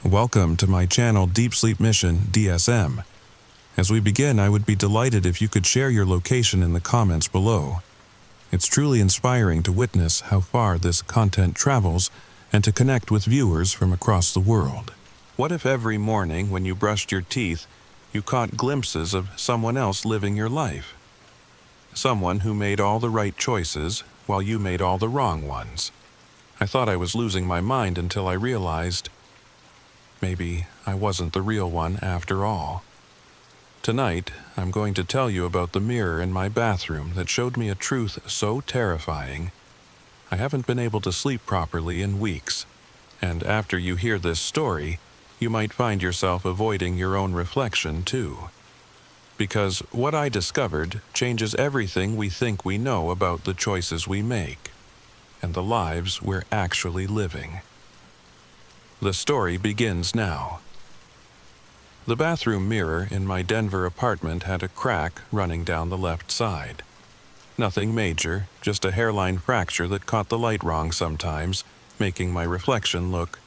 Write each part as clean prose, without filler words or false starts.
Welcome to my channel Deep Sleep Mission-DSM. As we begin, I would be delighted if you could share your location in the comments below. It's truly inspiring to witness how far this content travels and to connect with viewers from across the world. What if every morning when you brushed your teeth, you caught glimpses of someone else living your life? Someone who made all the right choices while you made all the wrong ones. I thought I was losing my mind until I realized maybe I wasn't the real one after all. Tonight, I'm going to tell you about the mirror in my bathroom that showed me a truth so terrifying. I haven't been able to sleep properly in weeks, and after you hear this story, you might find yourself avoiding your own reflection too. Because what I discovered changes everything we think we know about the choices we make, and the lives we're actually living. The story begins now. The bathroom mirror in my Denver apartment had a crack running down the left side. Nothing major, just a hairline fracture that caught the light wrong sometimes, making my reflection look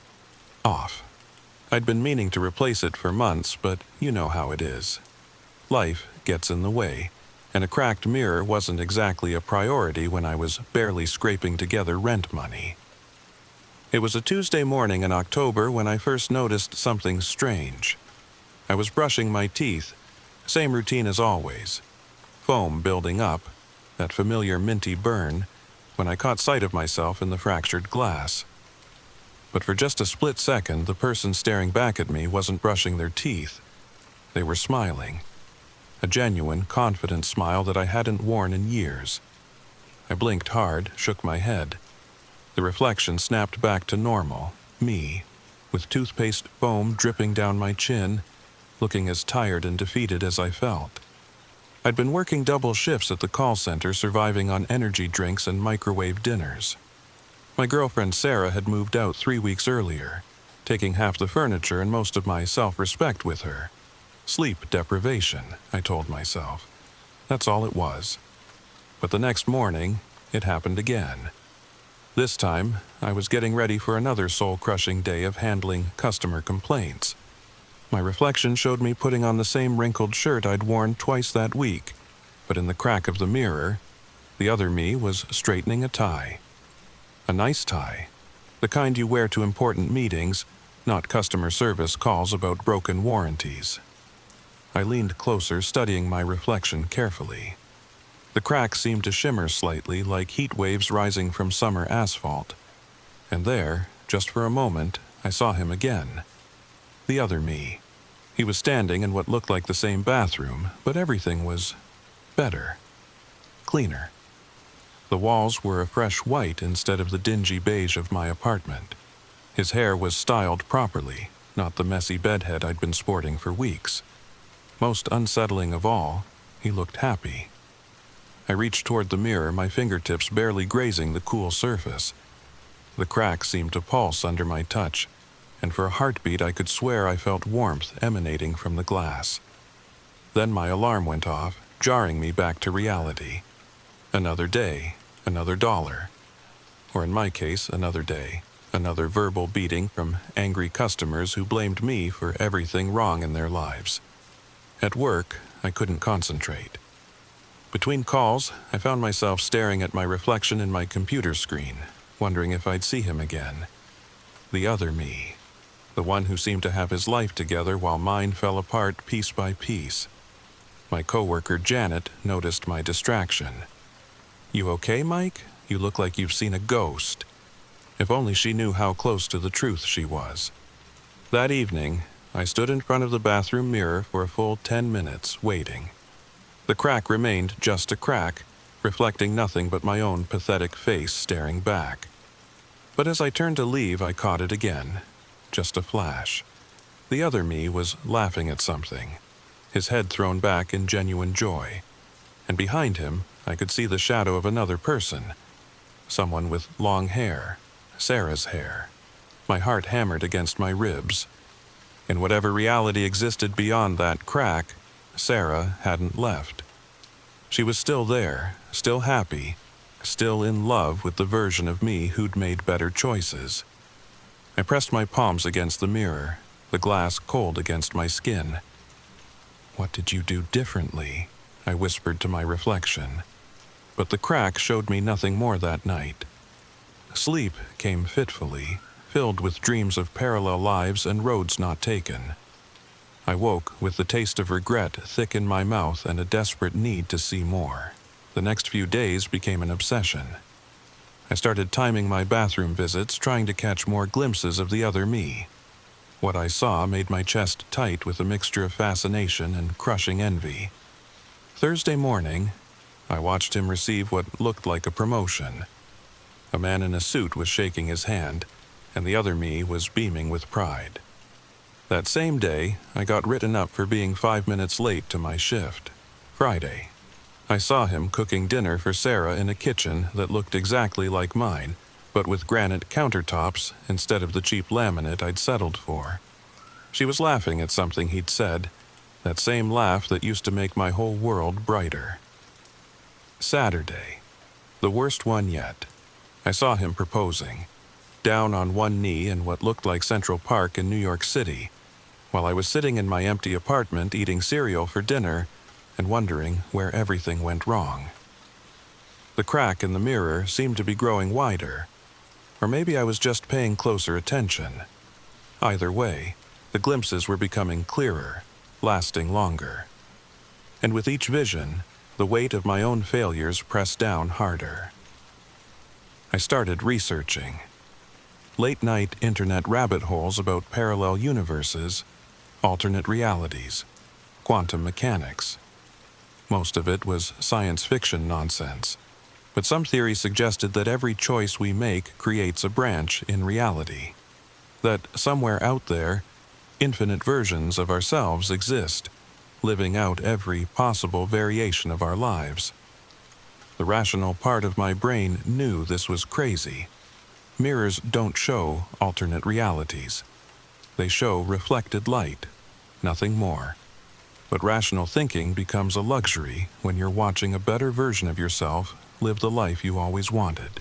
off. I'd been meaning to replace it for months, but you know how it is. Life gets in the way, and a cracked mirror wasn't exactly a priority when I was barely scraping together rent money. It was a Tuesday morning in October when I first noticed something strange. I was brushing my teeth, same routine as always. Foam building up, that familiar minty burn, when I caught sight of myself in the fractured glass. But for just a split second, the person staring back at me wasn't brushing their teeth. They were smiling. A genuine, confident smile that I hadn't worn in years. I blinked hard, shook my head. The reflection snapped back to normal, me, with toothpaste foam dripping down my chin, looking as tired and defeated as I felt. I'd been working double shifts at the call center, surviving on energy drinks and microwave dinners. My girlfriend Sarah had moved out 3 weeks earlier, taking half the furniture and most of my self-respect with her. Sleep deprivation, I told myself. That's all it was. But the next morning, it happened again. This time, I was getting ready for another soul-crushing day of handling customer complaints. My reflection showed me putting on the same wrinkled shirt I'd worn twice that week, but in the crack of the mirror, the other me was straightening a tie. A nice tie, the kind you wear to important meetings, not customer service calls about broken warranties. I leaned closer, studying my reflection carefully. The crack seemed to shimmer slightly, like heat waves rising from summer asphalt. And there, just for a moment, I saw him again. The other me. He was standing in what looked like the same bathroom, but everything was better. Cleaner. The walls were a fresh white instead of the dingy beige of my apartment. His hair was styled properly, not the messy bedhead I'd been sporting for weeks. Most unsettling of all, he looked happy. I reached toward the mirror, my fingertips barely grazing the cool surface. The crack seemed to pulse under my touch, and for a heartbeat I could swear I felt warmth emanating from the glass. Then my alarm went off, jarring me back to reality. Another day, another dollar. Or in my case, another day, another verbal beating from angry customers who blamed me for everything wrong in their lives. At work, I couldn't concentrate. Between calls, I found myself staring at my reflection in my computer screen, wondering if I'd see him again. The other me. The one who seemed to have his life together while mine fell apart piece by piece. My coworker Janet noticed my distraction. "You okay, Mike? You look like you've seen a ghost." If only she knew how close to the truth she was. That evening, I stood in front of the bathroom mirror for a full 10 minutes, waiting. The crack remained just a crack, reflecting nothing but my own pathetic face staring back. But as I turned to leave, I caught it again. Just a flash. The other me was laughing at something, his head thrown back in genuine joy. And behind him, I could see the shadow of another person. Someone with long hair. Sarah's hair. My heart hammered against my ribs. In whatever reality existed beyond that crack, Sarah hadn't left. She was still there, still happy, still in love with the version of me who'd made better choices. I pressed my palms against the mirror, the glass cold against my skin. "What did you do differently?" I whispered to my reflection. But the crack showed me nothing more that night. Sleep came fitfully, filled with dreams of parallel lives and roads not taken. I woke with the taste of regret thick in my mouth and a desperate need to see more. The next few days became an obsession. I started timing my bathroom visits, trying to catch more glimpses of the other me. What I saw made my chest tight with a mixture of fascination and crushing envy. Thursday morning, I watched him receive what looked like a promotion. A man in a suit was shaking his hand, and the other me was beaming with pride. That same day, I got written up for being 5 minutes late to my shift. Friday, I saw him cooking dinner for Sarah in a kitchen that looked exactly like mine, but with granite countertops instead of the cheap laminate I'd settled for. She was laughing at something he'd said, that same laugh that used to make my whole world brighter. Saturday, the worst one yet. I saw him proposing, down on one knee in what looked like Central Park in New York City, while I was sitting in my empty apartment eating cereal for dinner and wondering where everything went wrong. The crack in the mirror seemed to be growing wider, or maybe I was just paying closer attention. Either way, the glimpses were becoming clearer, lasting longer. And with each vision, the weight of my own failures pressed down harder. I started researching. Late-night internet rabbit holes about parallel universes, alternate realities, quantum mechanics. Most of it was science fiction nonsense, but some theories suggested that every choice we make creates a branch in reality. That somewhere out there, infinite versions of ourselves exist, living out every possible variation of our lives. The rational part of my brain knew this was crazy. Mirrors don't show alternate realities. They show reflected light, nothing more. But rational thinking becomes a luxury when you're watching a better version of yourself live the life you always wanted.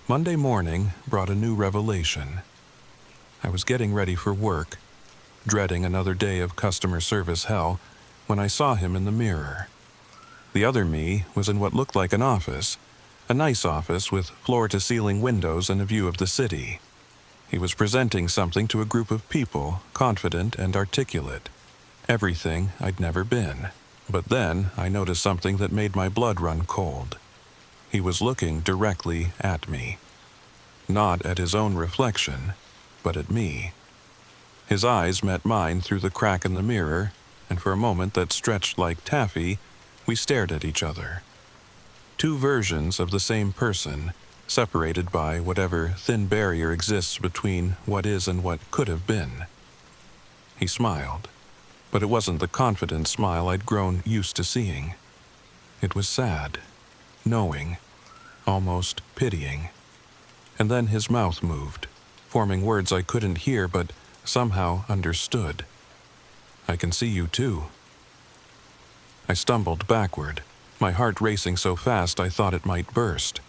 Monday morning brought a new revelation. I was getting ready for work, dreading another day of customer service hell, when I saw him in the mirror. The other me was in what looked like an office, a nice office with floor-to-ceiling windows and a view of the city. He was presenting something to a group of people, confident and articulate. Everything I'd never been. But then I noticed something that made my blood run cold. He was looking directly at me. Not at his own reflection, but at me. His eyes met mine through the crack in the mirror, and for a moment that stretched like taffy, we stared at each other. Two versions of the same person, separated by whatever thin barrier exists between what is and what could have been. He smiled, but it wasn't the confident smile I'd grown used to seeing. It was sad, knowing, almost pitying. And then his mouth moved, forming words I couldn't hear but somehow understood. "I can see you too." I stumbled backward, my heart racing so fast I thought it might burst.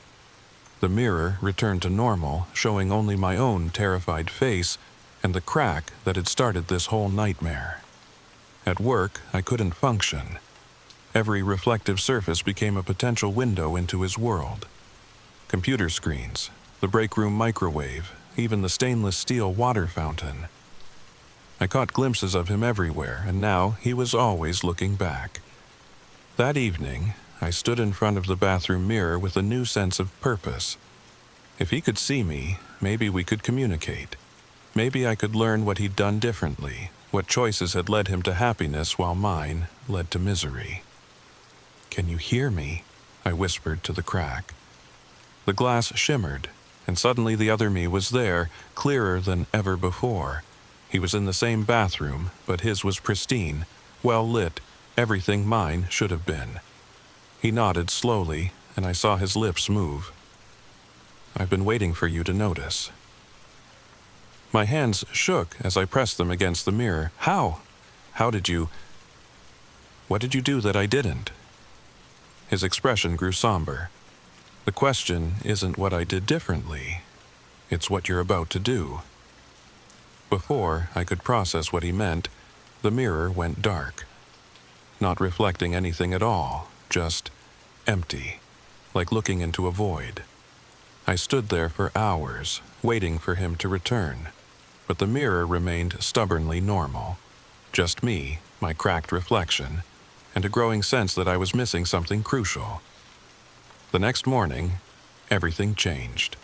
The mirror returned to normal, showing only my own terrified face and the crack that had started this whole nightmare. At work, I couldn't function. Every reflective surface became a potential window into his world. Computer screens, the break room microwave, even the stainless steel water fountain. I caught glimpses of him everywhere, and now he was always looking back. That evening, I stood in front of the bathroom mirror with a new sense of purpose. If he could see me, maybe we could communicate. Maybe I could learn what he'd done differently, what choices had led him to happiness while mine led to misery. "Can you hear me?" I whispered to the crack. The glass shimmered, and suddenly the other me was there, clearer than ever before. He was in the same bathroom, but his was pristine, well lit, everything mine should have been. He nodded slowly, and I saw his lips move. "I've been waiting for you to notice." My hands shook as I pressed them against the mirror. "How? How did you... What did you do that I didn't?" His expression grew somber. The question isn't what I did differently. It's what you're about to do." Before I could process what he meant, the mirror went dark, not reflecting anything at all, just empty, like looking into a void. I stood there for hours, waiting for him to return, but the mirror remained stubbornly normal. Just me, my cracked reflection, and a growing sense that I was missing something crucial. The next morning, everything changed.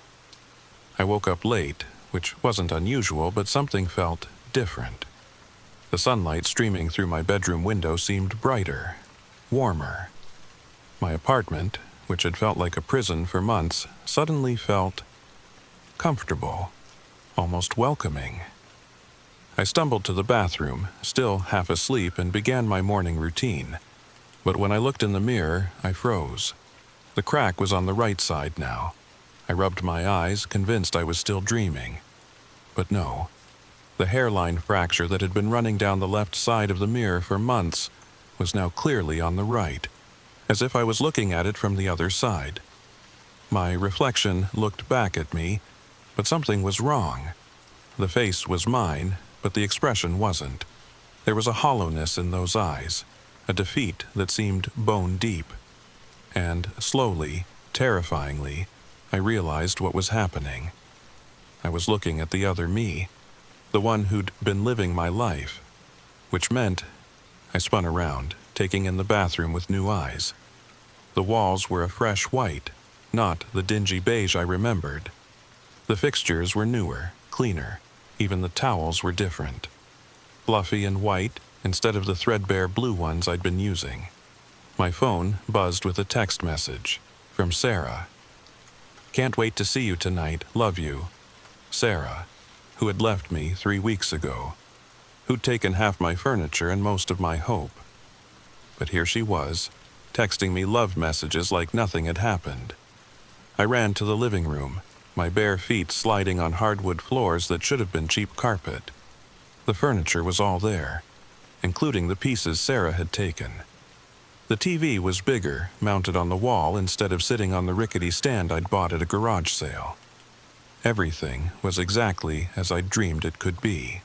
I woke up late, which wasn't unusual, but something felt different. The sunlight streaming through my bedroom window seemed brighter, warmer. My apartment, which had felt like a prison for months, suddenly felt comfortable, almost welcoming. I stumbled to the bathroom, still half asleep, and began my morning routine. But when I looked in the mirror, I froze. The crack was on the right side now. I rubbed my eyes, convinced I was still dreaming. But no. The hairline fracture that had been running down the left side of the mirror for months was now clearly on the right, as if I was looking at it from the other side. My reflection looked back at me, but something was wrong. The face was mine, but the expression wasn't. There was a hollowness in those eyes, a defeat that seemed bone deep. And slowly, terrifyingly, I realized what was happening. I was looking at the other me, the one who'd been living my life, which meant I spun around, taking in the bathroom with new eyes. The walls were a fresh white, not the dingy beige I remembered. The fixtures were newer, cleaner. Even the towels were different. Fluffy and white instead of the threadbare blue ones I'd been using. My phone buzzed with a text message from Sarah. "Can't wait to see you tonight. Love you." Sarah, who had left me 3 weeks ago, who'd taken half my furniture and most of my hope. But here she was, texting me love messages like nothing had happened. I ran to the living room, my bare feet sliding on hardwood floors that should have been cheap carpet. The furniture was all there, including the pieces Sarah had taken. The TV was bigger, mounted on the wall instead of sitting on the rickety stand I'd bought at a garage sale. Everything was exactly as I'd dreamed it could be.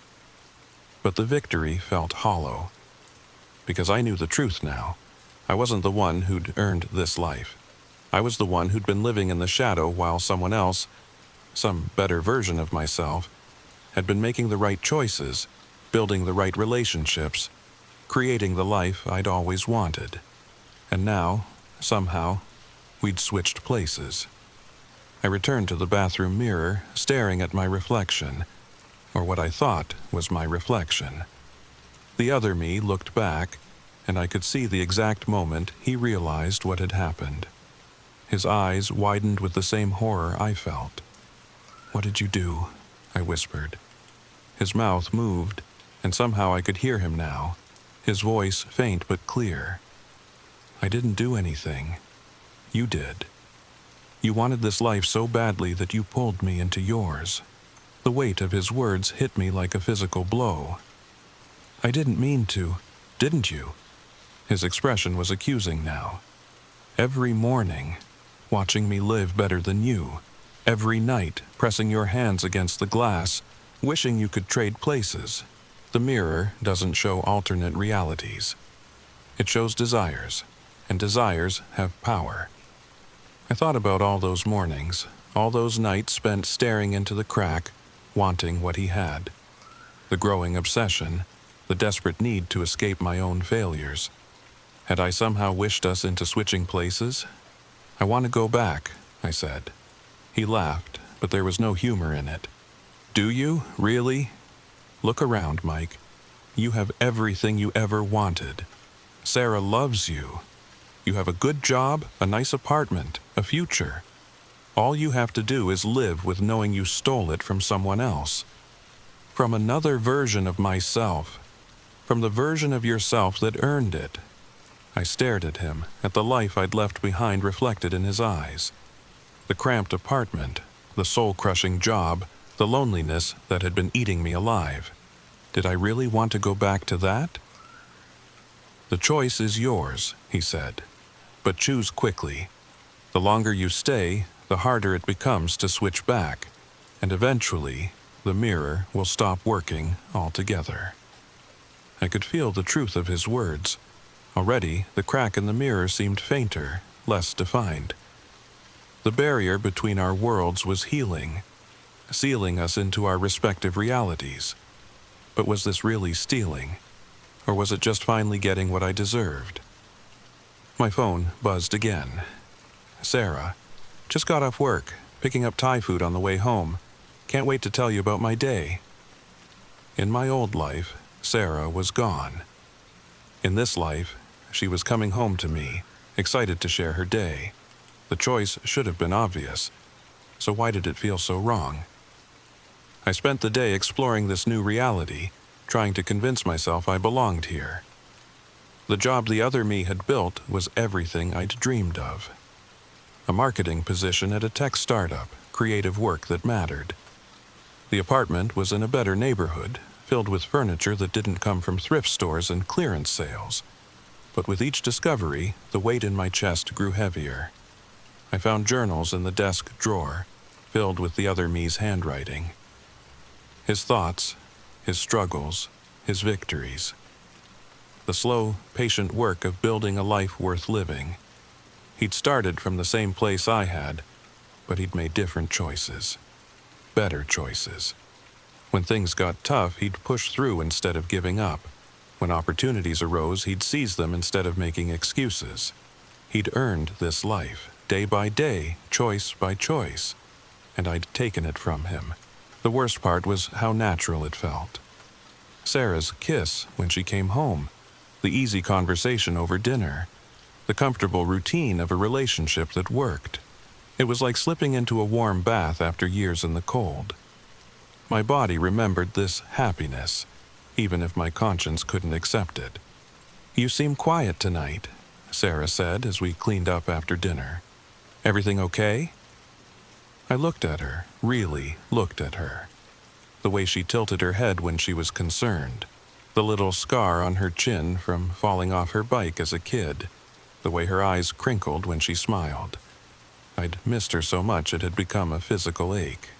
But the victory felt hollow. Because I knew the truth now. I wasn't the one who'd earned this life. I was the one who'd been living in the shadow while someone else, some better version of myself, had been making the right choices, building the right relationships, creating the life I'd always wanted. And now, somehow, we'd switched places. I returned to the bathroom mirror, staring at my reflection, or what I thought was my reflection. The other me looked back, and I could see the exact moment he realized what had happened. His eyes widened with the same horror I felt. "What did you do?" I whispered. His mouth moved, and somehow I could hear him now, his voice faint but clear. "I didn't do anything. You did. You wanted this life so badly that you pulled me into yours." The weight of his words hit me like a physical blow. "I didn't mean to, didn't you?" His expression was accusing now. "Every morning, watching me live better than you. Every night, pressing your hands against the glass, wishing you could trade places. The mirror doesn't show alternate realities. It shows desires, and desires have power." I thought about all those mornings, all those nights spent staring into the crack, wanting what he had. The growing obsession, the desperate need to escape my own failures. Had I somehow wished us into switching places? "I want to go back," I said. He laughed, but there was no humor in it. "Do you, really? Look around, Mike. You have everything you ever wanted. Sarah loves you. You have a good job, a nice apartment, a future. All you have to do is live with knowing you stole it from someone else. From another version of myself. From the version of yourself that earned it." I stared at him, at the life I'd left behind reflected in his eyes. The cramped apartment, the soul-crushing job, the loneliness that had been eating me alive. Did I really want to go back to that? "The choice is yours," he said. "But choose quickly. The longer you stay, the harder it becomes to switch back. and eventually the mirror will stop working altogether. I could feel the truth of his words. Already, the crack in the mirror seemed fainter, less defined. The barrier between our worlds was healing, sealing us into our respective realities. But was this really stealing? Or was it just finally getting what I deserved? My phone buzzed again. Sarah, just got off work, picking up Thai food on the way home. Can't wait to tell you about my day. In my old life, Sarah was gone. In this life, she was coming home to me, excited to share her day. The choice should have been obvious. So why did it feel so wrong? I spent the day exploring this new reality, trying to convince myself I belonged here. The job the other me had built was everything I'd dreamed of. A marketing position at a tech startup, creative work that mattered. The apartment was in a better neighborhood, filled with furniture that didn't come from thrift stores and clearance sales. But with each discovery, the weight in my chest grew heavier. I found journals in the desk drawer, filled with the other me's handwriting. His thoughts, his struggles, his victories. The slow, patient work of building a life worth living. He'd started from the same place I had, but he'd made different choices. Better choices. When things got tough, he'd push through instead of giving up. When opportunities arose, he'd seize them instead of making excuses. He'd earned this life, day by day, choice by choice, and I'd taken it from him. The worst part was how natural it felt. Sarah's kiss when she came home, the easy conversation over dinner, the comfortable routine of a relationship that worked. It was like slipping into a warm bath after years in the cold. My body remembered this happiness, even if my conscience couldn't accept it. "You seem quiet tonight," Sarah said as we cleaned up after dinner. "Everything okay?" I looked at her, really looked at her. The way she tilted her head when she was concerned, the little scar on her chin from falling off her bike as a kid, the way her eyes crinkled when she smiled. I'd missed her so much it had become a physical ache.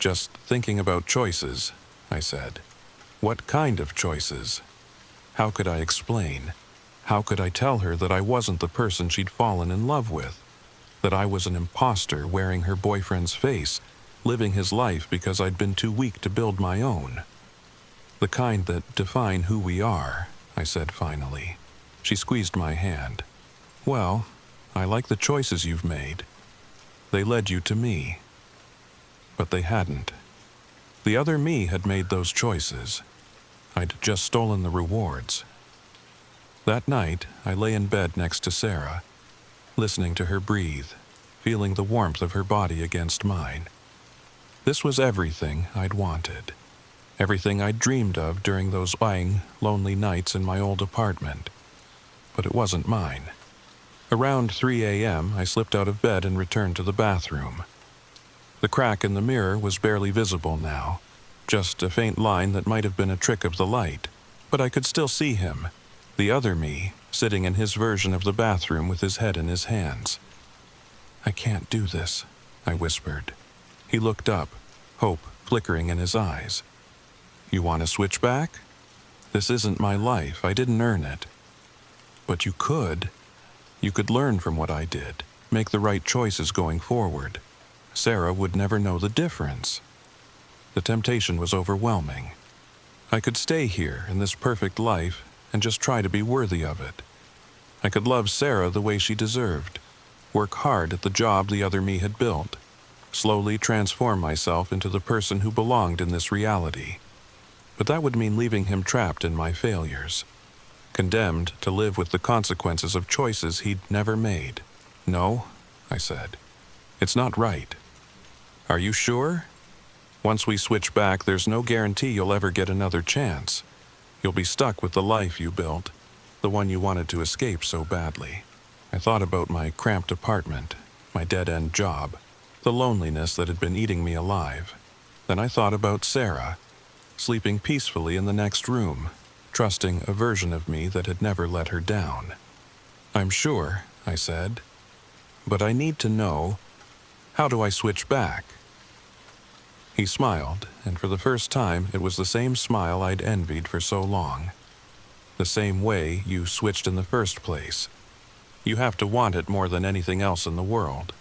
"Just thinking about choices," I said. "What kind of choices?" How could I explain? How could I tell her that I wasn't the person she'd fallen in love with? That I was an imposter wearing her boyfriend's face, living his life because I'd been too weak to build my own? "The kind that define who we are," I said finally. She squeezed my hand. "Well, I like the choices you've made. They led you to me." But they hadn't. The other me had made those choices. I'd just stolen the rewards. That night, I lay in bed next to Sarah, listening to her breathe, feeling the warmth of her body against mine. This was everything I'd wanted. Everything I'd dreamed of during those lying, lonely nights in my old apartment. But it wasn't mine. Around 3 a.m., I slipped out of bed and returned to the bathroom. The crack in the mirror was barely visible now, just a faint line that might have been a trick of the light, but I could still see him, the other me, sitting in his version of the bathroom with his head in his hands. "I can't do this," I whispered. He looked up, hope flickering in his eyes. "You want to switch back? This isn't my life. I didn't earn it." "But you could. You could learn from what I did, make the right choices going forward. Sarah would never know the difference." The temptation was overwhelming. I could stay here in this perfect life and just try to be worthy of it. I could love Sarah the way she deserved, work hard at the job the other me had built, slowly transform myself into the person who belonged in this reality. But that would mean leaving him trapped in my failures, condemned to live with the consequences of choices he'd never made. "No," I said. "It's not right." "Are you sure? Once we switch back, there's no guarantee you'll ever get another chance. You'll be stuck with the life you built, the one you wanted to escape so badly." I thought about my cramped apartment, my dead-end job, the loneliness that had been eating me alive. Then I thought about Sarah, sleeping peacefully in the next room, trusting a version of me that had never let her down. "I'm sure," I said, "but I need to know, how do I switch back?" He smiled, and for the first time it was the same smile I'd envied for so long. The same way you switched in the first place. You have to want it more than anything else in the world.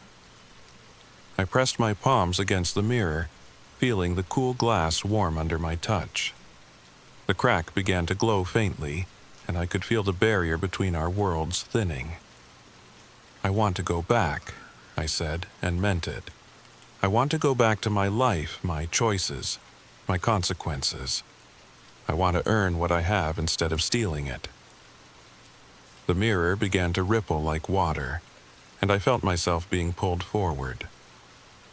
I pressed my palms against the mirror, feeling the cool glass warm under my touch. The crack began to glow faintly, and I could feel the barrier between our worlds thinning. "I want to go back," I said, and meant it. "I want to go back to my life, my choices, my consequences. I want to earn what I have instead of stealing it." The mirror began to ripple like water, and I felt myself being pulled forward.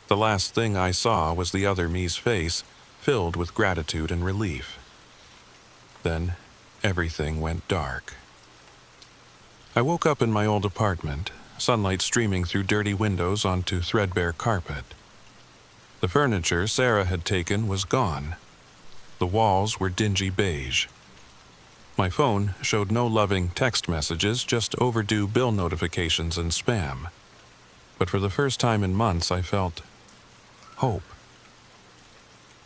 The last thing I saw was the other me's face, filled with gratitude and relief. Then, everything went dark. I woke up in my old apartment, sunlight streaming through dirty windows onto threadbare carpet. The furniture Sarah had taken was gone. The walls were dingy beige. My phone showed no loving text messages, just overdue bill notifications and spam. But for the first time in months, I felt hope.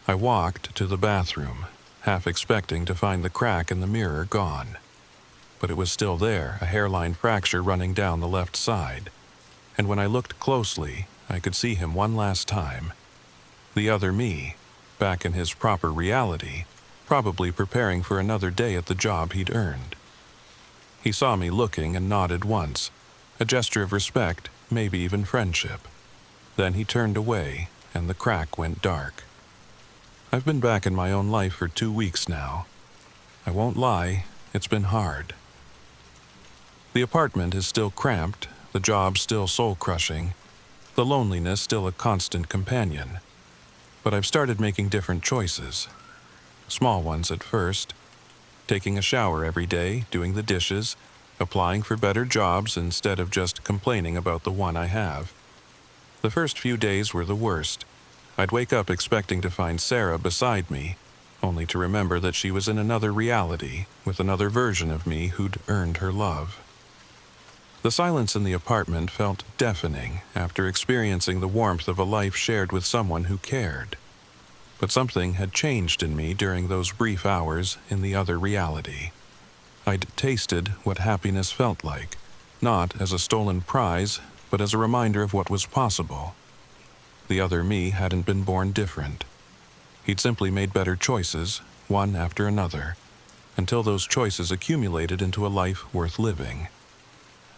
I walked to the bathroom, half expecting to find the crack in the mirror gone. But it was still there, a hairline fracture running down the left side. And when I looked closely, I could see him one last time. The other me, back in his proper reality, probably preparing for another day at the job he'd earned. He saw me looking and nodded once, a gesture of respect, maybe even friendship. Then he turned away, and the crack went dark. I've been back in my own life for 2 weeks now. I won't lie, it's been hard. The apartment is still cramped, the job still soul-crushing, the loneliness still a constant companion. But I've started making different choices. Small ones at first. Taking a shower every day, doing the dishes, applying for better jobs instead of just complaining about the one I have. The first few days were the worst. I'd wake up expecting to find Sarah beside me, only to remember that she was in another reality, with another version of me who'd earned her love. The silence in the apartment felt deafening after experiencing the warmth of a life shared with someone who cared. But something had changed in me during those brief hours in the other reality. I'd tasted what happiness felt like, not as a stolen prize, but as a reminder of what was possible. The other me hadn't been born different. He'd simply made better choices, one after another, until those choices accumulated into a life worth living.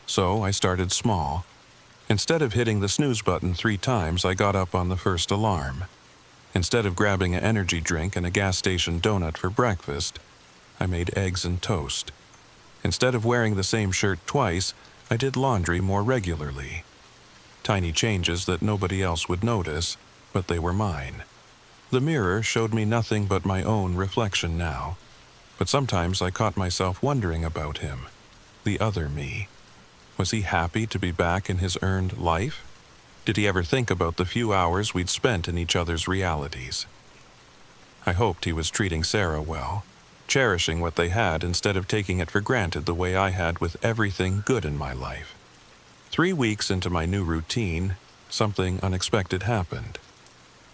So I started small. Instead of hitting the snooze button 3 times, I got up on the first alarm. Instead of grabbing an energy drink and a gas station donut for breakfast, I made eggs and toast. Instead of wearing the same shirt twice, I did laundry more regularly. Tiny changes that nobody else would notice, but they were mine. The mirror showed me nothing but my own reflection now, but sometimes I caught myself wondering about him, the other me. Was he happy to be back in his earned life? Did he ever think about the few hours we'd spent in each other's realities? I hoped he was treating Sarah well, cherishing what they had instead of taking it for granted the way I had with everything good in my life. 3 weeks into my new routine, something unexpected happened.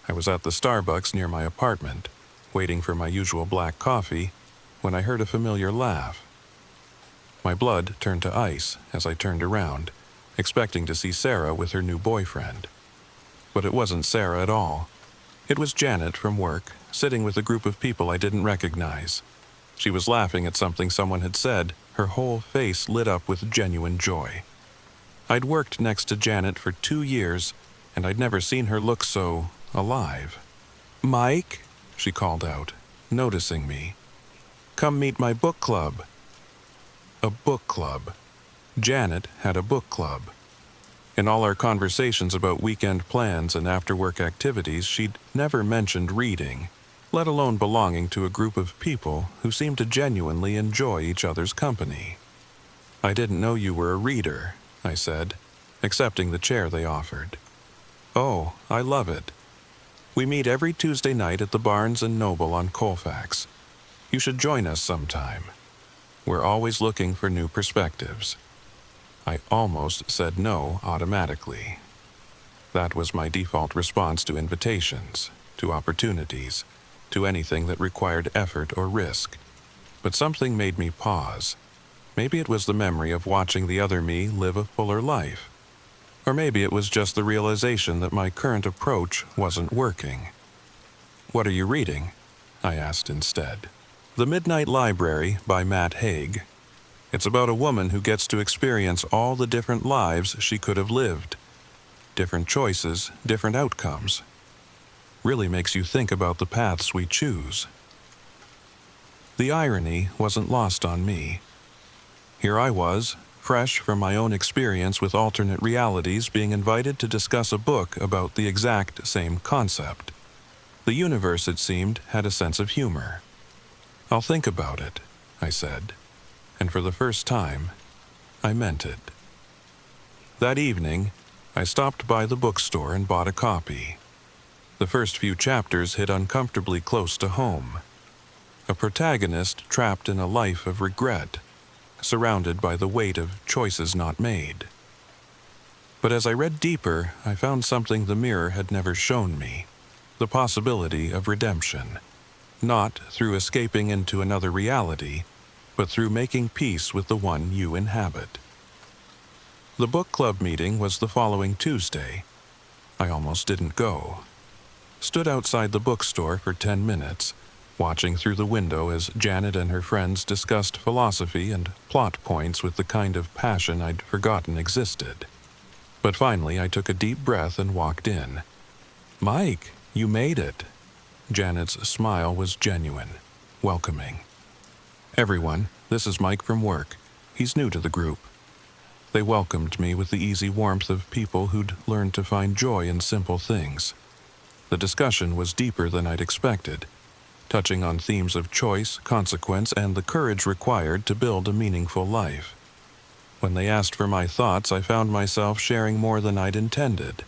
I was at the Starbucks near my apartment, waiting for my usual black coffee, when I heard a familiar laugh. My blood turned to ice as I turned around, expecting to see Sarah with her new boyfriend. But it wasn't Sarah at all. It was Janet from work, sitting with a group of people I didn't recognize. She was laughing at something someone had said, her whole face lit up with genuine joy. I'd worked next to Janet for 2 years, and I'd never seen her look so alive. "Mike," she called out, noticing me. "Come meet my book club." A book club. Janet had a book club. In all our conversations about weekend plans and after-work activities, she'd never mentioned reading, let alone belonging to a group of people who seemed to genuinely enjoy each other's company. "I didn't know you were a reader," I said, accepting the chair they offered. "Oh, I love it. We meet every Tuesday night at the Barnes & Noble on Colfax. You should join us sometime. We're always looking for new perspectives." I almost said no automatically. That was my default response to invitations. to opportunities, to anything that required effort or risk. But something made me pause. Maybe it was the memory of watching the other me live a fuller life. Or maybe it was just the realization that my current approach wasn't working. "What are you reading?" I asked instead. "The Midnight Library" by Matt Haig. It's about a woman who gets to experience all the different lives she could have lived. Different choices, different outcomes. Really makes you think about the paths we choose. The irony wasn't lost on me. Here I was, fresh from my own experience with alternate realities, being invited to discuss a book about the exact same concept. The universe, it seemed, had a sense of humor. "I'll think about it," I said, and for the first time, I meant it. That evening, I stopped by the bookstore and bought a copy. The first few chapters hit uncomfortably close to home. A protagonist trapped in a life of regret, surrounded by the weight of choices not made. But as I read deeper, I found something the mirror had never shown me: the possibility of redemption, not through escaping into another reality, but through making peace with the one you inhabit. The book club meeting was the following Tuesday. I almost didn't go. Stood outside the bookstore for 10 minutes, watching through the window as Janet and her friends discussed philosophy and plot points with the kind of passion I'd forgotten existed. But finally I took a deep breath and walked in. "Mike, you made it." Janet's smile was genuine, welcoming. "Everyone, this is Mike from work. He's new to the group." They welcomed me with the easy warmth of people who'd learned to find joy in simple things. The discussion was deeper than I'd expected, touching on themes of choice, consequence, and the courage required to build a meaningful life. When they asked for my thoughts, I found myself sharing more than I'd intended.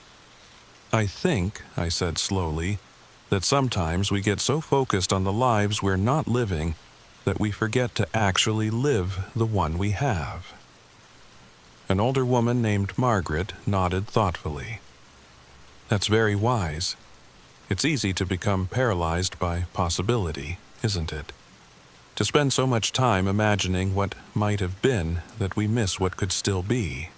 "I think," I said slowly, "that sometimes we get so focused on the lives we're not living that we forget to actually live the one we have." An older woman named Margaret nodded thoughtfully. "That's very wise. It's easy to become paralyzed by possibility, isn't it? To spend so much time imagining what might have been that we miss what could still be."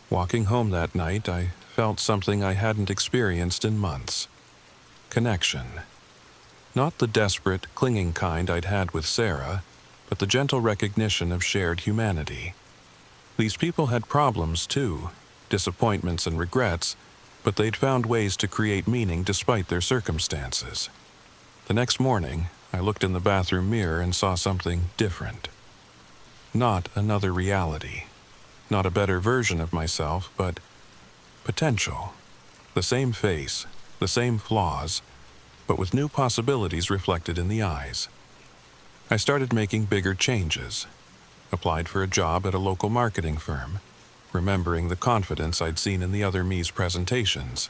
Walking home that night, I felt something I hadn't experienced in months. Connection. Not the desperate, clinging kind I'd had with Sarah, but the gentle recognition of shared humanity. These people had problems too, disappointments and regrets, but they'd found ways to create meaning despite their circumstances. The next morning, I looked in the bathroom mirror and saw something different. Not another reality. Not a better version of myself, but potential. The same face, the same flaws, but with new possibilities reflected in the eyes. I started making bigger changes. Applied for a job at a local marketing firm, remembering the confidence I'd seen in the other me's presentations.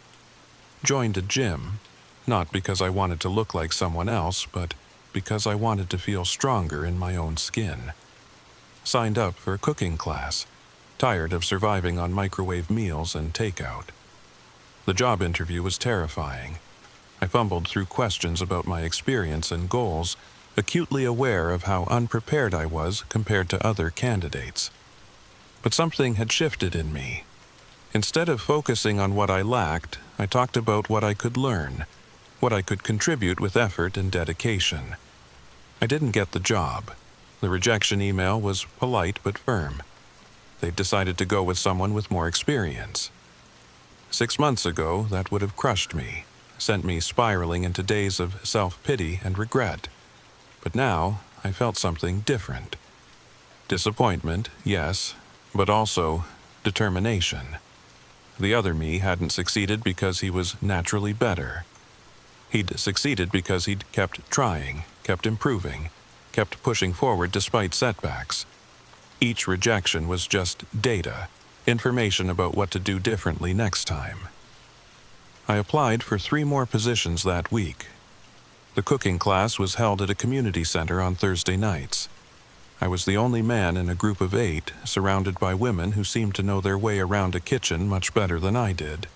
Joined a gym, not because I wanted to look like someone else, but because I wanted to feel stronger in my own skin. Signed up for a cooking class, tired of surviving on microwave meals and takeout. The job interview was terrifying. I fumbled through questions about my experience and goals, acutely aware of how unprepared I was compared to other candidates. But something had shifted in me. Instead of focusing on what I lacked, I talked about what I could learn, what I could contribute with effort and dedication. I didn't get the job. The rejection email was polite but firm. They'd decided to go with someone with more experience. 6 months ago, that would have crushed me, sent me spiraling into days of self-pity and regret. But now, I felt something different. Disappointment, yes, but also determination. The other me hadn't succeeded because he was naturally better. He'd succeeded because he'd kept trying, kept improving, kept pushing forward despite setbacks. Each rejection was just data, information about what to do differently next time. I applied for 3 more positions that week. The cooking class was held at a community center on Thursday nights. I was the only man in a group of 8, surrounded by women who seemed to know their way around a kitchen much better than I did.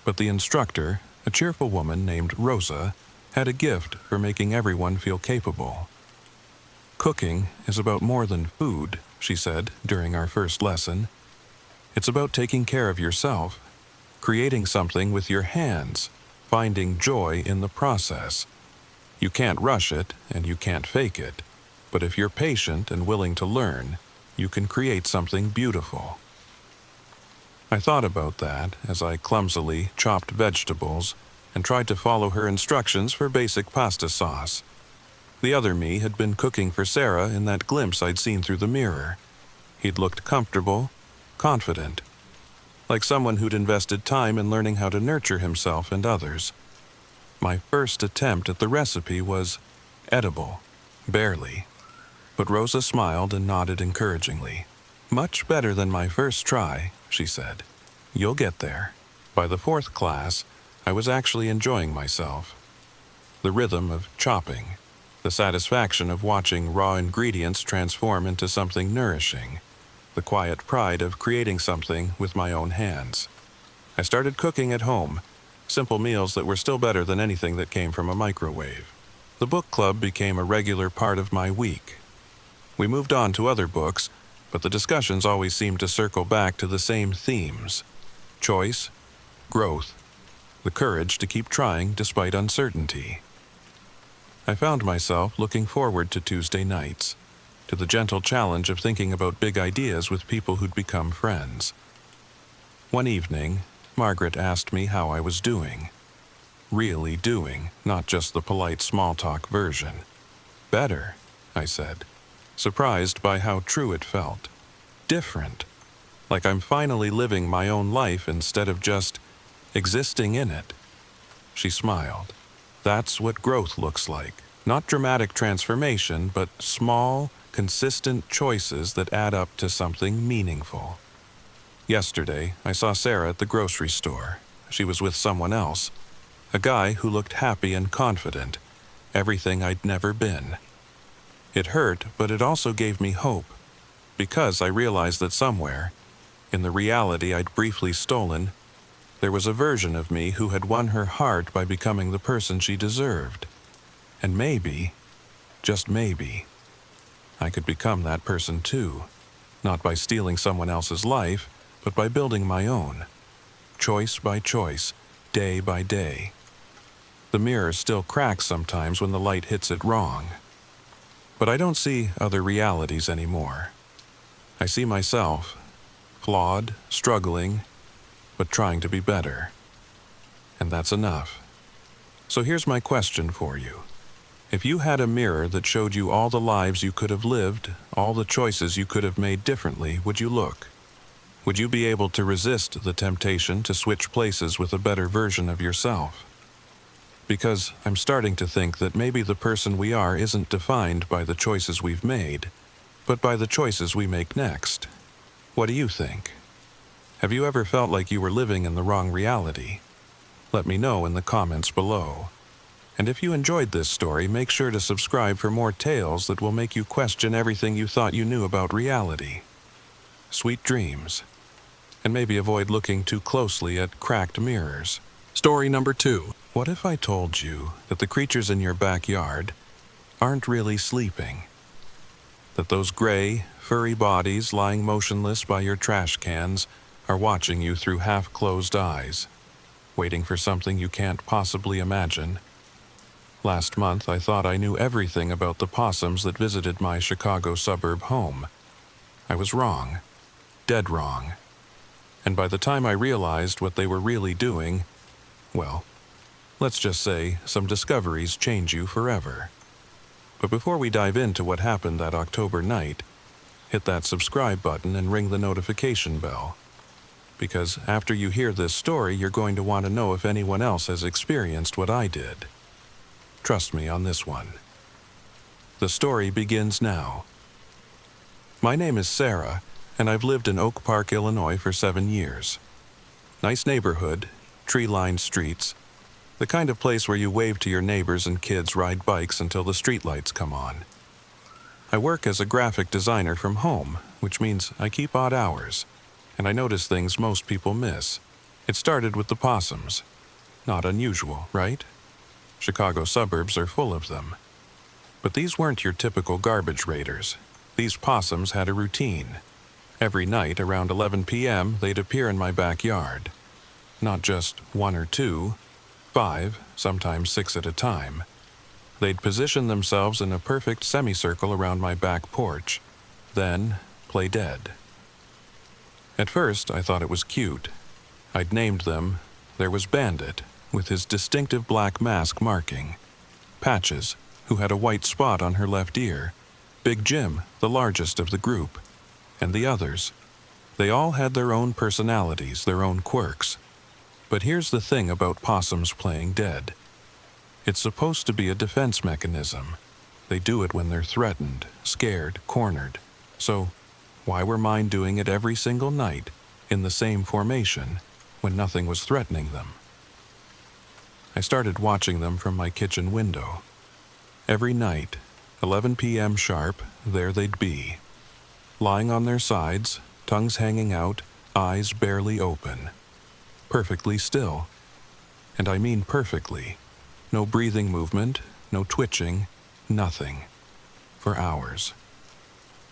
But the instructor, A cheerful woman named Rosa had a gift for making everyone feel capable. Cooking is about more than food, she said during our first lesson. It's about taking care of yourself, creating something with your hands, finding joy in the process. You can't rush it and you can't fake it, but if you're patient and willing to learn, you can create something beautiful. I thought about that as I clumsily chopped vegetables and tried to follow her instructions for basic pasta sauce. The other me had been cooking for Sarah in that glimpse I'd seen through the mirror. He'd looked comfortable, confident, like someone who'd invested time in learning how to nurture himself and others. My first attempt at the recipe was edible, barely, but Rosa smiled and nodded encouragingly. "Much better than my first try," she said. "You'll get there." By the fourth class, I was actually enjoying myself. The rhythm of chopping, the satisfaction of watching raw ingredients transform into something nourishing, the quiet pride of creating something with my own hands. I started cooking at home, simple meals that were still better than anything that came from a microwave. The book club became a regular part of my week. We moved on to other books, but the discussions always seemed to circle back to the same themes: choice, growth, the courage to keep trying despite uncertainty. I found myself looking forward to Tuesday nights, to the gentle challenge of thinking about big ideas with people who'd become friends. One evening, Margaret asked me how I was doing. Really doing, not just the polite small talk version. "Better," I said, surprised by how true it felt. Different, like I'm finally living my own life instead of just existing in it. She smiled. "That's what growth looks like. Not dramatic transformation, but small, consistent choices that add up to something meaningful." Yesterday, I saw Sarah at the grocery store. She was with someone else, a guy who looked happy and confident, everything I'd never been. It hurt, but it also gave me hope, because I realized that somewhere, in the reality I'd briefly stolen, there was a version of me who had won her heart by becoming the person she deserved. And maybe, just maybe, I could become that person too, not by stealing someone else's life, but by building my own, choice by choice, day by day. The mirror still cracks sometimes when the light hits it wrong. But I don't see other realities anymore. I see myself, flawed, struggling, but trying to be better. And that's enough. So here's my question for you. If you had a mirror that showed you all the lives you could have lived, all the choices you could have made differently, would you look? Would you be able to resist the temptation to switch places with a better version of yourself? Because I'm starting to think that maybe the person we are isn't defined by the choices we've made, but by the choices we make next. What do you think? Have you ever felt like you were living in the wrong reality? Let me know in the comments below. And if you enjoyed this story, make sure to subscribe for more tales that will make you question everything you thought you knew about reality. Sweet dreams. And maybe avoid looking too closely at cracked mirrors. Story number 2. What if I told you that the creatures in your backyard aren't really sleeping? That those gray, furry bodies lying motionless by your trash cans are watching you through half-closed eyes, waiting for something you can't possibly imagine? Last month, I thought I knew everything about the possums that visited my Chicago suburb home. I was wrong. Dead wrong. And by the time I realized what they were really doing, well, let's just say some discoveries change you forever. But before we dive into what happened that October night, hit that subscribe button and ring the notification bell. Because after you hear this story, you're going to want to know if anyone else has experienced what I did. Trust me on this one. The story begins now. My name is Sarah, and I've lived in Oak Park, Illinois for 7 years. Nice neighborhood, tree-lined streets, the kind of place where you wave to your neighbors and kids ride bikes until the streetlights come on. I work as a graphic designer from home, which means I keep odd hours, and I notice things most people miss. It started with the possums. Not unusual, right? Chicago suburbs are full of them. But these weren't your typical garbage raiders. These possums had a routine. Every night around 11 p.m., they'd appear in my backyard. Not just one or two, 5, sometimes 6 at a time. They'd position themselves in a perfect semicircle around my back porch, then play dead. At first, I thought it was cute. I'd named them. There was Bandit, with his distinctive black mask marking. Patches, who had a white spot on her left ear. Big Jim, the largest of the group. And the others. They all had their own personalities, their own quirks. But here's the thing about possums playing dead. It's supposed to be a defense mechanism. They do it when they're threatened, scared, cornered. So, why were mine doing it every single night, in the same formation, when nothing was threatening them? I started watching them from my kitchen window. Every night, 11 p.m. sharp, there they'd be. Lying on their sides, tongues hanging out, eyes barely open. Perfectly still. And I mean perfectly. No breathing movement, no twitching, nothing. For hours.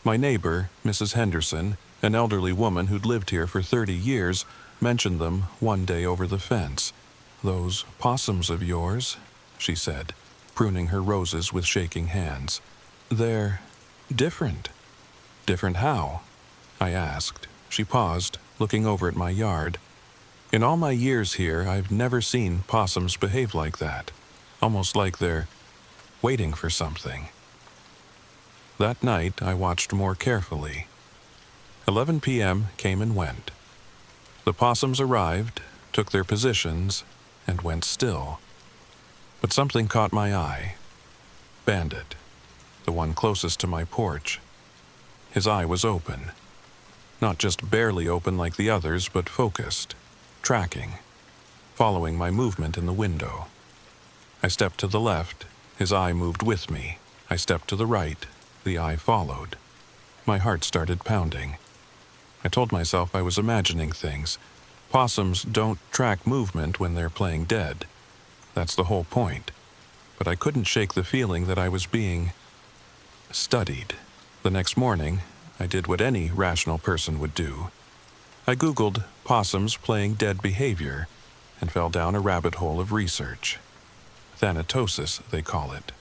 My neighbor, Mrs. Henderson, an elderly woman who'd lived here for 30 years, mentioned them one day over the fence. "Those possums of yours," she said, pruning her roses with shaking hands. "They're different." "Different how?" I asked. She paused, looking over at my yard. In all my years here, I've never seen possums behave like that. Almost like they're waiting for something. That night, I watched more carefully. 11 p.m. came and went. The possums arrived, took their positions, and went still. But something caught my eye. Bandit, the one closest to my porch. His eye was open. Not just barely open like the others, but focused, tracking, following my movement in the window. I stepped to the left, his eye moved with me. I stepped to the right, the eye followed. My heart started pounding. I told myself I was imagining things. Possums don't track movement when they're playing dead. That's the whole point. But I couldn't shake the feeling that I was being studied. The next morning, I did what any rational person would do. I Googled possums playing dead behavior and fell down a rabbit hole of research. Thanatosis, they call it.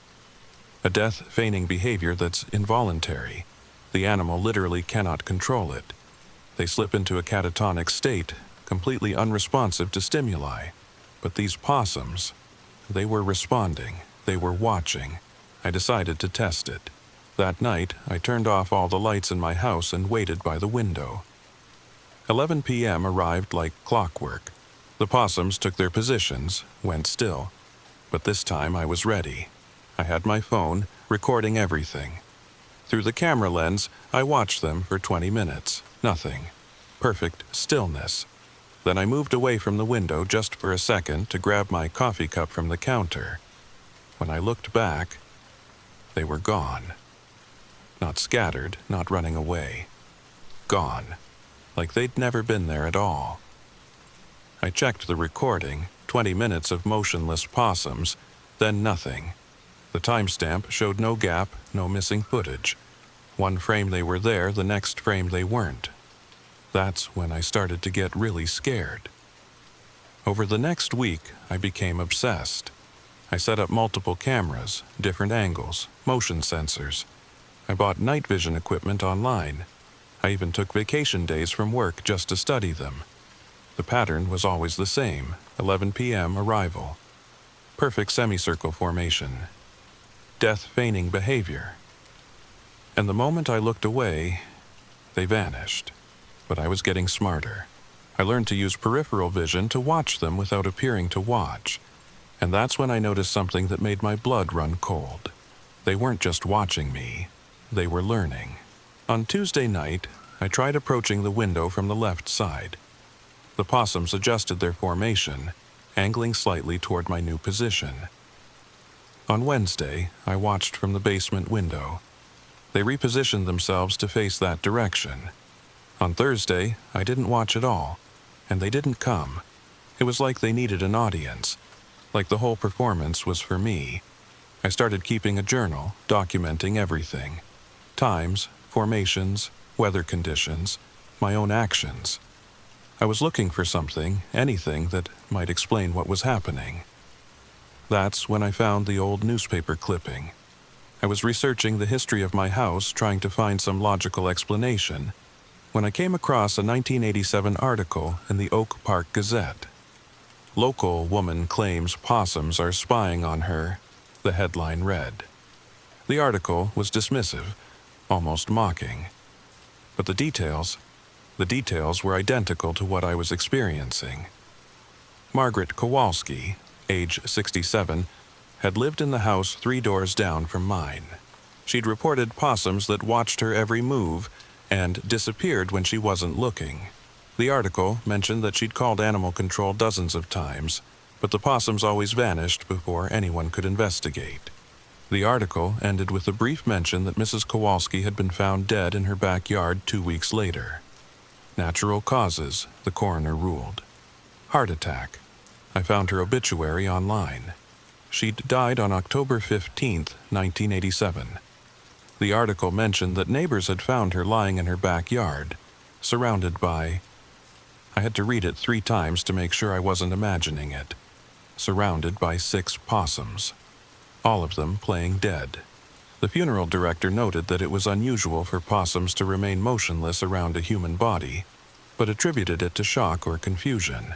A death-feigning behavior that's involuntary. The animal literally cannot control it. They slip into a catatonic state, completely unresponsive to stimuli. But these possums, they were responding. They were watching. I decided to test it. That night, I turned off all the lights in my house and waited by the window. 11 p.m. arrived like clockwork. The possums took their positions, went still. But this time I was ready. I had my phone, recording everything. Through the camera lens, I watched them for 20 minutes. Nothing. Perfect stillness. Then I moved away from the window just for a second to grab my coffee cup from the counter. When I looked back, they were gone. Not scattered, not running away. Gone. Like they'd never been there at all. I checked the recording, 20 minutes of motionless possums, then nothing. The timestamp showed no gap, no missing footage. One frame they were there, the next frame they weren't. That's when I started to get really scared. Over the next week, I became obsessed. I set up multiple cameras, different angles, motion sensors. I bought night vision equipment online. I even took vacation days from work just to study them. The pattern was always the same, 11 p.m. arrival. Perfect semicircle formation. Death-feigning behavior. And the moment I looked away, they vanished. But I was getting smarter. I learned to use peripheral vision to watch them without appearing to watch. And that's when I noticed something that made my blood run cold. They weren't just watching me, they were learning. On Tuesday night, I tried approaching the window from the left side. The possums adjusted their formation, angling slightly toward my new position. On Wednesday, I watched from the basement window. They repositioned themselves to face that direction. On Thursday, I didn't watch at all, and they didn't come. It was like they needed an audience, like the whole performance was for me. I started keeping a journal, documenting everything. Times, formations, weather conditions, my own actions. I was looking for something, anything that might explain what was happening. That's when I found the old newspaper clipping. I was researching the history of my house, trying to find some logical explanation, when I came across a 1987 article in the Oak Park Gazette. "Local woman claims possums are spying on her," the headline read. The article was dismissive, almost mocking. But the details were identical to what I was experiencing. Margaret Kowalski, age 67, had lived in the house 3 doors down from mine. She'd reported possums that watched her every move and disappeared when she wasn't looking. The article mentioned that she'd called animal control dozens of times, but the possums always vanished before anyone could investigate. The article ended with a brief mention that Mrs. Kowalski had been found dead in her backyard 2 weeks later. Natural causes, the coroner ruled. Heart attack. I found her obituary online. She'd died on October 15, 1987. The article mentioned that neighbors had found her lying in her backyard, surrounded by... I had to read it 3 times to make sure I wasn't imagining it. Surrounded by 6 possums, all of them playing dead. The funeral director noted that it was unusual for possums to remain motionless around a human body, but attributed it to shock or confusion.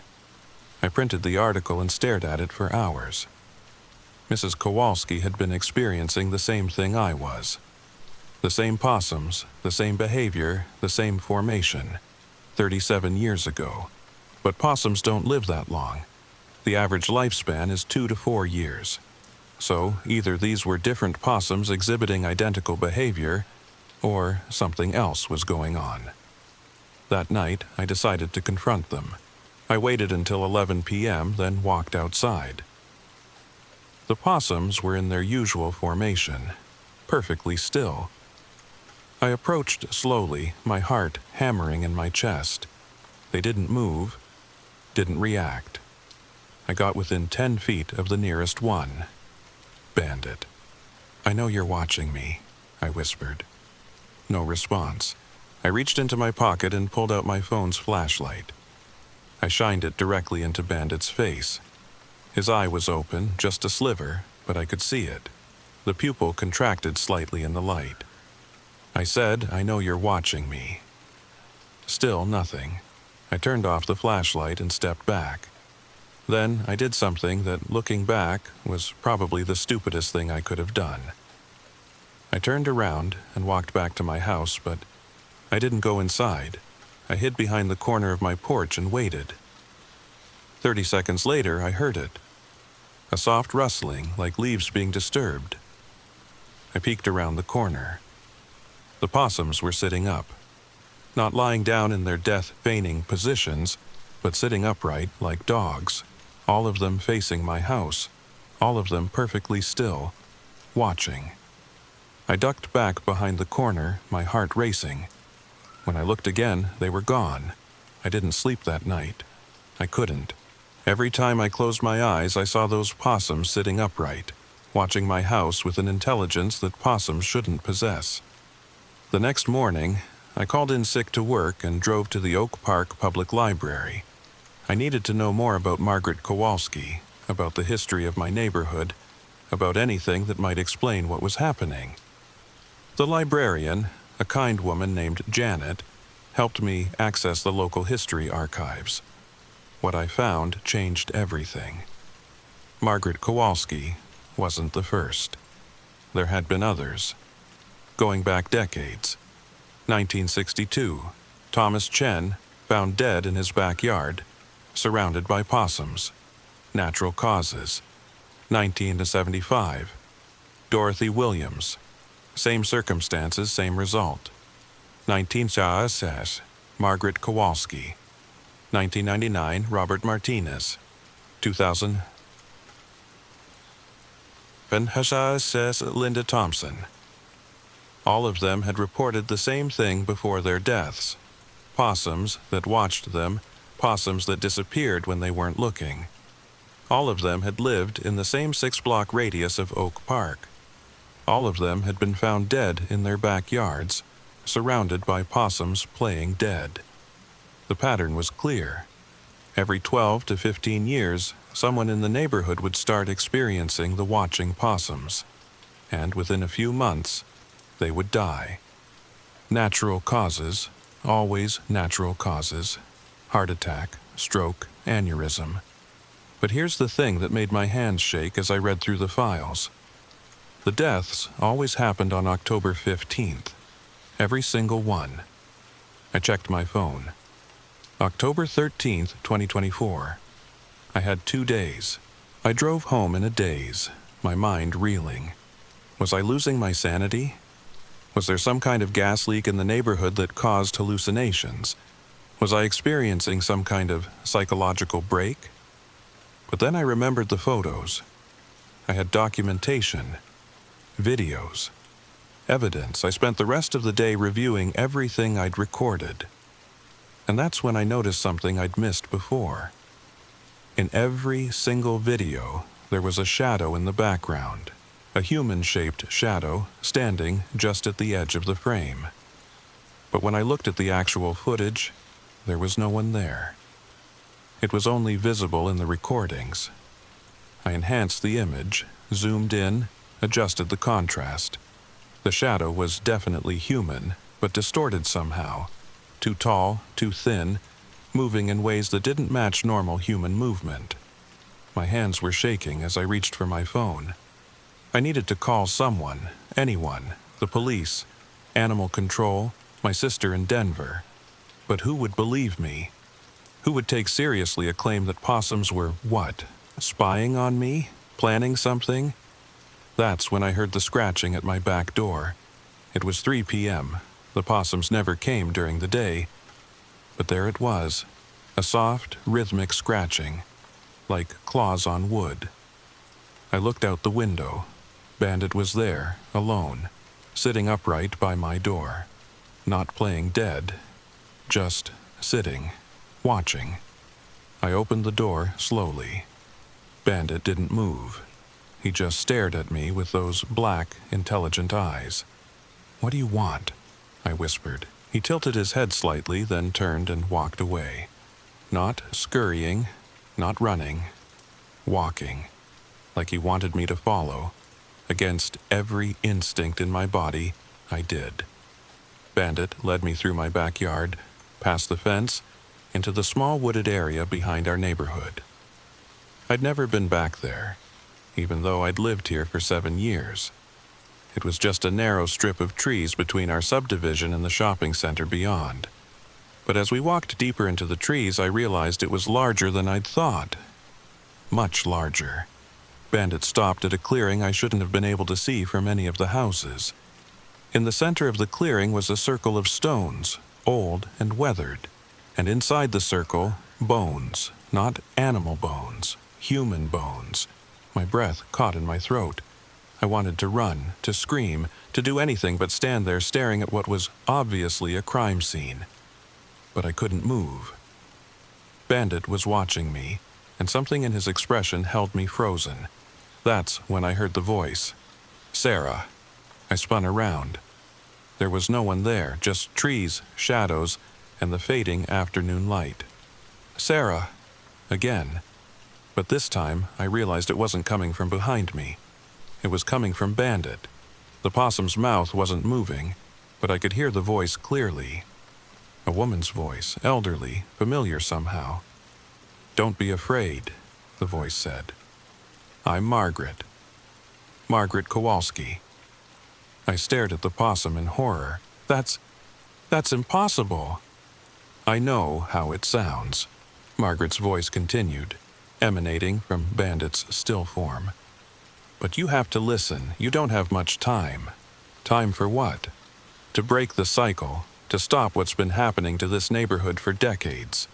I printed the article and stared at it for hours. Mrs. Kowalski had been experiencing the same thing I was. The same possums, the same behavior, the same formation. 37 years ago. But possums don't live that long. The average lifespan is 2 to 4 years. So either these were different possums exhibiting identical behavior, or something else was going on. That night, I decided to confront them. I waited until 11 p.m., then walked outside. The possums were in their usual formation, perfectly still. I approached slowly, my heart hammering in my chest. They didn't move, didn't react. I got within 10 feet of the nearest one. "Bandit, I know you're watching me," I whispered. No response. I reached into my pocket and pulled out my phone's flashlight. I shined it directly into Bandit's face. His eye was open, just a sliver, but I could see it. The pupil contracted slightly in the light. I said, "I know you're watching me." Still nothing. I turned off the flashlight and stepped back. Then I did something that, looking back, was probably the stupidest thing I could have done. I turned around and walked back to my house, but I didn't go inside. I hid behind the corner of my porch and waited. 30 seconds later, I heard it. A soft rustling, like leaves being disturbed. I peeked around the corner. The possums were sitting up. Not lying down in their death-feigning positions, but sitting upright like dogs, all of them facing my house, all of them perfectly still, watching. I ducked back behind the corner, my heart racing. When I looked again, they were gone. I didn't sleep that night. I couldn't. Every time I closed my eyes, I saw those possums sitting upright, watching my house with an intelligence that possums shouldn't possess. The next morning, I called in sick to work and drove to the Oak Park Public Library. I needed to know more about Margaret Kowalski, about the history of my neighborhood, about anything that might explain what was happening. The librarian, a kind woman named Janet, helped me access the local history archives. What I found changed everything. Margaret Kowalski wasn't the first. There had been others. Going back decades. 1962, Thomas Chen found dead in his backyard, surrounded by possums. Natural causes. 1975, Dorothy Williams. Same circumstances, same result. 1976, Margaret Kowalski. 1999, Robert Martinez. 2000, says Linda Thompson. All of them had reported the same thing before their deaths. Possums that watched them, possums that disappeared when they weren't looking. All of them had lived in the same 6-block radius of Oak Park. All of them had been found dead in their backyards, surrounded by possums playing dead. The pattern was clear. Every 12 to 15 years, someone in the neighborhood would start experiencing the watching possums, and within a few months, they would die. Natural causes, always natural causes: heart attack, stroke, aneurysm. But here's the thing that made my hands shake as I read through the files. The deaths always happened on October 15th. Every single one. I checked my phone. October 13th, 2024. I had 2 days. I drove home in a daze, my mind reeling. Was I losing my sanity? Was there some kind of gas leak in the neighborhood that caused hallucinations? Was I experiencing some kind of psychological break? But then I remembered the photos. I had documentation, videos, evidence. I spent the rest of the day reviewing everything I'd recorded. And that's when I noticed something I'd missed before. In every single video, there was a shadow in the background, a human-shaped shadow standing just at the edge of the frame. But when I looked at the actual footage, there was no one there. It was only visible in the recordings. I enhanced the image, zoomed in, adjusted the contrast. The shadow was definitely human, but distorted somehow. Too tall, too thin, moving in ways that didn't match normal human movement. My hands were shaking as I reached for my phone. I needed to call someone, anyone, the police, animal control, my sister in Denver. But who would believe me? Who would take seriously a claim that possums were what? Spying on me? Planning something? That's when I heard the scratching at my back door. It was 3 p.m. The possums never came during the day. But there it was, a soft, rhythmic scratching, like claws on wood. I looked out the window. Bandit was there, alone, sitting upright by my door. Not playing dead, just sitting, watching. I opened the door slowly. Bandit didn't move. He just stared at me with those black, intelligent eyes. "What do you want?" I whispered. He tilted his head slightly, then turned and walked away. Not scurrying, not running, walking, like he wanted me to follow. Against every instinct in my body, I did. Bandit led me through my backyard, past the fence, into the small wooded area behind our neighborhood. I'd never been back there, even though I'd lived here for 7 years. It was just a narrow strip of trees between our subdivision and the shopping center beyond. But as we walked deeper into the trees, I realized it was larger than I'd thought. Much larger. Bandit stopped at a clearing I shouldn't have been able to see from any of the houses. In the center of the clearing was a circle of stones, old and weathered. And inside the circle, bones, not animal bones, human bones. My breath caught in my throat. I wanted to run, to scream, to do anything but stand there staring at what was obviously a crime scene. But I couldn't move. Bandit was watching me, and something in his expression held me frozen. That's when I heard the voice. "Sarah." I spun around. There was no one there, just trees, shadows, and the fading afternoon light. "Sarah." Again. But this time, I realized it wasn't coming from behind me. It was coming from Bandit. The possum's mouth wasn't moving, but I could hear the voice clearly. A woman's voice, elderly, familiar somehow. "Don't be afraid," the voice said. "I'm Margaret. Margaret Kowalski." I stared at the possum in horror. That's impossible." "I know how it sounds," Margaret's voice continued, emanating from Bandit's still form. "But you have to listen. You don't have much time." "Time for what?" "To break the cycle, to stop what's been happening to this neighborhood for decades."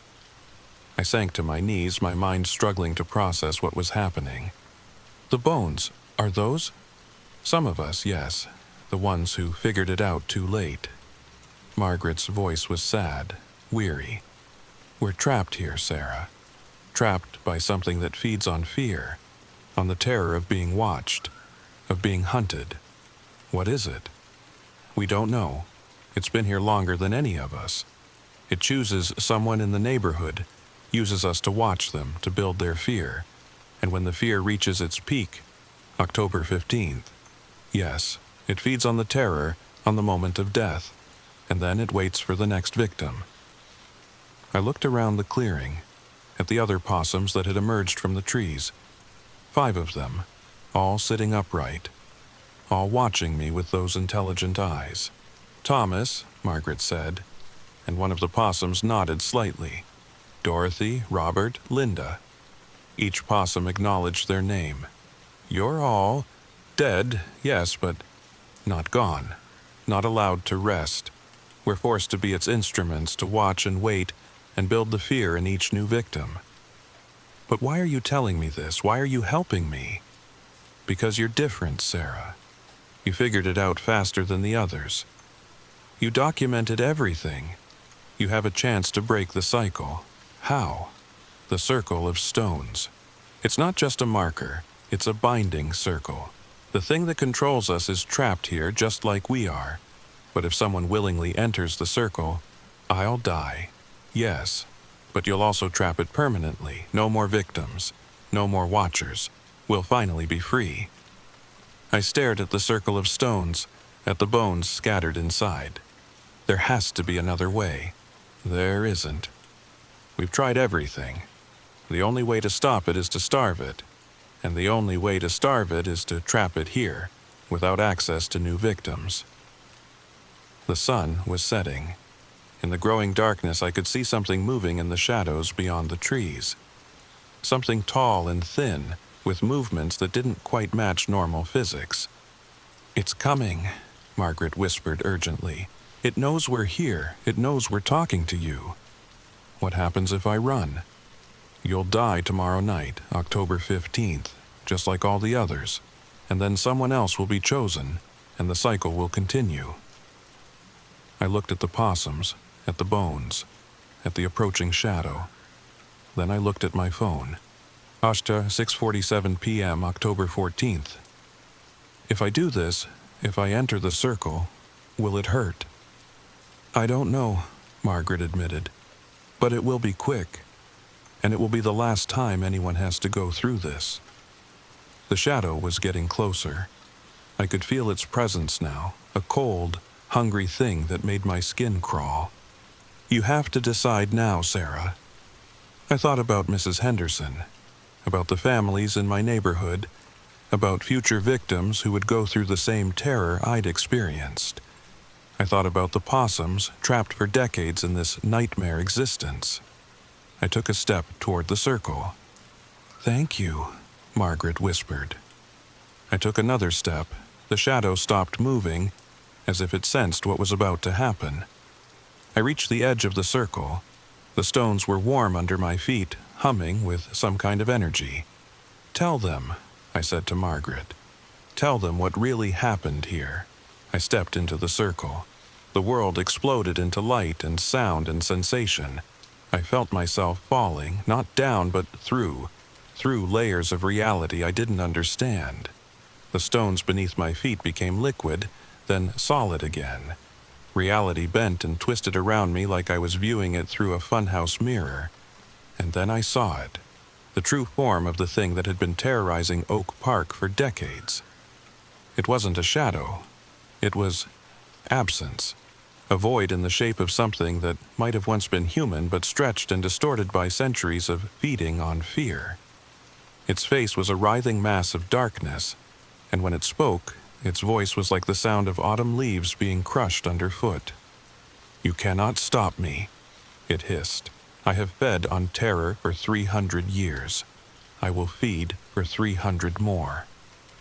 I sank to my knees, my mind struggling to process what was happening. "The bones, are those?" "Some of us, yes. The ones who figured it out too late." Margaret's voice was sad, weary. We're trapped here, Sarah. Trapped by something that feeds on fear, on the terror of being watched, of being hunted. What is it? We don't know. It's been here longer than any of us. It chooses someone in the neighborhood, uses us to watch them, to build their fear. And when the fear reaches its peak, October 15th, yes, it feeds on the terror, on the moment of death, and then it waits for the next victim. I looked around the clearing, at the other possums that had emerged from the trees. 5 of them, all sitting upright, all watching me with those intelligent eyes. Thomas, Margaret said, and one of the possums nodded slightly. Dorothy, Robert, Linda. Each possum acknowledged their name. You're all dead, yes, but not gone, not allowed to rest. We're forced to be its instruments, to watch and wait and build the fear in each new victim. But why are you telling me this? Why are you helping me? Because you're different, Sarah. You figured it out faster than the others. You documented everything. You have a chance to break the cycle. How? The circle of stones. It's not just a marker, it's a binding circle. The thing that controls us is trapped here just like we are. But if someone willingly enters the circle, I'll die. Yes, but you'll also trap it permanently. No more victims, no more watchers. We'll finally be free. I stared at the circle of stones, at the bones scattered inside. There has to be another way. There isn't. We've tried everything. The only way to stop it is to starve it. And the only way to starve it is to trap it here, without access to new victims. The sun was setting. In the growing darkness, I could see something moving in the shadows beyond the trees. Something tall and thin, with movements that didn't quite match normal physics. It's coming, Margaret whispered urgently. It knows we're here. It knows we're talking to you. What happens if I run? You'll die tomorrow night, October 15th, just like all the others. And then someone else will be chosen, and the cycle will continue. I looked at the possums, at the bones, at the approaching shadow. Then I looked at my phone. Ashta, 6:47 p.m., October 14th. If I do this, if I enter the circle, will it hurt? I don't know, Margaret admitted, but it will be quick, and it will be the last time anyone has to go through this. The shadow was getting closer. I could feel its presence now, a cold, hungry thing that made my skin crawl. You have to decide now, Sarah. I thought about Mrs. Henderson, about the families in my neighborhood, about future victims who would go through the same terror I'd experienced. I thought about the possums trapped for decades in this nightmare existence. I took a step toward the circle. Thank you, Margaret whispered. I took another step. The shadow stopped moving, as if it sensed what was about to happen. I reached the edge of the circle. The stones were warm under my feet, humming with some kind of energy. Tell them, I said to Margaret. Tell them what really happened here. I stepped into the circle. The world exploded into light and sound and sensation. I felt myself falling, not down but through layers of reality I didn't understand. The stones beneath my feet became liquid, then solid again. Reality bent and twisted around me like I was viewing it through a funhouse mirror. And then I saw it, the true form of the thing that had been terrorizing Oak Park for decades. It wasn't a shadow. It was absence, a void in the shape of something that might have once been human but stretched and distorted by centuries of feeding on fear. Its face was a writhing mass of darkness, and when it spoke, its voice was like the sound of autumn leaves being crushed underfoot. You cannot stop me, it hissed. I have fed on terror for 300 years. I will feed for 300 more.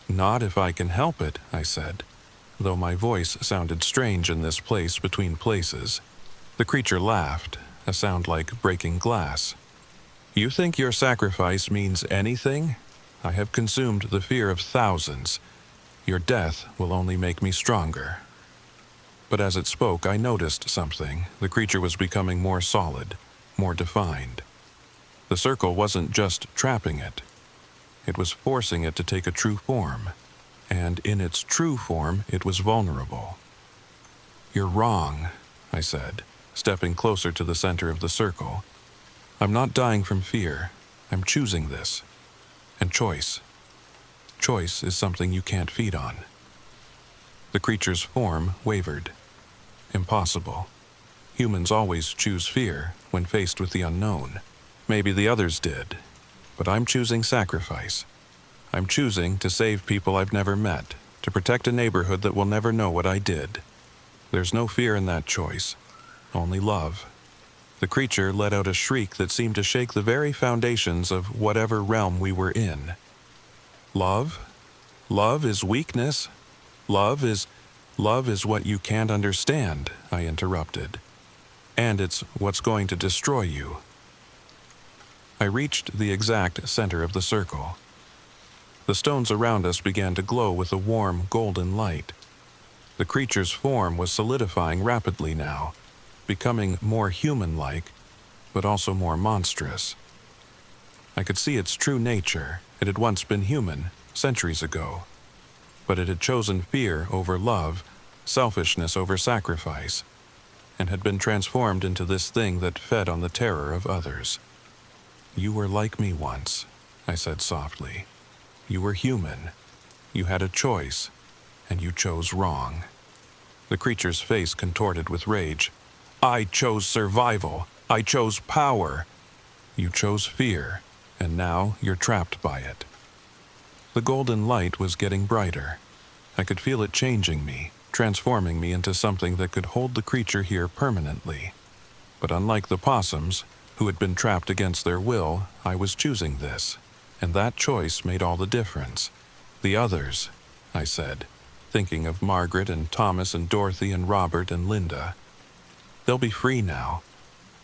Not if I can help it, I said, though my voice sounded strange in this place between places. The creature laughed, a sound like breaking glass. You think your sacrifice means anything? I have consumed the fear of thousands. Your death will only make me stronger. But as it spoke, I noticed something. The creature was becoming more solid, more defined. The circle wasn't just trapping it. It was forcing it to take a true form, and in its true form, it was vulnerable. "You're wrong," I said, stepping closer to the center of the circle. "I'm not dying from fear. I'm choosing this. And choice. Choice is something you can't feed on." The creature's form wavered. Impossible. Humans always choose fear when faced with the unknown. Maybe the others did, but I'm choosing sacrifice. I'm choosing to save people I've never met, to protect a neighborhood that will never know what I did. There's no fear in that choice, only love. The creature let out a shriek that seemed to shake the very foundations of whatever realm we were in. "Love? Love is weakness? Love is what you can't understand," I interrupted. "And it's what's going to destroy you." I reached the exact center of the circle. The stones around us began to glow with a warm, golden light. The creature's form was solidifying rapidly now, becoming more human-like, but also more monstrous. I could see its true nature. It had once been human, centuries ago. But it had chosen fear over love, selfishness over sacrifice, and had been transformed into this thing that fed on the terror of others. "You were like me once," I said softly. "You were human. You had a choice, and you chose wrong." The creature's face contorted with rage. "I chose survival. I chose power. You chose fear, and now you're trapped by it." The golden light was getting brighter. I could feel it changing me, transforming me into something that could hold the creature here permanently. But unlike the possums, who had been trapped against their will, I was choosing this, and that choice made all the difference. "The others," I said, thinking of Margaret and Thomas and Dorothy and Robert and Linda. "They'll be free now.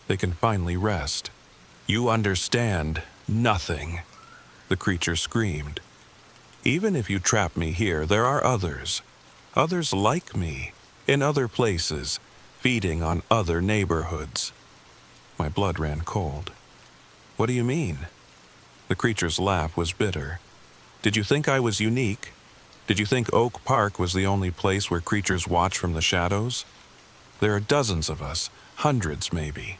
They can finally rest." "You understand nothing," the creature screamed. "Even if you trap me here, there are others like me, in other places, feeding on other neighborhoods." My blood ran cold. "What do you mean?" The creature's laugh was bitter. "Did you think I was unique? Did you think Oak Park was the only place where creatures watch from the shadows? There are dozens of us, hundreds maybe,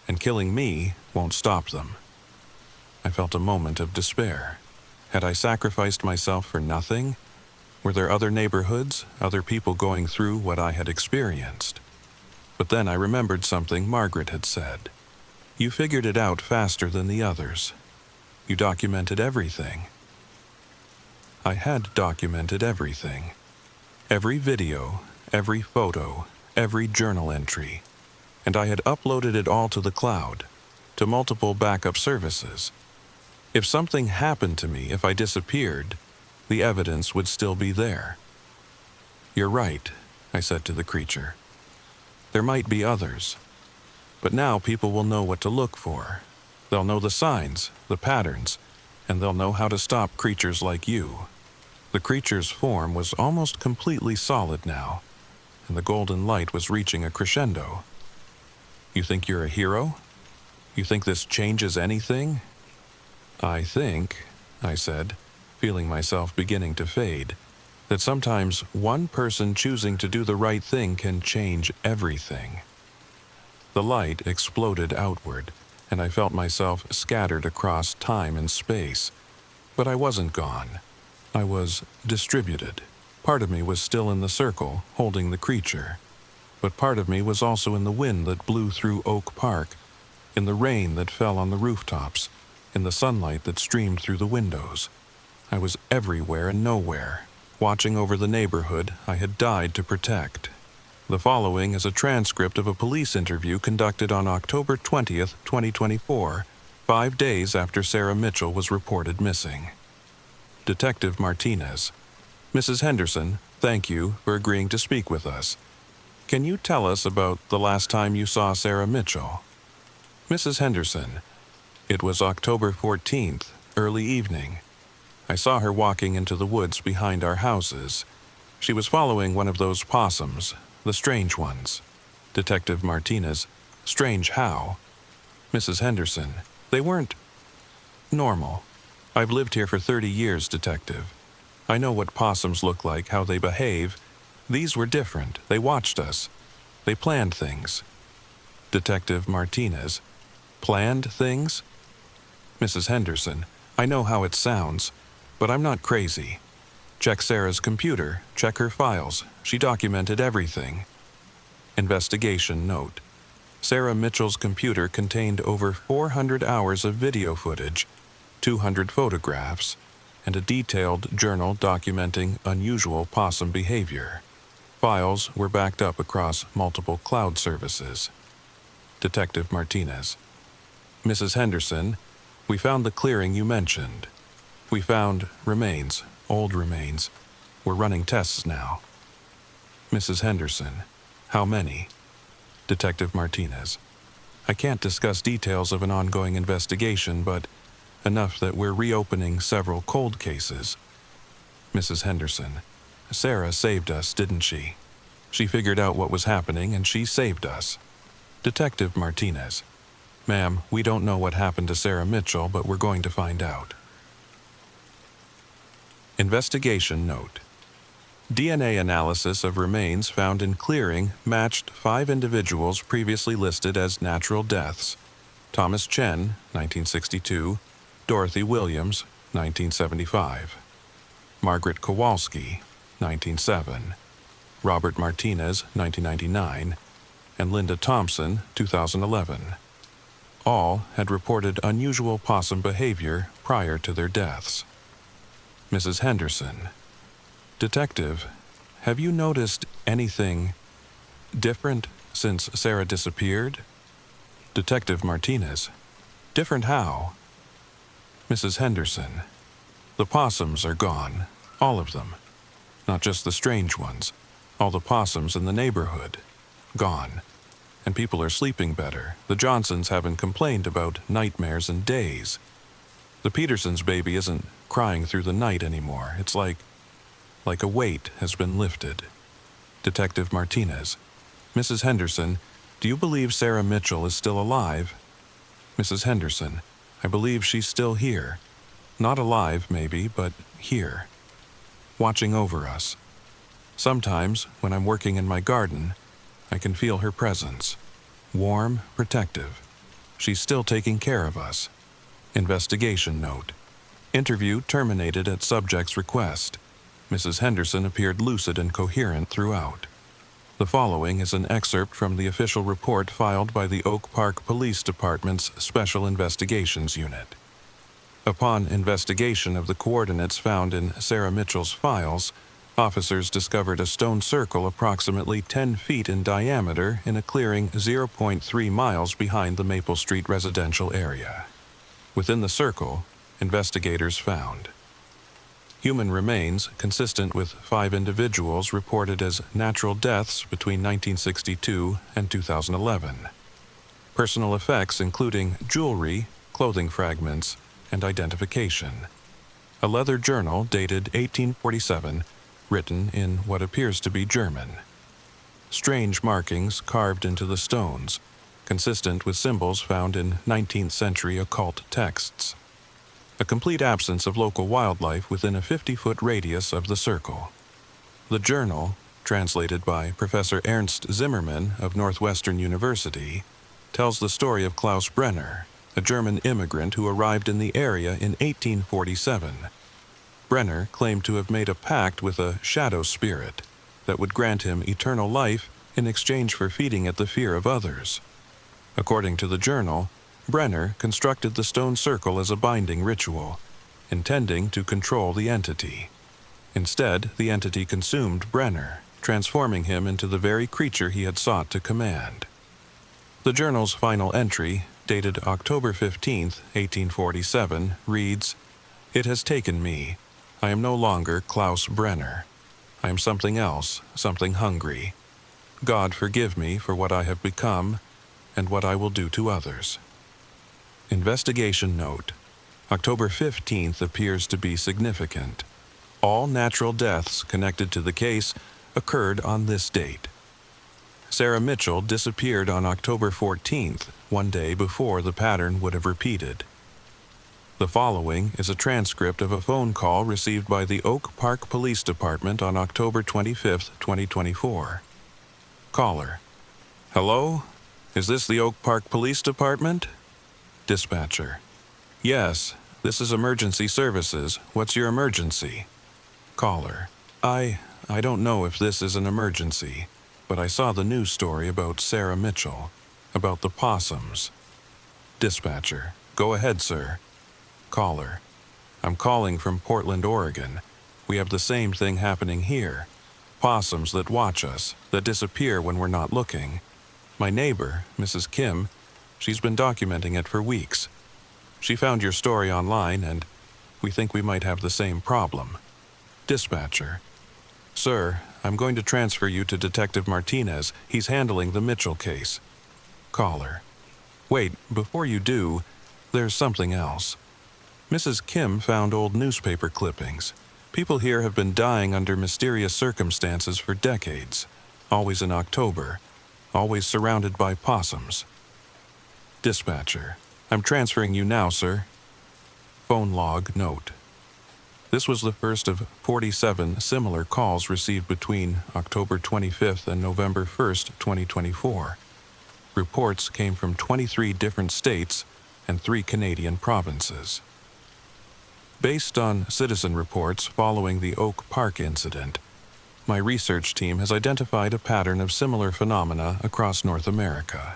and killing me won't stop them." I felt a moment of despair. Had I sacrificed myself for nothing? Were there other neighborhoods, other people going through what I had experienced? But then I remembered something Margaret had said. "You figured it out faster than the others. You documented everything." I had documented everything. Every video, every photo, every journal entry. And I had uploaded it all to the cloud, to multiple backup services. If something happened to me, if I disappeared, the evidence would still be there. "You're right," I said to the creature. "There might be others. But now people will know what to look for. They'll know the signs, the patterns, and they'll know how to stop creatures like you." The creature's form was almost completely solid now, and the golden light was reaching a crescendo. "You think you're a hero? You think this changes anything?" "I think," I said, feeling myself beginning to fade, "that sometimes one person choosing to do the right thing can change everything." The light exploded outward, and I felt myself scattered across time and space. But I wasn't gone. I was distributed. Part of me was still in the circle, holding the creature. But part of me was also in the wind that blew through Oak Park, in the rain that fell on the rooftops, in the sunlight that streamed through the windows. I was everywhere and nowhere, watching over the neighborhood I had died to protect. The following is a transcript of a police interview conducted on October 20th, 2024, 5 days after Sarah Mitchell was reported missing. Detective Martinez: "Mrs. Henderson, thank you for agreeing to speak with us. Can you tell us about the last time you saw Sarah Mitchell?" Mrs. Henderson: "It was October 14th, early evening. I saw her walking into the woods behind our houses. She was following one of those possums, the strange ones." Detective Martinez: "Strange how?" Mrs. Henderson, they weren't normal. I've lived here for 30 years, Detective. I know what possums look like, how they behave. These were different. They watched us. They planned things. Detective Martinez, planned things? Mrs. Henderson, I know how it sounds, but I'm not crazy. Check Sarah's computer, check her files. She documented everything. Investigation note. Sarah Mitchell's computer contained over 400 hours of video footage, 200 photographs, and a detailed journal documenting unusual possum behavior. Files were backed up across multiple cloud services. Detective Martinez, Mrs. Henderson, we found the clearing you mentioned. We found remains, old remains. We're running tests now. Mrs. Henderson, how many? Detective Martinez, I can't discuss details of an ongoing investigation, but enough that we're reopening several cold cases. Mrs. Henderson, Sarah saved us, didn't she? She figured out what was happening and she saved us. Detective Martinez, ma'am, we don't know what happened to Sarah Mitchell, but we're going to find out. Investigation note. DNA analysis of remains found in clearing matched 5 individuals previously listed as natural deaths. Thomas Chen, 1962, Dorothy Williams, 1975, Margaret Kowalski, 1907, Robert Martinez, 1999, and Linda Thompson, 2011. All had reported unusual possum behavior prior to their deaths. Mrs. Henderson, Detective, have you noticed anything different since Sarah disappeared? Detective Martinez, different how? Mrs. Henderson, the possums are gone, all of them. Not just the strange ones, all the possums in the neighborhood, gone. And people are sleeping better. The Johnsons haven't complained about nightmares in days. The Petersons' baby isn't crying through the night anymore. It's like a weight has been lifted. Detective Martinez, Mrs. Henderson, do you believe Sarah Mitchell is still alive? Mrs. Henderson, I believe she's still here. Not alive, maybe, but here. Watching over us. Sometimes, when I'm working in my garden, I can feel her presence. Warm, protective. She's still taking care of us. Investigation note. Interview terminated at subject's request. Mrs. Henderson appeared lucid and coherent throughout. The following is an excerpt from the official report filed by the Oak Park Police Department's Special Investigations Unit. Upon investigation of the coordinates found in Sarah Mitchell's files, officers discovered a stone circle approximately 10 feet in diameter in a clearing 0.3 miles behind the Maple Street residential area. Within the circle, investigators found human remains consistent with 5 individuals reported as natural deaths between 1962 and 2011. Personal effects including jewelry, clothing fragments, and identification. A leather journal dated 1847, written in what appears to be German. Strange markings carved into the stones, consistent with symbols found in 19th century occult texts. A complete absence of local wildlife within a 50-foot radius of the circle. The journal, translated by Professor Ernst Zimmermann of Northwestern University, tells the story of Klaus Brenner, a German immigrant who arrived in the area in 1847. Brenner claimed to have made a pact with a shadow spirit that would grant him eternal life in exchange for feeding it the fear of others. According to the journal, Brenner constructed the stone circle as a binding ritual, intending to control the entity. Instead, the entity consumed Brenner, transforming him into the very creature he had sought to command. The journal's final entry, dated October 15, 1847, reads, "It has taken me. I am no longer Klaus Brenner. I am something else, something hungry. God forgive me for what I have become and what I will do to others." Investigation note. October 15th appears to be significant. All natural deaths connected to the case occurred on this date. Sarah Mitchell disappeared on October 14th, one day before the pattern would have repeated. The following is a transcript of a phone call received by the Oak Park Police Department on October 25, 2024. Caller: Hello? Is this the Oak Park Police Department? Dispatcher: Yes, this is emergency services. What's your emergency? Caller: I don't know if this is an emergency, but I saw the news story about Sarah Mitchell, about the possums. Dispatcher: Go ahead, sir. Caller: I'm calling from Portland, Oregon. We have the same thing happening here. Possums that watch us, that disappear when we're not looking. My neighbor, Mrs. Kim, she's been documenting it for weeks. She found your story online, and we think we might have the same problem. Dispatcher: Sir, I'm going to transfer you to Detective Martinez. He's handling the Mitchell case. Caller: Wait, before you do, there's something else. Mrs. Kim found old newspaper clippings. People here have been dying under mysterious circumstances for decades, always in October, always surrounded by possums. Dispatcher: I'm transferring you now, sir. Phone log note: This was the first of 47 similar calls received between October 25th and November 1st, 2024. Reports came from 23 different states and 3 Canadian provinces. Based on citizen reports following the Oak Park incident, my research team has identified a pattern of similar phenomena across North America.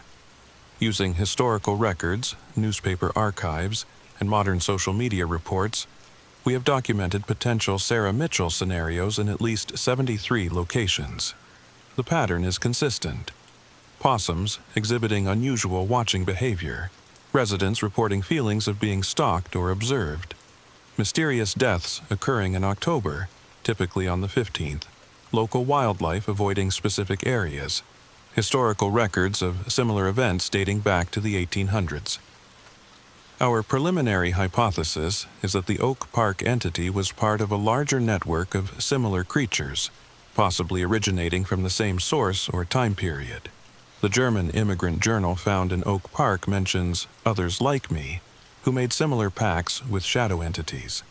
Using historical records, newspaper archives, and modern social media reports, we have documented potential Sarah Mitchell scenarios in at least 73 locations. The pattern is consistent. Possums exhibiting unusual watching behavior, residents reporting feelings of being stalked or observed, mysterious deaths occurring in October, typically on the 15th, local wildlife avoiding specific areas, historical records of similar events dating back to the 1800s. Our preliminary hypothesis is that the Oak Park entity was part of a larger network of similar creatures, possibly originating from the same source or time period. The German immigrant journal found in Oak Park mentions others like me, who made similar pacts with shadow entities.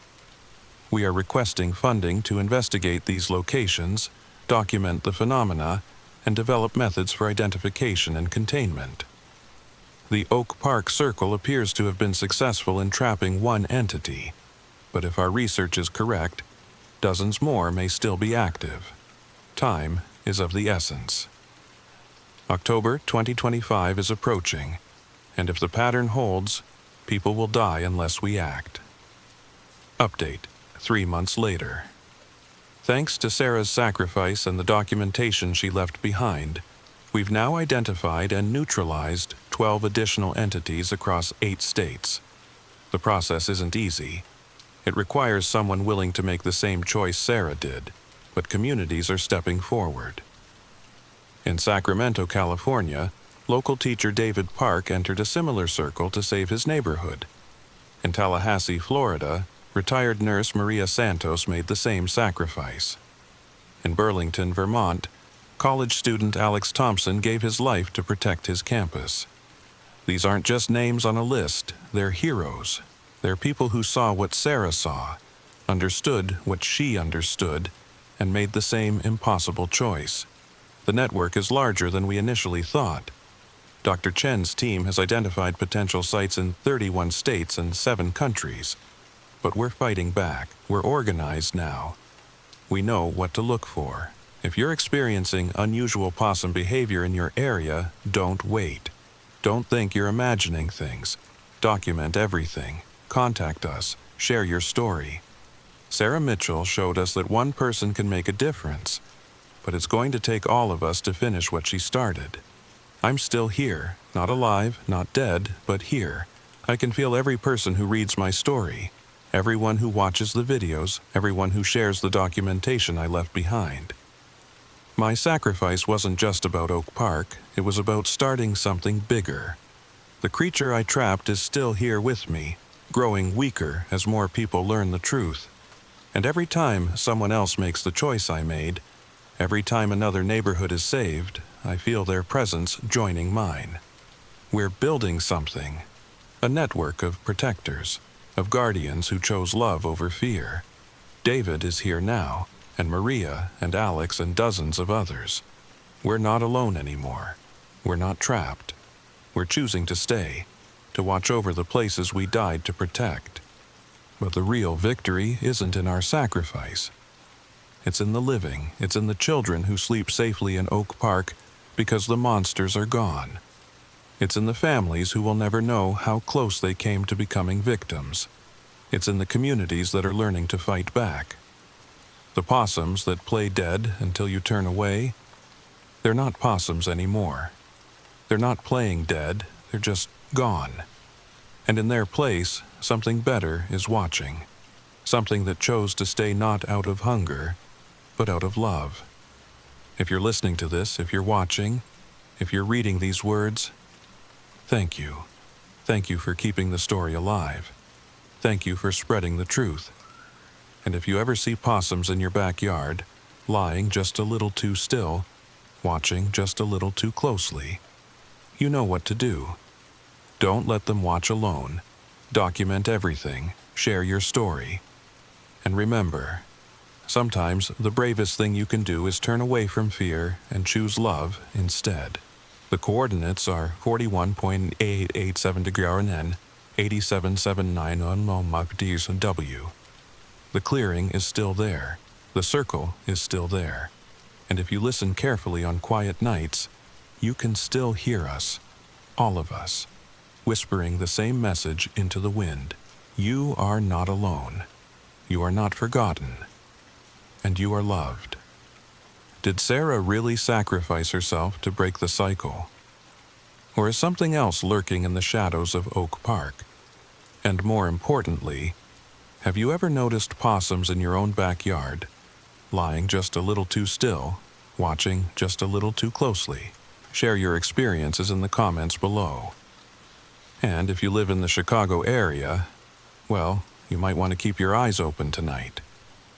We are requesting funding to investigate these locations, document the phenomena, and develop methods for identification and containment. The Oak Park Circle appears to have been successful in trapping one entity, but if our research is correct, dozens more may still be active. Time is of the essence. October 2025 is approaching, and if the pattern holds, people will die unless we act. Update: 3 months later. Thanks to Sarah's sacrifice and the documentation she left behind, we've now identified and neutralized 12 additional entities across 8 states. The process isn't easy. It requires someone willing to make the same choice Sarah did, but communities are stepping forward. In Sacramento, California, local teacher David Park entered a similar circle to save his neighborhood. In Tallahassee, Florida, retired nurse Maria Santos made the same sacrifice. In Burlington, Vermont, college student Alex Thompson gave his life to protect his campus. These aren't just names on a list, they're heroes. They're people who saw what Sarah saw, understood what she understood, and made the same impossible choice. The network is larger than we initially thought. Dr. Chen's team has identified potential sites in 31 states and 7 countries. But we're fighting back. We're organized now. We know what to look for. If you're experiencing unusual possum behavior in your area, don't wait. Don't think you're imagining things. Document everything. Contact us. Share your story. Sarah Mitchell showed us that one person can make a difference, but it's going to take all of us to finish what she started. I'm still here, not alive, not dead, but here. I can feel every person who reads my story, everyone who watches the videos, everyone who shares the documentation I left behind. My sacrifice wasn't just about Oak Park, it was about starting something bigger. The creature I trapped is still here with me, growing weaker as more people learn the truth. And every time someone else makes the choice I made, every time another neighborhood is saved, I feel their presence joining mine. We're building something, a network of protectors, of guardians who chose love over fear. David is here now, and Maria and Alex and dozens of others. We're not alone anymore. We're not trapped. We're choosing to stay, to watch over the places we died to protect. But the real victory isn't in our sacrifice. It's in the living. It's in the children who sleep safely in Oak Park because the monsters are gone. It's in the families who will never know how close they came to becoming victims. It's in the communities that are learning to fight back. The possums that play dead until you turn away, they're not possums anymore. They're not playing dead, they're just gone. And in their place, something better is watching. Something that chose to stay not out of hunger, but out of love. If you're listening to this, if you're watching, if you're reading these words, thank you. Thank you for keeping the story alive. Thank you for spreading the truth. And if you ever see possums in your backyard, lying just a little too still, watching just a little too closely, you know what to do. Don't let them watch alone. Document everything. Share your story. And remember, sometimes the bravest thing you can do is turn away from fear and choose love instead. The coordinates are 41.887 degrees N, 8779 on W. The clearing is still there. The circle is still there. And if you listen carefully on quiet nights, you can still hear us, all of us, whispering the same message into the wind. You are not alone. You are not forgotten. And you are loved. Did Sarah really sacrifice herself to break the cycle? Or is something else lurking in the shadows of Oak Park? And more importantly, have you ever noticed possums in your own backyard, lying just a little too still, watching just a little too closely? Share your experiences in the comments below. And if you live in the Chicago area, well, you might want to keep your eyes open tonight.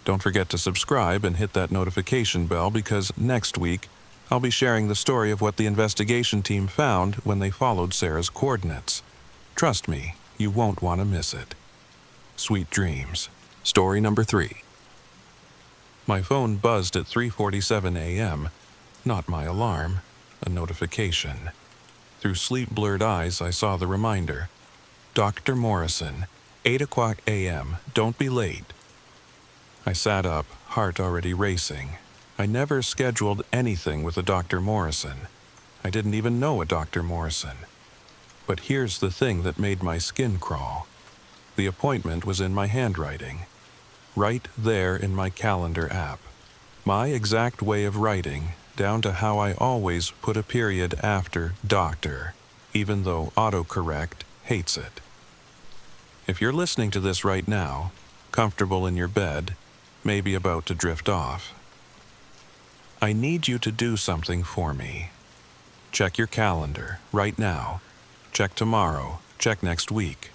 Don't forget to subscribe and hit that notification bell because next week I'll be sharing the story of what the investigation team found when they followed Sarah's coordinates. Trust me, you won't want to miss it. Sweet dreams. Story number 3. My phone buzzed at 3:47 a.m., not my alarm, a notification. Through sleep-blurred eyes, I saw the reminder. Dr. Morrison, 8 o'clock a.m., don't be late. I sat up, heart already racing. I never scheduled anything with a Dr. Morrison. I didn't even know a Dr. Morrison. But here's the thing that made my skin crawl. The appointment was in my handwriting. Right there in my calendar app. My exact way of writing, down to how I always put a period after doctor, even though autocorrect hates it. If you're listening to this right now, comfortable in your bed, maybe about to drift off, I need you to do something for me. Check your calendar right now. Check tomorrow. Check next week.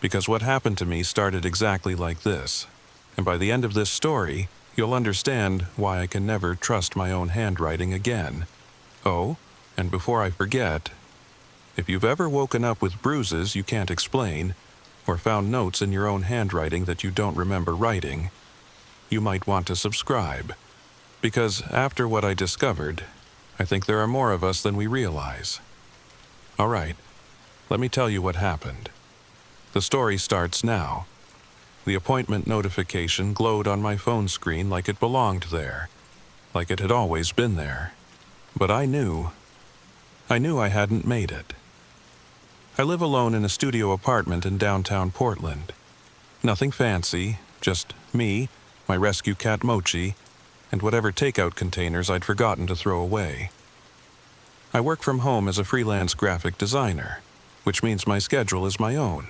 Because what happened to me started exactly like this. And by the end of this story, you'll understand why I can never trust my own handwriting again. Oh, and before I forget, if you've ever woken up with bruises you can't explain, or found notes in your own handwriting that you don't remember writing, you might want to subscribe. Because after what I discovered, I think there are more of us than we realize. All right, let me tell you what happened. The story starts now. The appointment notification glowed on my phone screen like it belonged there, like it had always been there. But I knew I hadn't made it. I live alone in a studio apartment in downtown Portland. Nothing fancy, just me, my rescue cat Mochi, and whatever takeout containers I'd forgotten to throw away. I work from home as a freelance graphic designer, which means my schedule is my own.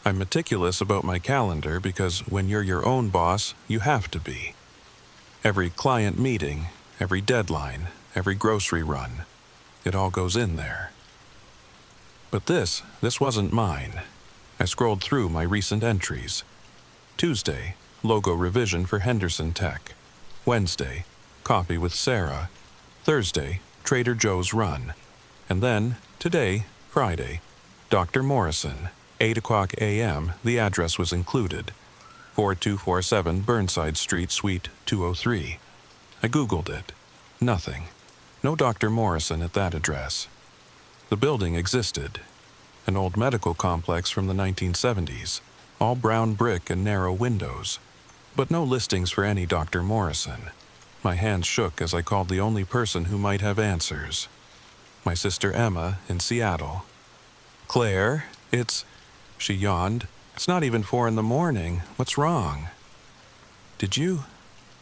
I'm meticulous about my calendar because when you're your own boss, you have to be. Every client meeting, every deadline, every grocery run, it all goes in there. But this wasn't mine. I scrolled through my recent entries. Tuesday, logo revision for Henderson Tech. Wednesday, coffee with Sarah. Thursday, Trader Joe's Run. And then, today, Friday, Dr. Morrison, 8 o'clock a.m., the address was included. 4247 Burnside Street, Suite 203. I Googled it. Nothing. No Dr. Morrison at that address. The building existed. An old medical complex from the 1970s, all brown brick and narrow windows. But no listings for any Dr. Morrison. My hands shook as I called the only person who might have answers. My sister Emma in Seattle. "Claire, she yawned. "It's not even 4 in the morning. What's wrong?" "Did you?"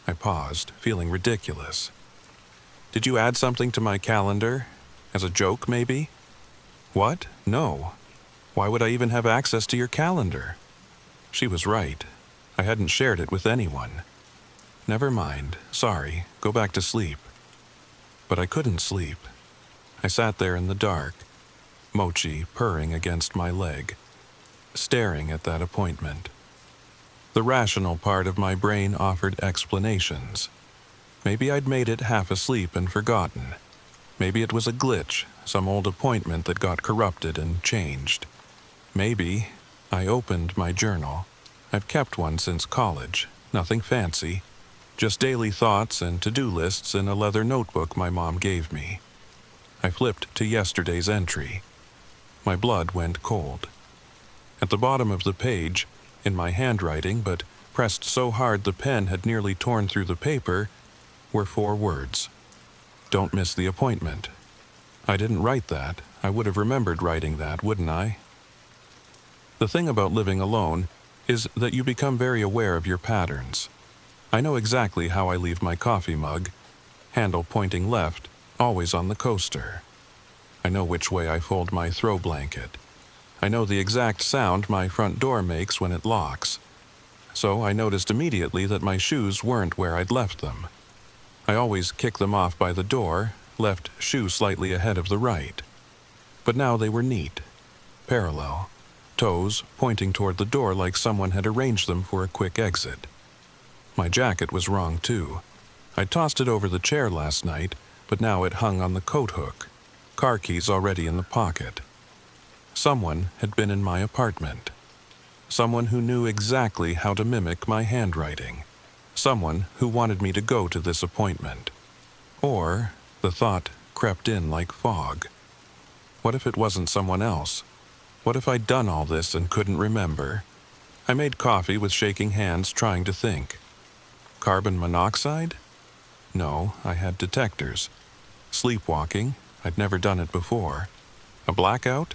I paused, feeling ridiculous. "Did you add something to my calendar? As a joke, maybe?" "What? No. Why would I even have access to your calendar?" She was right. I hadn't shared it with anyone. "Never mind. Sorry. Go back to sleep." But I couldn't sleep. I sat there in the dark, Mochi purring against my leg, staring at that appointment. The rational part of my brain offered explanations. Maybe I'd made it half asleep and forgotten. Maybe it was a glitch, some old appointment that got corrupted and changed. Maybe I opened my journal. I've kept one since college, nothing fancy, just daily thoughts and to-do lists in a leather notebook my mom gave me. I flipped to yesterday's entry. My blood went cold. At the bottom of the page, in my handwriting, but pressed so hard the pen had nearly torn through the paper, were 4 words. "Don't miss the appointment." I didn't write that. I would have remembered writing that, wouldn't I? The thing about living alone is that you become very aware of your patterns. I know exactly how I leave my coffee mug, handle pointing left, always on the coaster. I know which way I fold my throw blanket. I know the exact sound my front door makes when it locks. So I noticed immediately that my shoes weren't where I'd left them. I always kick them off by the door, left shoe slightly ahead of the right. But now they were neat, parallel, toes pointing toward the door like someone had arranged them for a quick exit. My jacket was wrong too. I tossed it over the chair last night, but now it hung on the coat hook, car keys already in the pocket. Someone had been in my apartment. Someone who knew exactly how to mimic my handwriting. Someone who wanted me to go to this appointment. Or, the thought crept in like fog. What if it wasn't someone else? What if I'd done all this and couldn't remember? I made coffee with shaking hands, trying to think. Carbon monoxide? No, I had detectors. Sleepwalking? I'd never done it before. A blackout?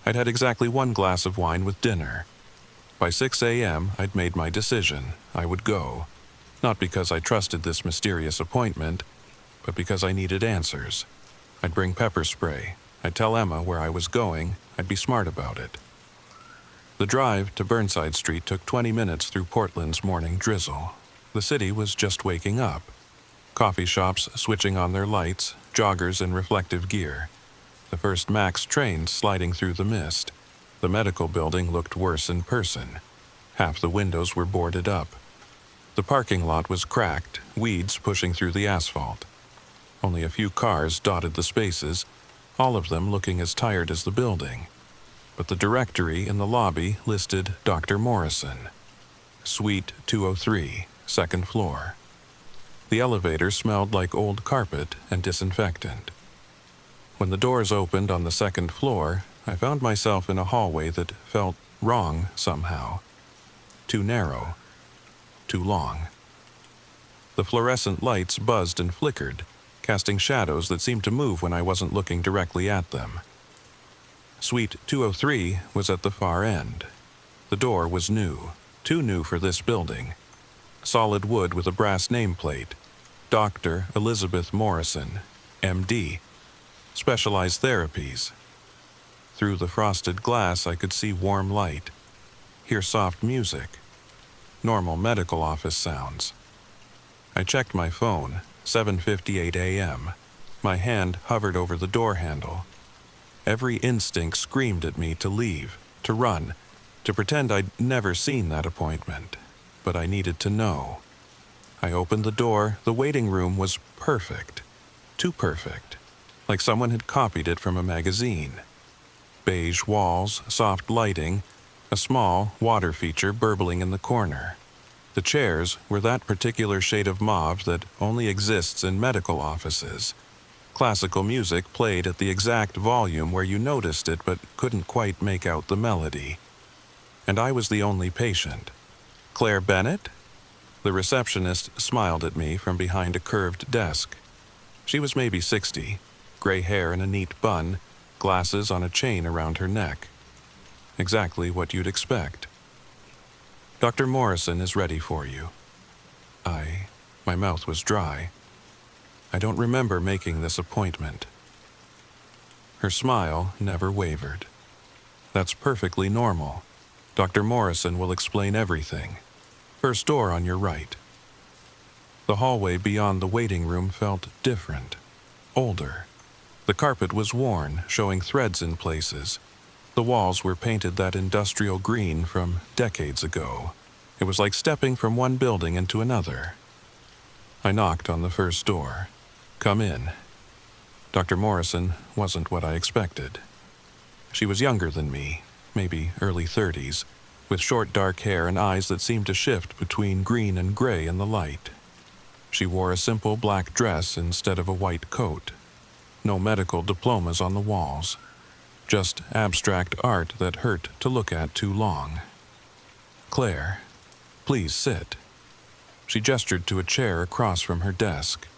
I'd had exactly 1 glass of wine with dinner. By 6 a.m., I'd made my decision. I would go. Not because I trusted this mysterious appointment, but because I needed answers. I'd bring pepper spray. I'd tell Emma where I was going. I'd be smart about it. The drive to Burnside Street took 20 minutes through Portland's morning drizzle. The city was just waking up. Coffee shops switching on their lights, joggers in reflective gear. The first MAX train sliding through the mist. The medical building looked worse in person. Half the windows were boarded up. The parking lot was cracked, weeds pushing through the asphalt. Only a few cars dotted the spaces, all of them looking as tired as the building. But the directory in the lobby listed Dr. Morrison. Suite 203, 2nd floor. The elevator smelled like old carpet and disinfectant. When the doors opened on the 2nd floor, I found myself in a hallway that felt wrong somehow. Too narrow. Too long. The fluorescent lights buzzed and flickered, casting shadows that seemed to move when I wasn't looking directly at them. Suite 203 was at the far end. The door was new, too new for this building. Solid wood with a brass nameplate. Dr. Elizabeth Morrison, M.D. Specialized therapies. Through the frosted glass I could see warm light, hear soft music, normal medical office sounds. I checked my phone, 7:58 a.m. My hand hovered over the door handle. Every instinct screamed at me to leave, to run, to pretend I'd never seen that appointment. But I needed to know. I opened the door. The waiting room was perfect. Too perfect. like someone had copied it from a magazine. Beige walls, soft lighting, a small water feature burbling in the corner. The chairs were that particular shade of mauve that only exists in medical offices. Classical music played at the exact volume where you noticed it but couldn't quite make out the melody. And I was the only patient. Claire Bennett? The receptionist smiled at me from behind a curved desk. She was maybe 60, gray hair in a neat bun, glasses on a chain around her neck. Exactly what you'd expect. Dr. Morrison is ready for you. My mouth was dry. I don't remember making this appointment. Her smile never wavered. That's perfectly normal. Dr. Morrison will explain everything. First door on your right. The hallway beyond the waiting room felt different, older. The carpet was worn, showing threads in places. The walls were painted that industrial green from decades ago. It was like stepping from one building into another. I knocked on the first door. Come in. Dr. Morrison wasn't what I expected. She was younger than me, maybe early 30s, with short dark hair and eyes that seemed to shift between green and gray in the light. She wore a simple black dress instead of a white coat. No medical diplomas on the walls. Just abstract art that hurt to look at too long. Claire, please sit. She gestured to a chair across from her desk.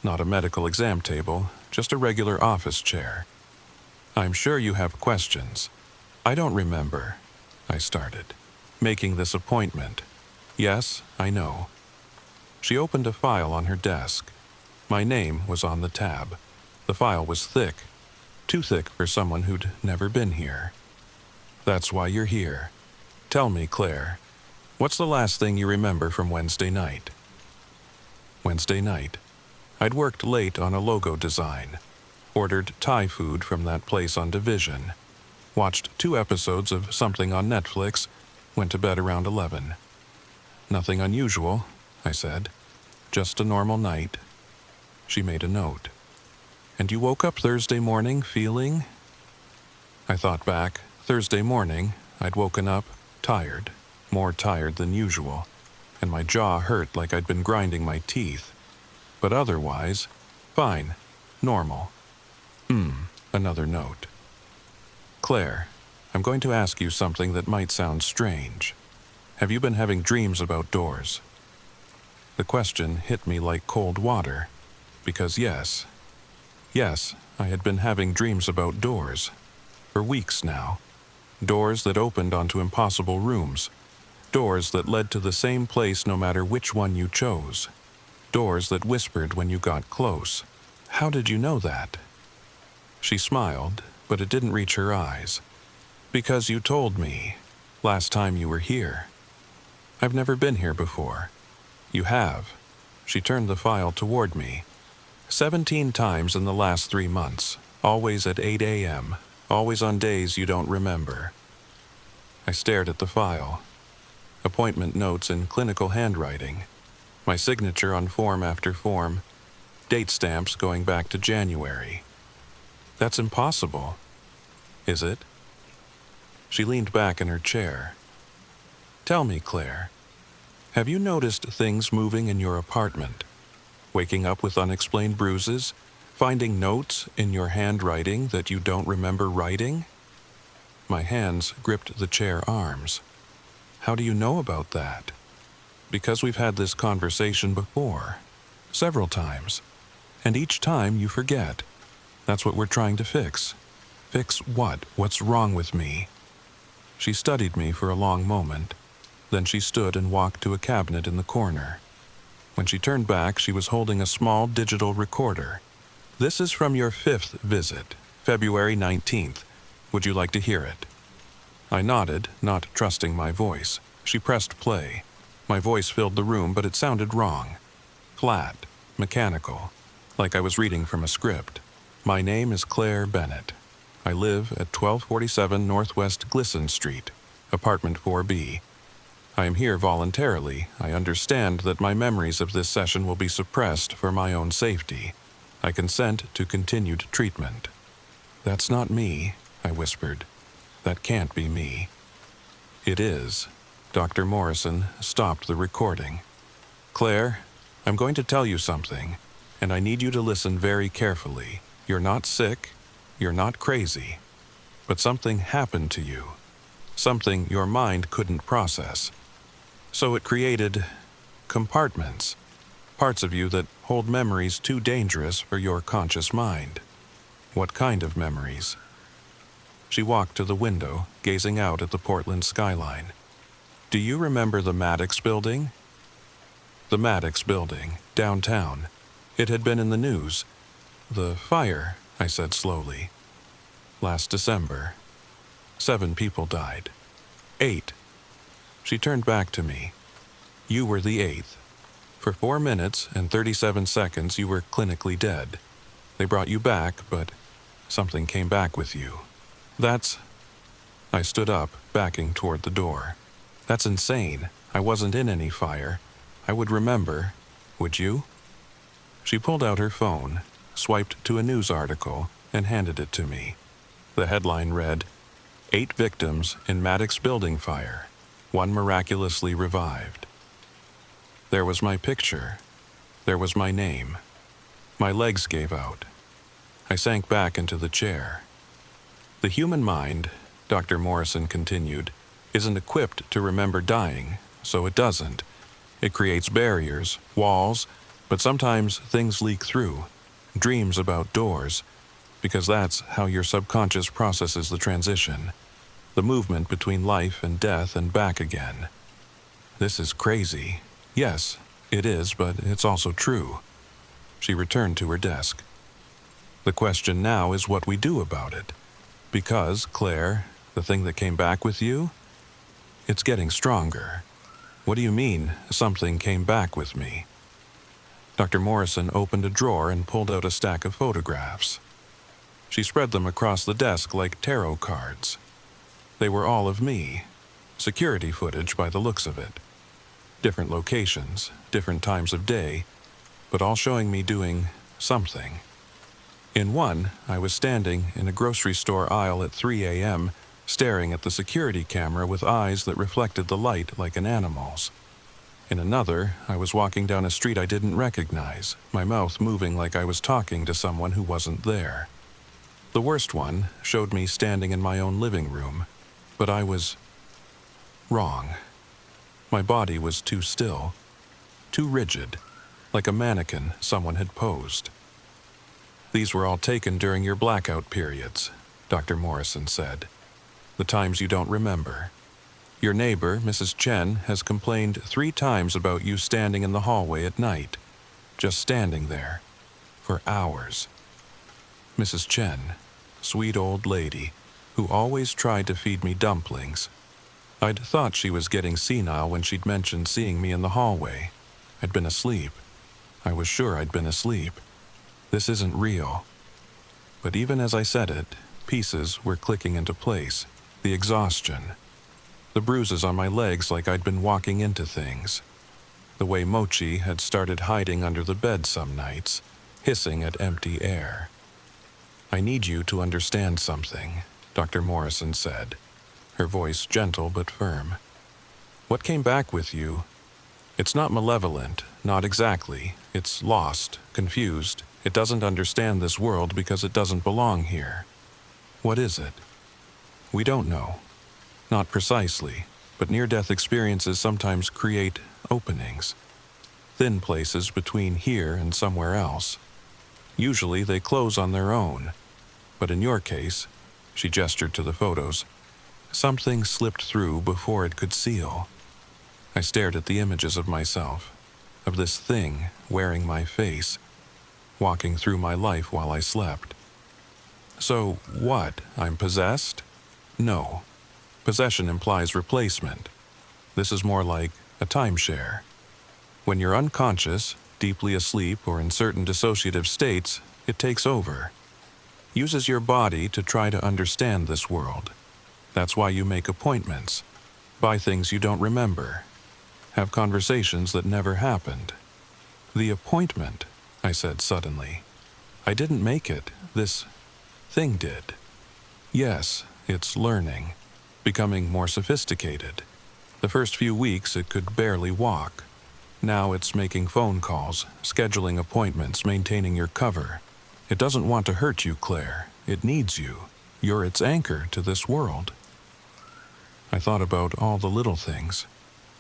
Not a medical exam table, just a regular office chair. I'm sure you have questions. I don't remember, I started, making this appointment. Yes, I know. She opened a file on her desk. My name was on the tab. The file was thick, too thick for someone who'd never been here. That's why you're here. Tell me, Claire, what's the last thing you remember from Wednesday night? Wednesday night. I'd worked late on a logo design, ordered Thai food from that place on Division, watched 2 episodes of something on Netflix, went to bed around 11. Nothing unusual, I said. Just a normal night. She made a note. And you woke up Thursday morning feeling? I thought back. Thursday morning, I'd woken up tired, more tired than usual, and my jaw hurt like I'd been grinding my teeth. But otherwise, fine, normal. Another note. Claire, I'm going to ask you something that might sound strange. Have you been having dreams about doors? The question hit me like cold water, because yes, I had been having dreams about doors. For weeks now. Doors that opened onto impossible rooms. Doors that led to the same place no matter which one you chose. Doors that whispered when you got close. How did you know that? She smiled, but it didn't reach her eyes. Because you told me, last time you were here. I've never been here before. You have. She turned the file toward me. 17 times in the last 3 months, always at 8 a.m., always on days you don't remember. I stared at the file. Appointment notes in clinical handwriting. My signature on form after form. Date stamps going back to January. That's impossible. Is it? She leaned back in her chair. Tell me, Claire, have you noticed things moving in your apartment? Waking up with unexplained bruises? Finding notes in your handwriting that you don't remember writing? My hands gripped the chair arms. How do you know about that? Because we've had this conversation before. Several times. And each time you forget. That's what we're trying to fix. Fix what? What's wrong with me? She studied me for a long moment. Then she stood and walked to a cabinet in the corner. When she turned back, she was holding a small digital recorder. This is from your 5th visit, February 19th. Would you like to hear it? I nodded, not trusting my voice. She pressed play. My voice filled the room, but it sounded wrong. Flat, mechanical, like I was reading from a script. My name is Claire Bennett. I live at 1247 Northwest Glisson Street, apartment 4B. I am here voluntarily. I understand that my memories of this session will be suppressed for my own safety. I consent to continued treatment. That's not me, I whispered. That can't be me. It is. Dr. Morrison stopped the recording. Claire, I'm going to tell you something, and I need you to listen very carefully. You're not sick, you're not crazy, but something happened to you. Something your mind couldn't process. So it created compartments, parts of you that hold memories too dangerous for your conscious mind. What kind of memories? She walked to the window, gazing out at the Portland skyline. Do you remember the Maddox building? The Maddox building, downtown. It had been in the news. The fire, I said slowly. Last December. 7 people died. 8. She turned back to me. You were the 8th. For 4 minutes and 37 seconds you were clinically dead. They brought you back, but something came back with you. I stood up, backing toward the door. That's insane. I wasn't in any fire. I would remember. Would you? She pulled out her phone, swiped to a news article, and handed it to me. The headline read, 8 victims in Maddox building fire. 1 miraculously revived. There was my picture. There was my name. My legs gave out. I sank back into the chair. The human mind, Dr. Morrison continued, isn't equipped to remember dying, so it doesn't. It creates barriers, walls, but sometimes things leak through. Dreams about doors, because that's how your subconscious processes the transition. The movement between life and death and back again. This is crazy. Yes, it is, but it's also true. She returned to her desk. The question now is what we do about it. Because, Claire, the thing that came back with you? It's getting stronger. What do you mean, something came back with me? Dr. Morrison opened a drawer and pulled out a stack of photographs. She spread them across the desk like tarot cards. They were all of me. Security footage by the looks of it. Different locations, different times of day, but all showing me doing something. In one, I was standing in a grocery store aisle at 3 a.m., staring at the security camera with eyes that reflected the light like an animal's. In another, I was walking down a street I didn't recognize, my mouth moving like I was talking to someone who wasn't there. The worst one showed me standing in my own living room, but I was wrong. My body was too still, too rigid, like a mannequin someone had posed. These were all taken during your blackout periods, Dr. Morrison said. The times you don't remember. Your neighbor, Mrs. Chen, has complained 3 times about you standing in the hallway at night, just standing there, for hours. Mrs. Chen, sweet old lady, who always tried to feed me dumplings. I'd thought she was getting senile when she'd mentioned seeing me in the hallway. I'd been asleep. I was sure I'd been asleep. This isn't real. But even as I said it, pieces were clicking into place. The exhaustion. The bruises on my legs like I'd been walking into things. The way Mochi had started hiding under the bed some nights, hissing at empty air. I need you to understand something, Dr. Morrison said, her voice gentle but firm. What came back with you? It's not malevolent, not exactly. It's lost, confused. It doesn't understand this world because it doesn't belong here. What is it? We don't know. Not precisely, but near-death experiences sometimes create openings. Thin places between here and somewhere else. Usually they close on their own. But in your case, she gestured to the photos, something slipped through before it could seal. I stared at the images of myself, of this thing wearing my face, walking through my life while I slept. So what? I'm possessed? No. Possession implies replacement. This is more like a timeshare. When you're unconscious, deeply asleep, or in certain dissociative states, it takes over. Uses your body to try to understand this world. That's why you make appointments, buy things you don't remember, have conversations that never happened. The appointment, I said suddenly. I didn't make it. This thing did. Yes, it's learning, becoming more sophisticated. The first few weeks it could barely walk. Now it's making phone calls, scheduling appointments, maintaining your cover. It doesn't want to hurt you, Claire. It needs you. You're its anchor to this world. I thought about all the little things.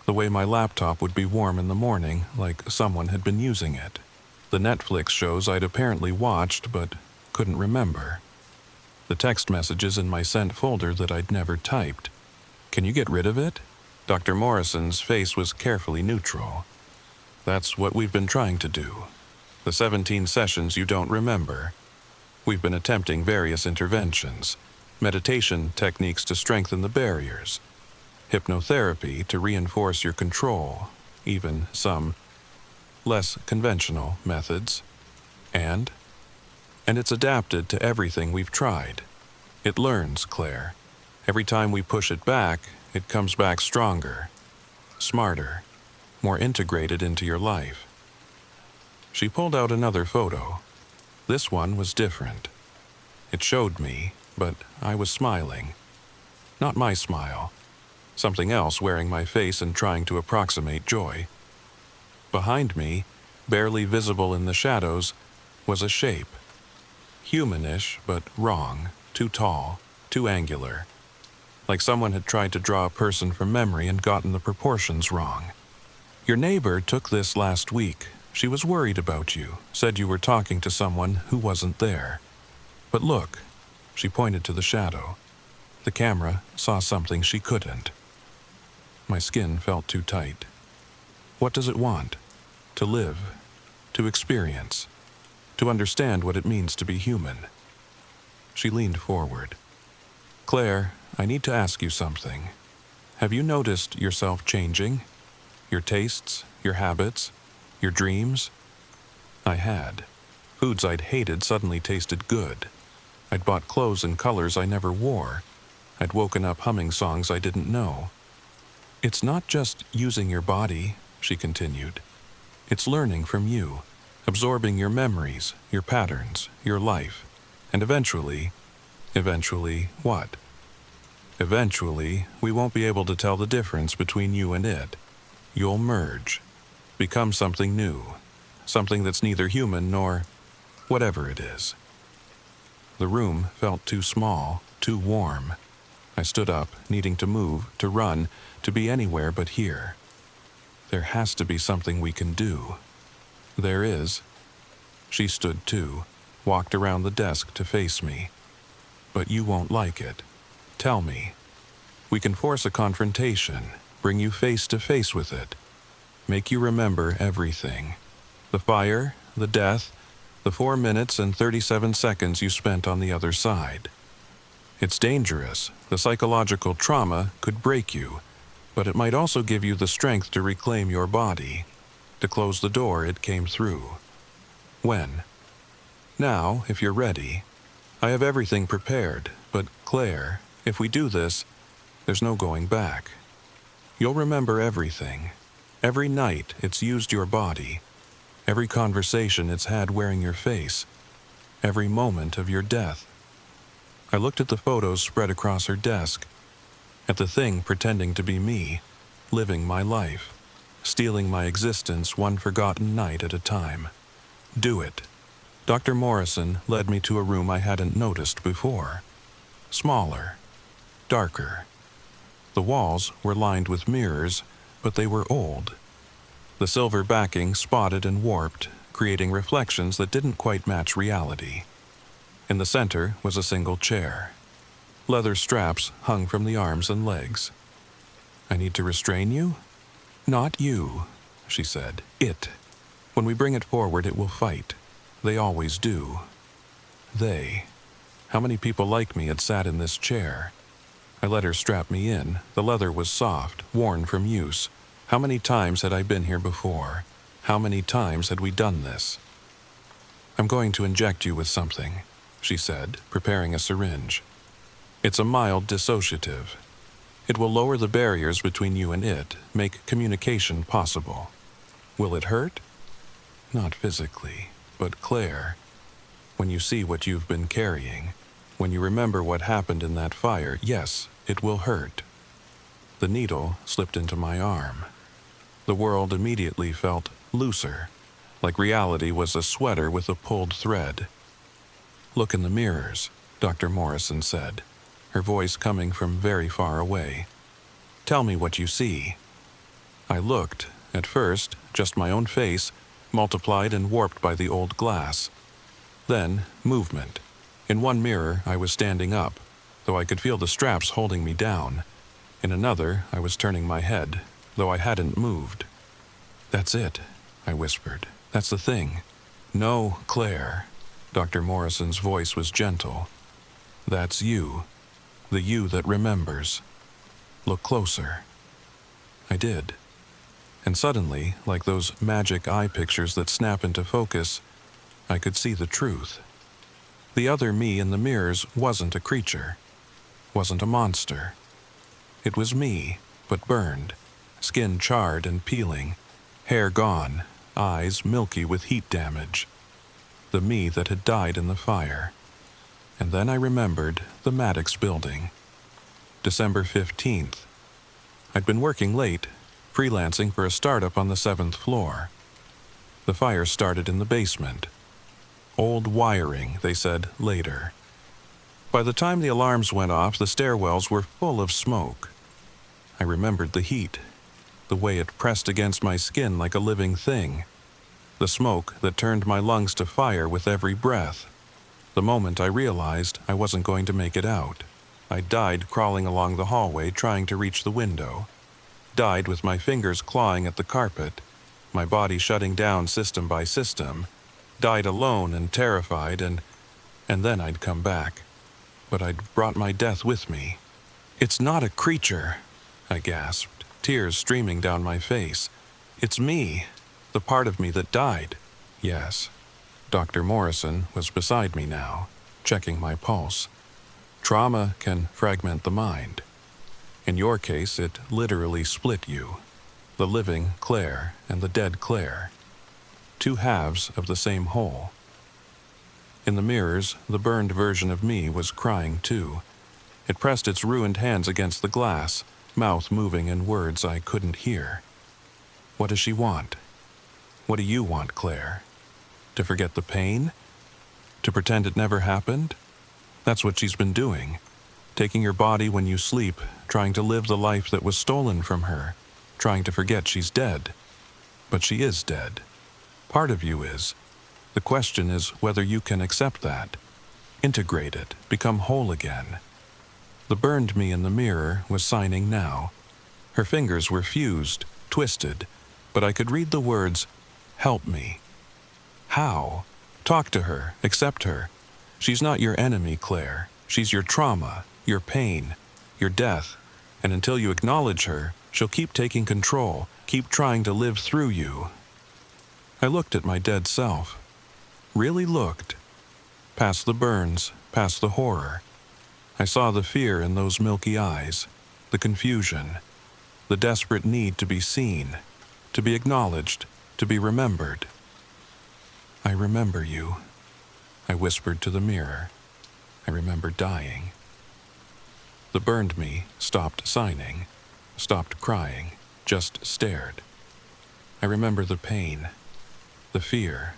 The way my laptop would be warm in the morning, like someone had been using it. The Netflix shows I'd apparently watched but couldn't remember. The text messages in my sent folder that I'd never typed. Can you get rid of it? Dr. Morrison's face was carefully neutral. That's what we've been trying to do. The 17 sessions you don't remember. We've been attempting various interventions, meditation techniques to strengthen the barriers, hypnotherapy to reinforce your control, even some less conventional methods. And it's adapted to everything we've tried. It learns, Claire. Every time we push it back, it comes back stronger, smarter, more integrated into your life. She pulled out another photo. This one was different. It showed me, but I was smiling. Not my smile. Something else wearing my face and trying to approximate joy. Behind me, barely visible in the shadows, was a shape. Humanish, but wrong, too tall, too angular. Like someone had tried to draw a person from memory and gotten the proportions wrong. Your neighbor took this last week. She was worried about you, said you were talking to someone who wasn't there. But look, she pointed to the shadow. The camera saw something she couldn't. My skin felt too tight. What does it want? To live, to experience, to understand what it means to be human. She leaned forward. Claire, I need to ask you something. Have you noticed yourself changing? Your tastes, your habits, your dreams? I had. Foods I'd hated suddenly tasted good. I'd bought clothes and colors I never wore. I'd woken up humming songs I didn't know. It's not just using your body, she continued. It's learning from you, absorbing your memories, your patterns, your life, and eventually what? Eventually, we won't be able to tell the difference between you and it. You'll merge, become something new, something that's neither human nor whatever it is. The room felt too small, too warm. I stood up, needing to move, to run, to be anywhere but here. There has to be something we can do. There is. She stood too, walked around the desk to face me. But you won't like it. Tell me. We can force a confrontation, bring you face to face with it, make you remember everything. The fire, the death, the 4 minutes and 37 seconds you spent on the other side. It's dangerous. The psychological trauma could break you, but it might also give you the strength to reclaim your body, to close the door it came through. When? Now, if you're ready. I have everything prepared, but Claire, if we do this, there's no going back. You'll remember everything. Every night it's used your body. Every conversation it's had wearing your face. Every moment of your death. I looked at the photos spread across her desk, at the thing pretending to be me, living my life, stealing my existence one forgotten night at a time. Do it. Dr. Morrison led me to a room I hadn't noticed before. Smaller, darker. The walls were lined with mirrors, but they were old. The silver backing spotted and warped, creating reflections that didn't quite match reality. In the center was a single chair. Leather straps hung from the arms and legs. I need to restrain you? Not you, she said. It. When we bring it forward, it will fight. They always do. They. How many people like me had sat in this chair? I let her strap me in. The leather was soft, worn from use. How many times had I been here before? How many times had we done this? I'm going to inject you with something, she said, preparing a syringe. It's a mild dissociative. It will lower the barriers between you and it, make communication possible. Will it hurt? Not physically, but Claire. When you see what you've been carrying, when you remember what happened in that fire, yes, it will hurt. The needle slipped into my arm. The world immediately felt looser, like reality was a sweater with a pulled thread. "Look in the mirrors," Dr. Morrison said, her voice coming from very far away. "Tell me what you see." I looked, at first, just my own face, multiplied and warped by the old glass. Then, movement. In one mirror, I was standing up, though I could feel the straps holding me down. In another, I was turning my head, though I hadn't moved. "That's it," I whispered. "That's the thing." "No, Claire." Dr. Morrison's voice was gentle. "That's you. The you that remembers. Look closer." I did. And suddenly, like those magic eye pictures that snap into focus, I could see the truth. The other me in the mirrors wasn't a creature, wasn't a monster. It was me, but burned, skin charred and peeling, hair gone, eyes milky with heat damage. The me that had died in the fire. And then I remembered the Maddox building. December 15th. I'd been working late, freelancing for a startup on the 7th floor. The fire started in the basement. Old wiring, they said later. By the time the alarms went off, the stairwells were full of smoke. I remembered the heat, the way it pressed against my skin like a living thing, the smoke that turned my lungs to fire with every breath. The moment I realized I wasn't going to make it out, I died crawling along the hallway trying to reach the window, died with my fingers clawing at the carpet, my body shutting down system by system, died alone and terrified, and then I'd come back. But I'd brought my death with me. "It's not a creature," I gasped, tears streaming down my face. "It's me, the part of me that died." Yes, Dr. Morrison was beside me now, checking my pulse. Trauma can fragment the mind. In your case, it literally split you, the living Claire and the dead Claire. Two halves of the same whole. In the mirrors, the burned version of me was crying too. It pressed its ruined hands against the glass, mouth moving in words I couldn't hear. What does she want? What do you want, Claire? To forget the pain? To pretend it never happened? That's what she's been doing. Taking your body when you sleep, trying to live the life that was stolen from her, trying to forget she's dead. But she is dead. Part of you is. The question is whether you can accept that, integrate it, become whole again. The burned me in the mirror was signing now. Her fingers were fused, twisted, but I could read the words, "Help me." How? Talk to her, accept her. She's not your enemy, Claire. She's your trauma, your pain, your death. And until you acknowledge her, she'll keep taking control, keep trying to live through you. I looked at my dead self. Really looked. Past the burns, past the horror. I saw the fear in those milky eyes, the confusion, the desperate need to be seen, to be acknowledged, to be remembered. "I remember you," I whispered to the mirror. I remember dying. The burned me stopped signing, stopped crying, just stared. I remember the pain, the fear,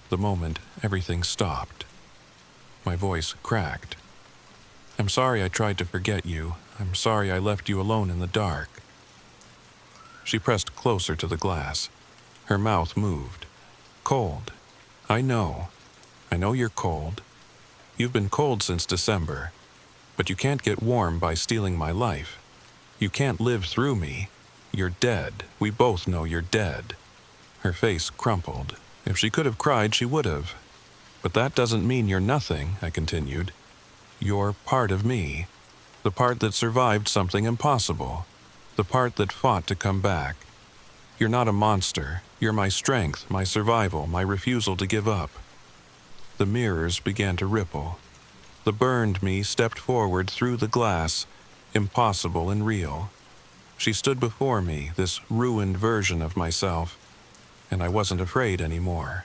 the moment everything stopped. My voice cracked. "I'm sorry I tried to forget you. I'm sorry I left you alone in the dark." She pressed closer to the glass. Her mouth moved. "Cold. I know. I know you're cold. You've been cold since December. But you can't get warm by stealing my life. You can't live through me. You're dead. We both know you're dead." Her face crumpled. If she could have cried, she would have. "But that doesn't mean you're nothing," I continued. "You're part of me. The part that survived something impossible. The part that fought to come back. You're not a monster. You're my strength, my survival, my refusal to give up." The mirrors began to ripple. The burned me stepped forward through the glass, impossible and real. She stood before me, this ruined version of myself, and I wasn't afraid anymore.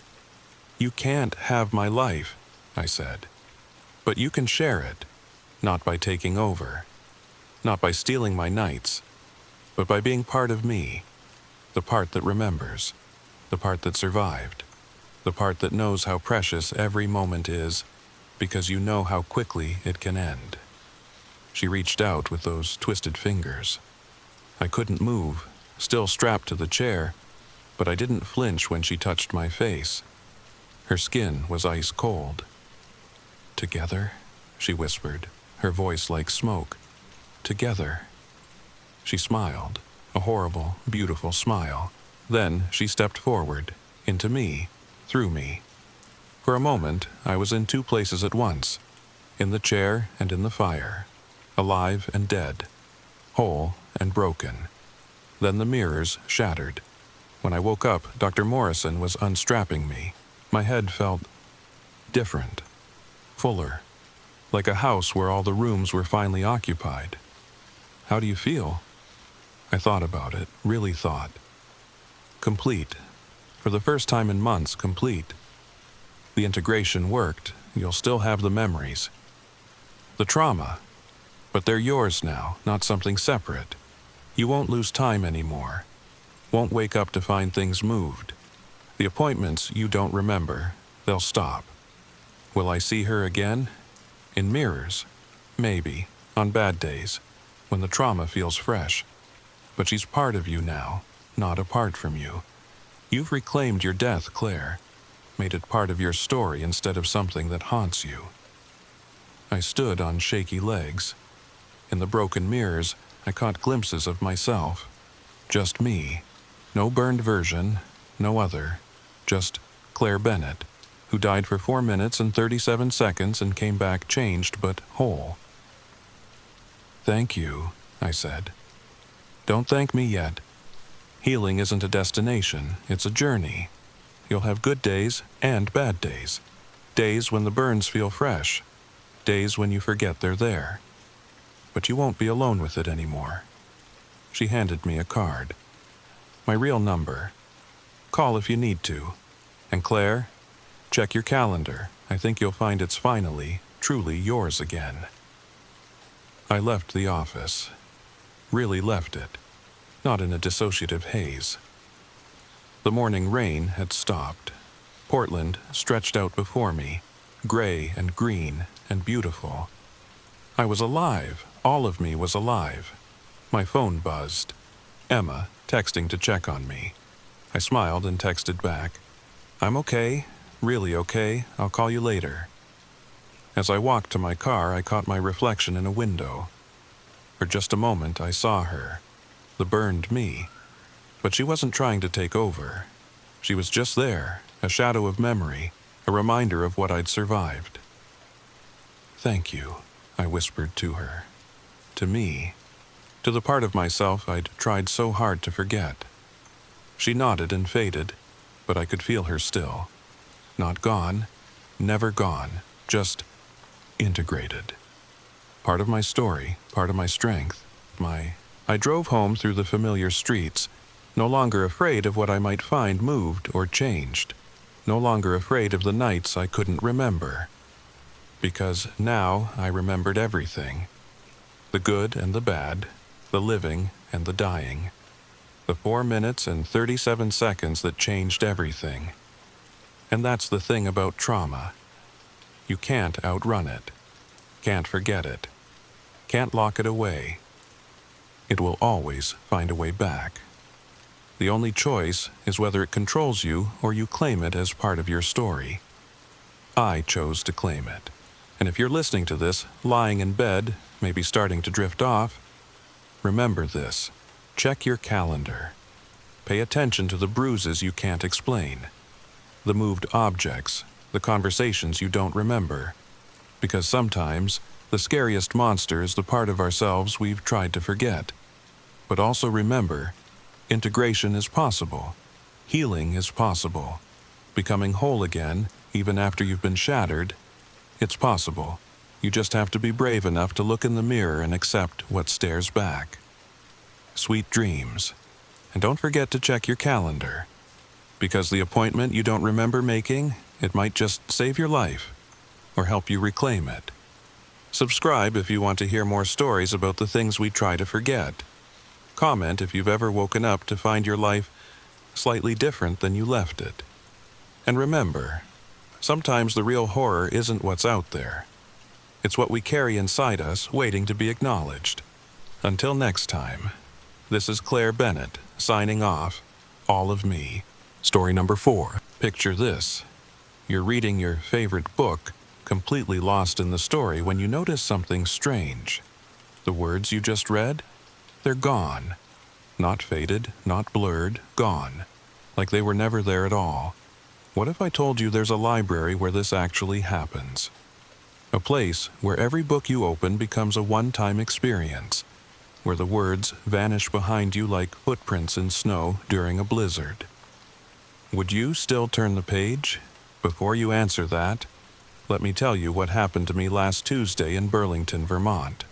"You can't have my life. I said. "But you can share it, not by taking over, not by stealing my nights, but by being part of me, the part that remembers, the part that survived, the part that knows how precious every moment is because you know how quickly it can end." She reached out with those twisted fingers. I couldn't move, still strapped to the chair, but I didn't flinch when she touched my face. Her skin was ice cold. "Together," she whispered, her voice like smoke. "Together." She smiled, a horrible, beautiful smile. Then she stepped forward, into me, through me. For a moment, I was in two places at once, in the chair and in the fire, alive and dead, whole and broken. Then the mirrors shattered. When I woke up, Dr. Morrison was unstrapping me. My head felt different, fuller, like a house where all the rooms were finally occupied. "How do you feel?" I thought about it, really thought. Complete. For the first time in months, complete. The integration worked. You'll still have the memories. The trauma. But they're yours now, not something separate. You won't lose time anymore. Won't wake up to find things moved. The appointments you don't remember, they'll stop. Will I see her again? In mirrors? Maybe, on bad days, when the trauma feels fresh. But she's part of you now, not apart from you. You've reclaimed your death, Claire. Made it part of your story instead of something that haunts you. I stood on shaky legs. In the broken mirrors, I caught glimpses of myself. Just me. No burned version, no other. Just Claire Bennett, who died for 4 minutes and 37 seconds and came back changed but whole. "Thank you," I said. "Don't thank me yet. Healing isn't a destination, it's a journey. You'll have good days and bad days. Days when the burns feel fresh. Days when you forget they're there. But you won't be alone with it anymore." She handed me a card. "My real number. Call if you need to. And Claire, check your calendar. I think you'll find it's finally, truly yours again." I left the office. Really left it. Not in a dissociative haze. The morning rain had stopped. Portland stretched out before me, gray and green and beautiful. I was alive. All of me was alive. My phone buzzed. Emma, texting to check on me. I smiled and texted back, "I'm okay, really okay, I'll call you later." As I walked to my car, I caught my reflection in a window. For just a moment, I saw her, the burned me. But she wasn't trying to take over. She was just there, a shadow of memory, a reminder of what I'd survived. "Thank you," I whispered to her. To me. To the part of myself I'd tried so hard to forget. She nodded and faded, but I could feel her still. Not gone, never gone, just integrated. Part of my story, part of my strength, I drove home through the familiar streets, no longer afraid of what I might find moved or changed, no longer afraid of the nights I couldn't remember. Because now I remembered everything. The good and the bad, the living and the dying. The 4 minutes and 37 seconds that changed everything. And that's the thing about trauma. You can't outrun it. Can't forget it. Can't lock it away. It will always find a way back. The only choice is whether it controls you or you claim it as part of your story. I chose to claim it. And if you're listening to this, lying in bed, maybe starting to drift off, remember this. Check your calendar. Pay attention to the bruises you can't explain, the moved objects, the conversations you don't remember. Because sometimes, the scariest monster is the part of ourselves we've tried to forget. But also remember, integration is possible. Healing is possible. Becoming whole again, even after you've been shattered, it's possible. You just have to be brave enough to look in the mirror and accept what stares back. Sweet dreams. And don't forget to check your calendar. Because the appointment you don't remember making, it might just save your life. or help you reclaim it. Subscribe if you want to hear more stories about the things we try to forget. Comment if you've ever woken up to find your life slightly different than you left it. And remember, sometimes the real horror isn't what's out there. It's what we carry inside us, waiting to be acknowledged. Until next time, this is Claire Bennett, signing off. All of me. Story number 4. Picture this. You're reading your favorite book, completely lost in the story when you notice something strange. The words you just read? They're gone. Not faded, not blurred, gone. Like they were never there at all. What if I told you there's a library where this actually happens? A place where every book you open becomes a one-time experience, where the words vanish behind you like footprints in snow during a blizzard. Would you still turn the page? Before you answer that, let me tell you what happened to me last Tuesday in Burlington, Vermont.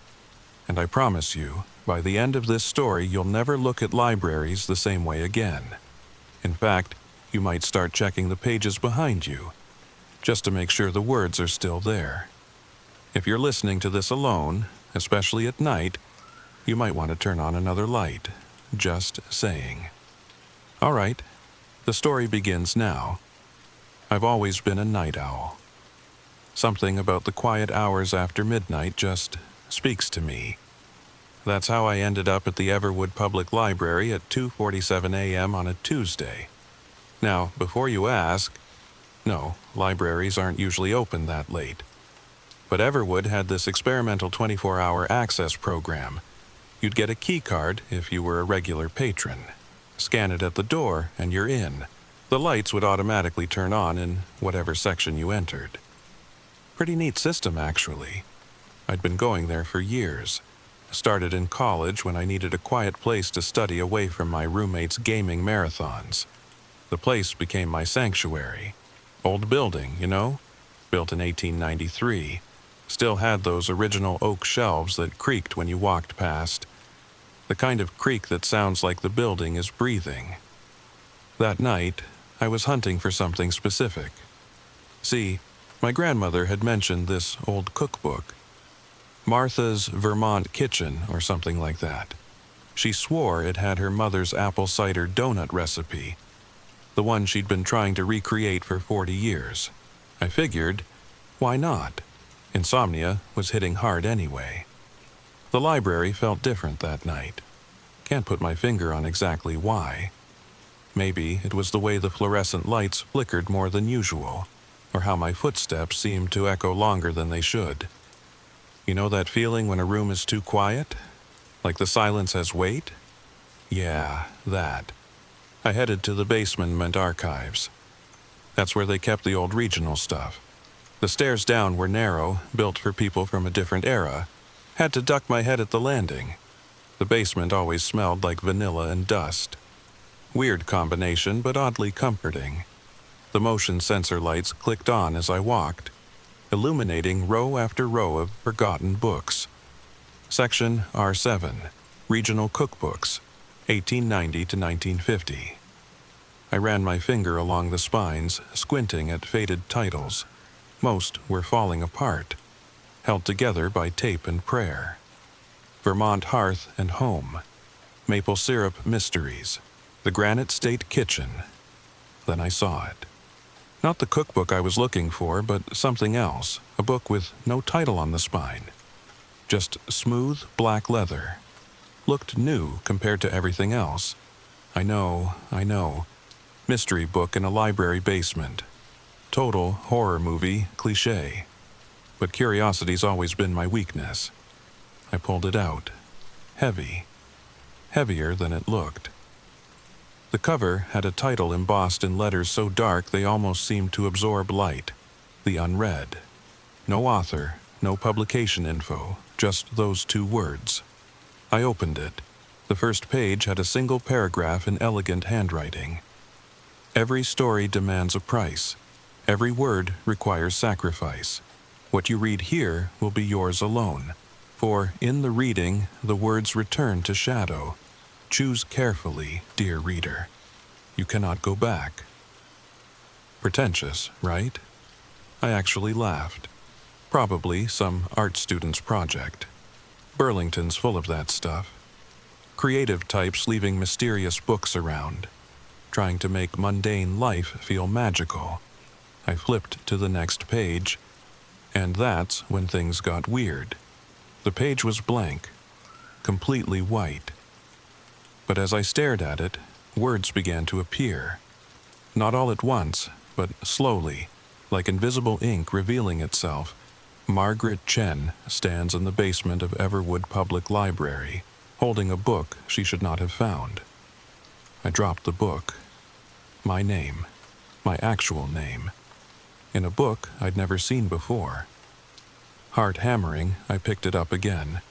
And I promise you, by the end of this story, you'll never look at libraries the same way again. In fact, you might start checking the pages behind you, just to make sure the words are still there. If you're listening to this alone, especially at night, you might want to turn on another light. Just saying. All right, the story begins now. I've always been a night owl. Something about the quiet hours after midnight just speaks to me. That's how I ended up at the Everwood Public Library at 2:47 a.m. on a Tuesday. Now, before you ask, no, libraries aren't usually open that late. But Everwood had this experimental 24-hour access program. You'd get a key card if you were a regular patron. Scan it at the door and you're in. The lights would automatically turn on in whatever section you entered. Pretty neat system, actually. I'd been going there for years. Started in college when I needed a quiet place to study away from my roommates' gaming marathons. The place became my sanctuary. Old building, you know? Built in 1893. Still had those original oak shelves that creaked when you walked past. The kind of creak that sounds like the building is breathing. That night, I was hunting for something specific. See, my grandmother had mentioned this old cookbook. Martha's Vermont Kitchen or something like that. She swore it had her mother's apple cider donut recipe, the one she'd been trying to recreate for 40 years. I figured, why not? Insomnia was hitting hard anyway. The library felt different that night. Can't put my finger on exactly why. Maybe it was the way the fluorescent lights flickered more than usual, or how my footsteps seemed to echo longer than they should. You know that feeling when a room is too quiet? Like the silence has weight? Yeah, that. I headed to the basement archives. That's where they kept the old regional stuff. The stairs down were narrow, built for people from a different era. Had to duck my head at the landing. The basement always smelled like vanilla and dust. Weird combination, but oddly comforting. The motion sensor lights clicked on as I walked, illuminating row after row of forgotten books. Section R7, Regional Cookbooks, 1890 to 1950. I ran my finger along the spines, squinting at faded titles. Most were falling apart, held together by tape and prayer. Vermont Hearth and Home, Maple Syrup Mysteries, The Granite State Kitchen. Then I saw it. Not the cookbook I was looking for, but something else, a book with no title on the spine. Just smooth black leather. Looked new compared to everything else. I know. Mystery book in a library basement. Total horror movie cliché. But curiosity's always been my weakness. I pulled it out. Heavy. Heavier than it looked. The cover had a title embossed in letters so dark they almost seemed to absorb light. The Unread. No author, no publication info, just those 2 words. I opened it. The first page had a single paragraph in elegant handwriting. Every story demands a price. Every word requires sacrifice. What you read here will be yours alone. For in the reading, the words return to shadow. Choose carefully, dear reader. You cannot go back. Pretentious, right? I actually laughed. Probably some art student's project. Burlington's full of that stuff. Creative types leaving mysterious books around, trying to make mundane life feel magical. I flipped to the next page, and that's when things got weird. The page was blank, completely white. But as I stared at it, words began to appear. Not all at once, but slowly, like invisible ink revealing itself. Margaret Chen stands in the basement of Everwood Public Library, holding a book she should not have found. I dropped the book. My name. My actual name. In a book I'd never seen before. Heart hammering, I picked it up again.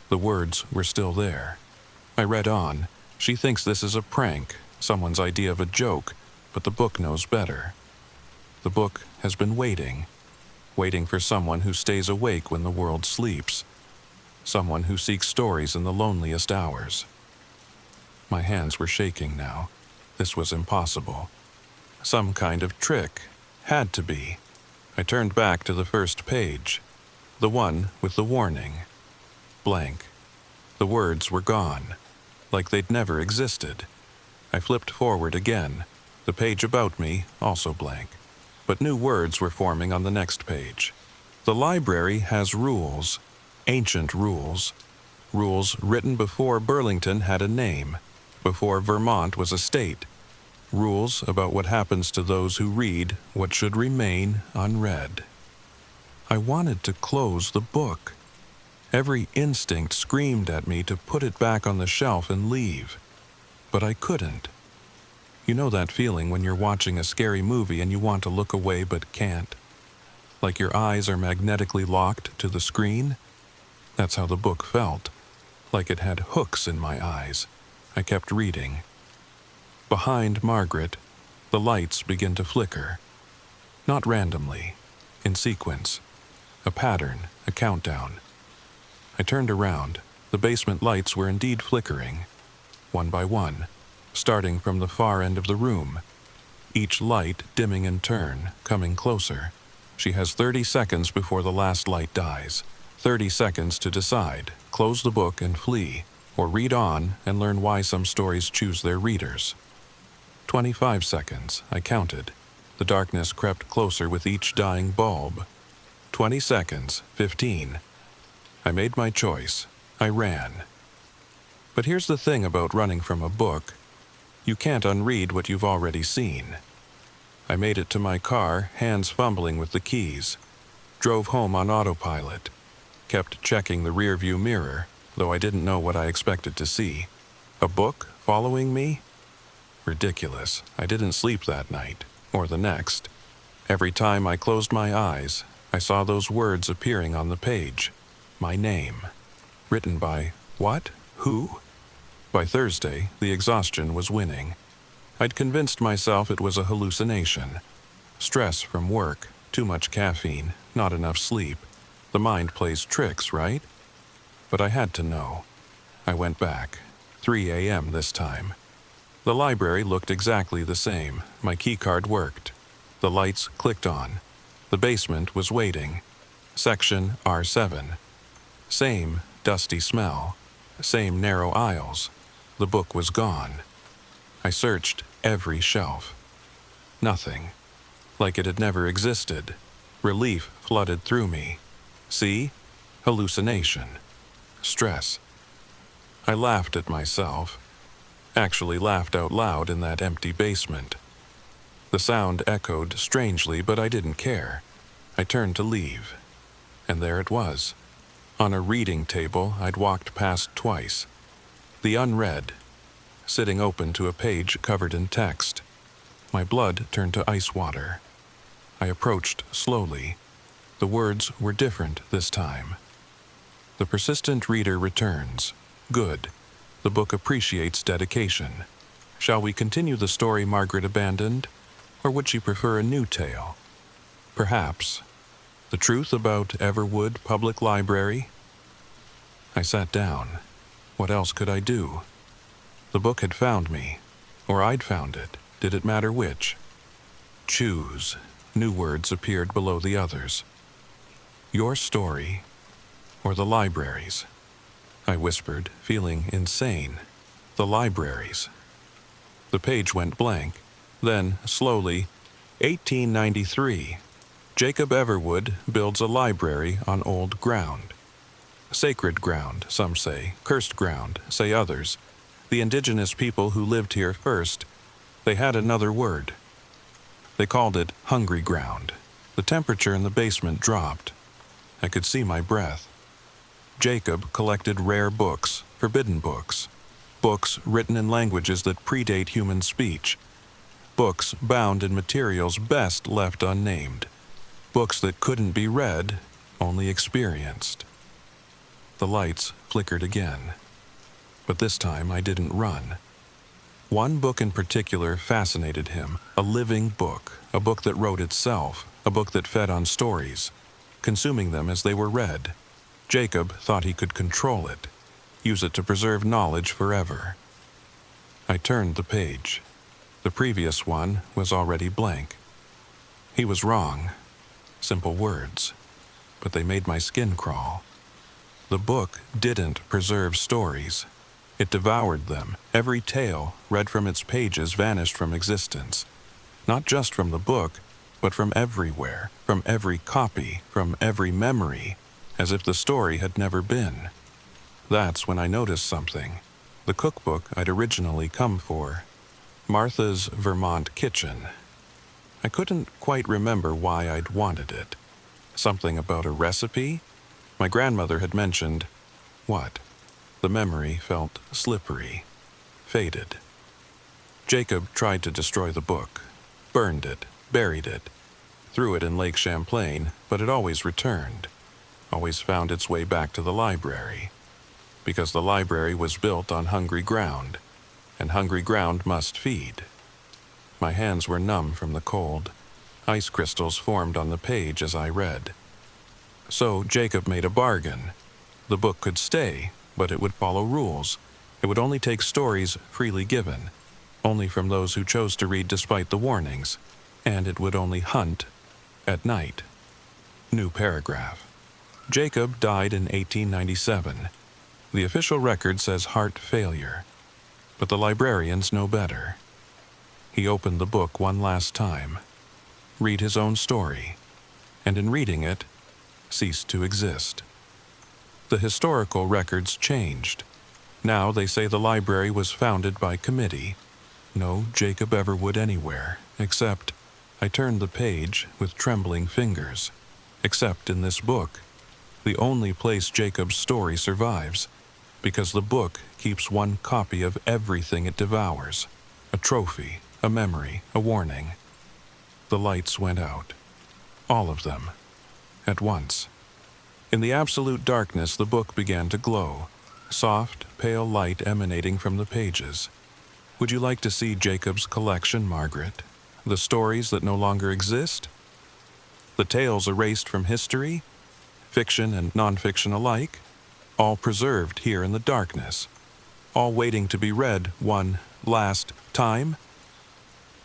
The words were still there. I read on. She thinks this is a prank, someone's idea of a joke, but the book knows better. The book has been waiting for someone who stays awake when the world sleeps, someone who seeks stories in the loneliest hours. My hands were shaking now. This was impossible. Some kind of trick. Had to be. I turned back to the first page, the one with the warning. Blank. The words were gone, like they'd never existed. I flipped forward again, the page about me also blank. But new words were forming on the next page. The library has rules, ancient rules. Rules written before Burlington had a name, before Vermont was a state. Rules about what happens to those who read what should remain unread. I wanted to close the book. Every instinct screamed at me to put it back on the shelf and leave. But I couldn't. You know that feeling when you're watching a scary movie and you want to look away but can't? Like your eyes are magnetically locked to the screen? That's how the book felt. Like it had hooks in my eyes. I kept reading. Behind Margaret, the lights begin to flicker. Not randomly, in sequence. A pattern, a countdown. I turned around. The basement lights were indeed flickering, one by one, starting from the far end of the room. Each light dimming in turn, coming closer. She has 30 seconds before the last light dies. 30 seconds to decide, close the book and flee, or read on and learn why some stories choose their readers. 25 seconds, I counted. The darkness crept closer with each dying bulb. 20 seconds, 15. I made my choice. I ran. But here's the thing about running from a book. You can't unread what you've already seen. I made it to my car, hands fumbling with the keys. Drove home on autopilot. Kept checking the rearview mirror, though I didn't know what I expected to see. A book following me? Ridiculous. I didn't sleep that night, or the next. Every time I closed my eyes, I saw those words appearing on the page. My name. Written by what? Who? By Thursday, the exhaustion was winning. I'd convinced myself it was a hallucination. Stress from work, too much caffeine, not enough sleep. The mind plays tricks, right? But I had to know. I went back. 3 a.m. this time. The library looked exactly the same. My keycard worked. The lights clicked on. The basement was waiting. Section R7. Same dusty smell. Same narrow aisles. The book was gone. I searched every shelf. Nothing. Like it had never existed. Relief flooded through me. See? Hallucination. Stress. I laughed at myself. Actually laughed out loud in that empty basement. The sound echoed strangely, but I didn't care. I turned to leave. And there it was. On a reading table I'd walked past twice. The unread, sitting open to a page covered in text. My blood turned to ice water. I approached slowly. The words were different this time. The persistent reader returns. Good. The book appreciates dedication. Shall we continue the story Margaret abandoned, or would she prefer a new tale? Perhaps. The truth about Everwood Public Library? I sat down. What else could I do? The book had found me, or I'd found it. Did it matter which? Choose. New words appeared below the others. Your story, or the libraries? I whispered, feeling insane. The libraries. The page went blank. Then, slowly, 1893. Jacob Everwood builds a library on old ground. Sacred ground, some say. Cursed ground, say others. The indigenous people who lived here first, they had another word. They called it hungry ground. The temperature in the basement dropped. I could see my breath. Jacob collected rare books, forbidden books. Books written in languages that predate human speech. Books bound in materials best left unnamed. Books that couldn't be read, only experienced. The lights flickered again. But this time I didn't run. One book in particular fascinated him, a living book, a book that wrote itself, a book that fed on stories, consuming them as they were read. Jacob thought he could control it, use it to preserve knowledge forever. I turned the page. The previous one was already blank. He was wrong. Simple words, but they made my skin crawl. The book didn't preserve stories. It devoured them. Every tale read from its pages vanished from existence. Not just from the book, but from everywhere, from every copy, from every memory, as if the story had never been. That's when I noticed something. The cookbook I'd originally come for. Martha's Vermont Kitchen. I couldn't quite remember why I'd wanted it. Something about a recipe? My grandmother had mentioned. What? The memory felt slippery, faded. Jacob tried to destroy the book, burned it, buried it, threw it in Lake Champlain, but it always returned, always found its way back to the library, because the library was built on hungry ground, and hungry ground must feed. My hands were numb from the cold. Ice crystals formed on the page as I read. So Jacob made a bargain. The book could stay, but it would follow rules. It would only take stories freely given, only from those who chose to read despite the warnings, and it would only hunt at night. New paragraph. Jacob died in 1897. The official record says heart failure, but the librarians know better. He opened the book one last time, read his own story, and in reading it, ceased to exist. The historical records changed. Now they say the library was founded by committee. No Jacob Everwood anywhere, except, I turned the page with trembling fingers, except in this book, the only place Jacob's story survives, because the book keeps one copy of everything it devours, a trophy, a memory, a warning. The lights went out. All of them. At once. In the absolute darkness, the book began to glow, soft, pale light emanating from the pages. Would you like to see Jacob's collection, Margaret? The stories that no longer exist? The tales erased from history? Fiction and nonfiction alike? All preserved here in the darkness. All waiting to be read one last time?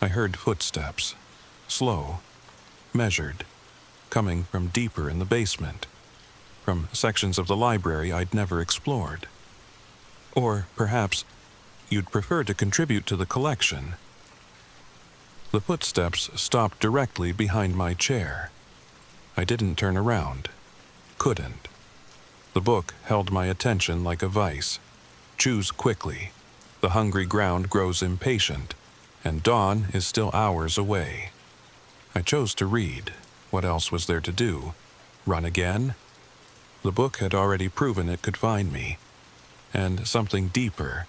I heard footsteps. Slow. Measured. Coming from deeper in the basement. From sections of the library I'd never explored. Or, perhaps, you'd prefer to contribute to the collection. The footsteps stopped directly behind my chair. I didn't turn around. Couldn't. The book held my attention like a vice. Choose quickly. The hungry ground grows impatient, and dawn is still hours away. I chose to read. What else was there to do? Run again? The book had already proven it could find me. And something deeper,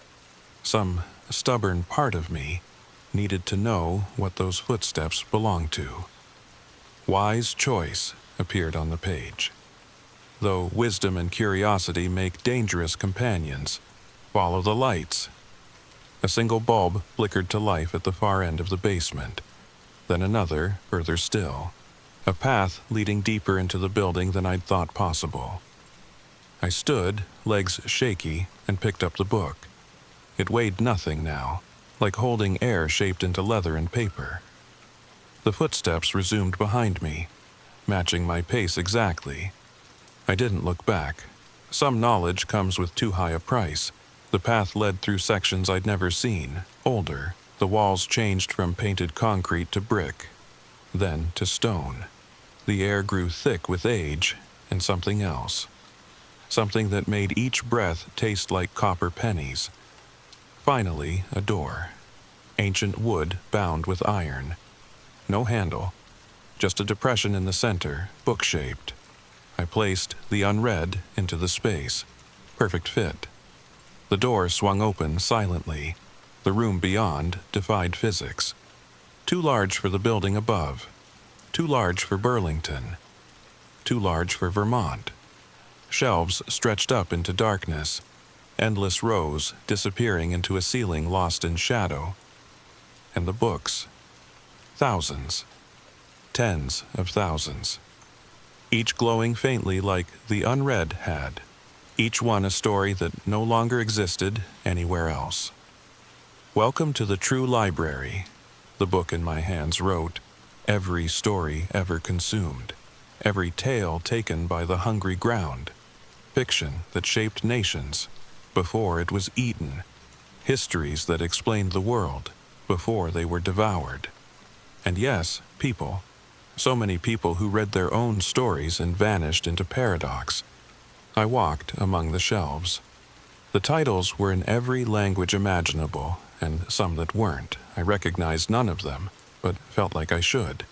some stubborn part of me, needed to know what those footsteps belonged to. Wise choice appeared on the page. Though wisdom and curiosity make dangerous companions, follow the lights. A single bulb flickered to life at the far end of the basement, then another further still. A path leading deeper into the building than I'd thought possible. I stood, legs shaky, and picked up the book. It weighed nothing now, like holding air shaped into leather and paper. The footsteps resumed behind me, matching my pace exactly. I didn't look back. Some knowledge comes with too high a price. The path led through sections I'd never seen, older. The walls changed from painted concrete to brick, then to stone. The air grew thick with age and something else. Something that made each breath taste like copper pennies. Finally, a door. Ancient wood bound with iron. No handle, just a depression in the center, book-shaped. I placed the unread into the space. Perfect fit. The door swung open silently. The room beyond defied physics. Too large for the building above. Too large for Burlington. Too large for Vermont. Shelves stretched up into darkness. Endless rows disappearing into a ceiling lost in shadow. And the books. Thousands. Tens of thousands. Each glowing faintly like the unread had. Each one a story that no longer existed anywhere else. Welcome to the true library, the book in my hands wrote. Every story ever consumed. Every tale taken by the hungry ground. Fiction that shaped nations before it was eaten. Histories that explained the world before they were devoured. And yes, people. So many people who read their own stories and vanished into paradox. I walked among the shelves. The titles were in every language imaginable, and some that weren't. I recognized none of them, but felt like I should.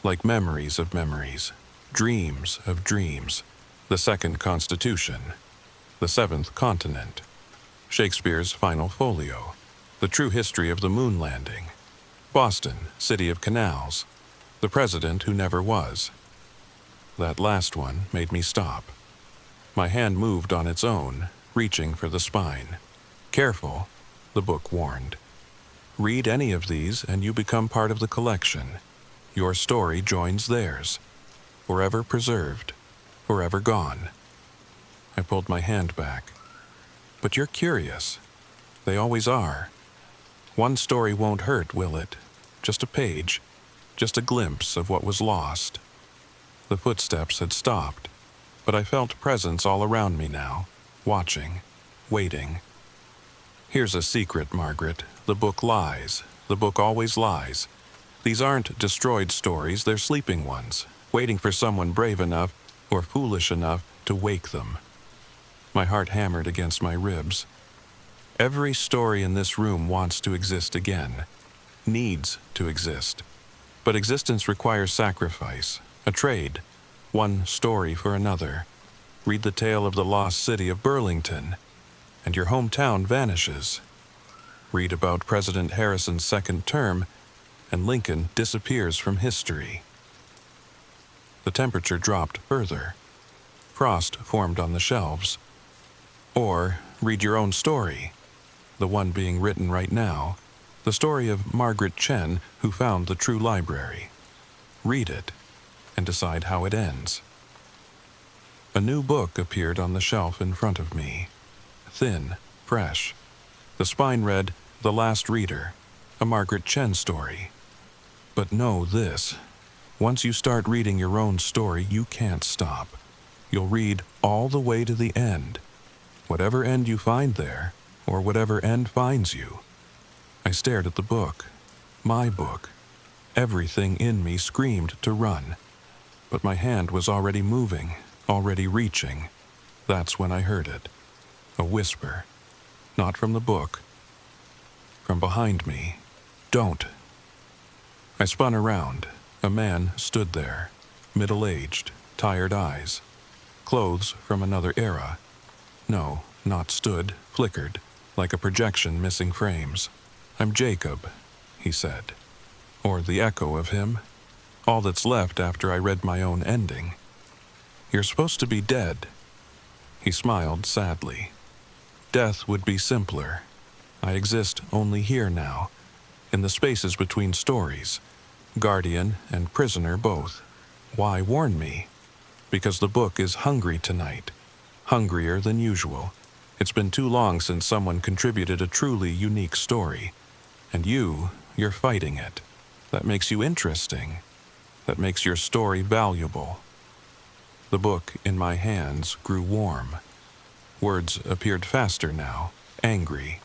Like memories of memories, dreams of dreams. The Second Constitution, The Seventh Continent, Shakespeare's Final Folio, The True History of the Moon Landing, Boston, City of Canals, The President Who Never Was. That last one made me stop. My hand moved on its own, reaching for the spine. Careful, the book warned. Read any of these and you become part of the collection. Your story joins theirs, forever preserved. Forever gone. I pulled my hand back. But you're curious. They always are. One story won't hurt, will it? Just a page. Just a glimpse of what was lost. The footsteps had stopped, but I felt presence all around me now, watching, waiting. Here's a secret, Margaret. The book lies. The book always lies. These aren't destroyed stories, they're sleeping ones, waiting for someone brave enough or foolish enough to wake them. My heart hammered against my ribs. Every story in this room wants to exist again, needs to exist. But existence requires sacrifice, a trade, one story for another. Read the tale of the lost city of Burlington, and your hometown vanishes. Read about President Harrison's second term, and Lincoln disappears from history. The temperature dropped further. Frost formed on the shelves. Or read your own story, the one being written right now, the story of Margaret Chen who found the true library. Read it, and decide how it ends. A new book appeared on the shelf in front of me. Thin, fresh. The spine read, The Last Reader, a Margaret Chen story. But know this. Once you start reading your own story, you can't stop. You'll read all the way to the end. Whatever end you find there, or whatever end finds you. I stared at the book. My book. Everything in me screamed to run. But my hand was already moving, already reaching. That's when I heard it. A whisper. Not from the book. From behind me. Don't. I spun around. A man stood there, middle-aged, tired eyes. Clothes from another era. No, not stood, flickered, like a projection missing frames. I'm Jacob, he said. Or the echo of him. All that's left after I read my own ending. You're supposed to be dead. He smiled sadly. Death would be simpler. I exist only here now, in the spaces between stories. Guardian and prisoner both. Why warn me? Because the book is hungry tonight. Hungrier than usual. It's been too long since someone contributed a truly unique story. And you're fighting it. That makes you interesting. That makes your story valuable. The book in my hands grew warm. Words appeared faster now, angry.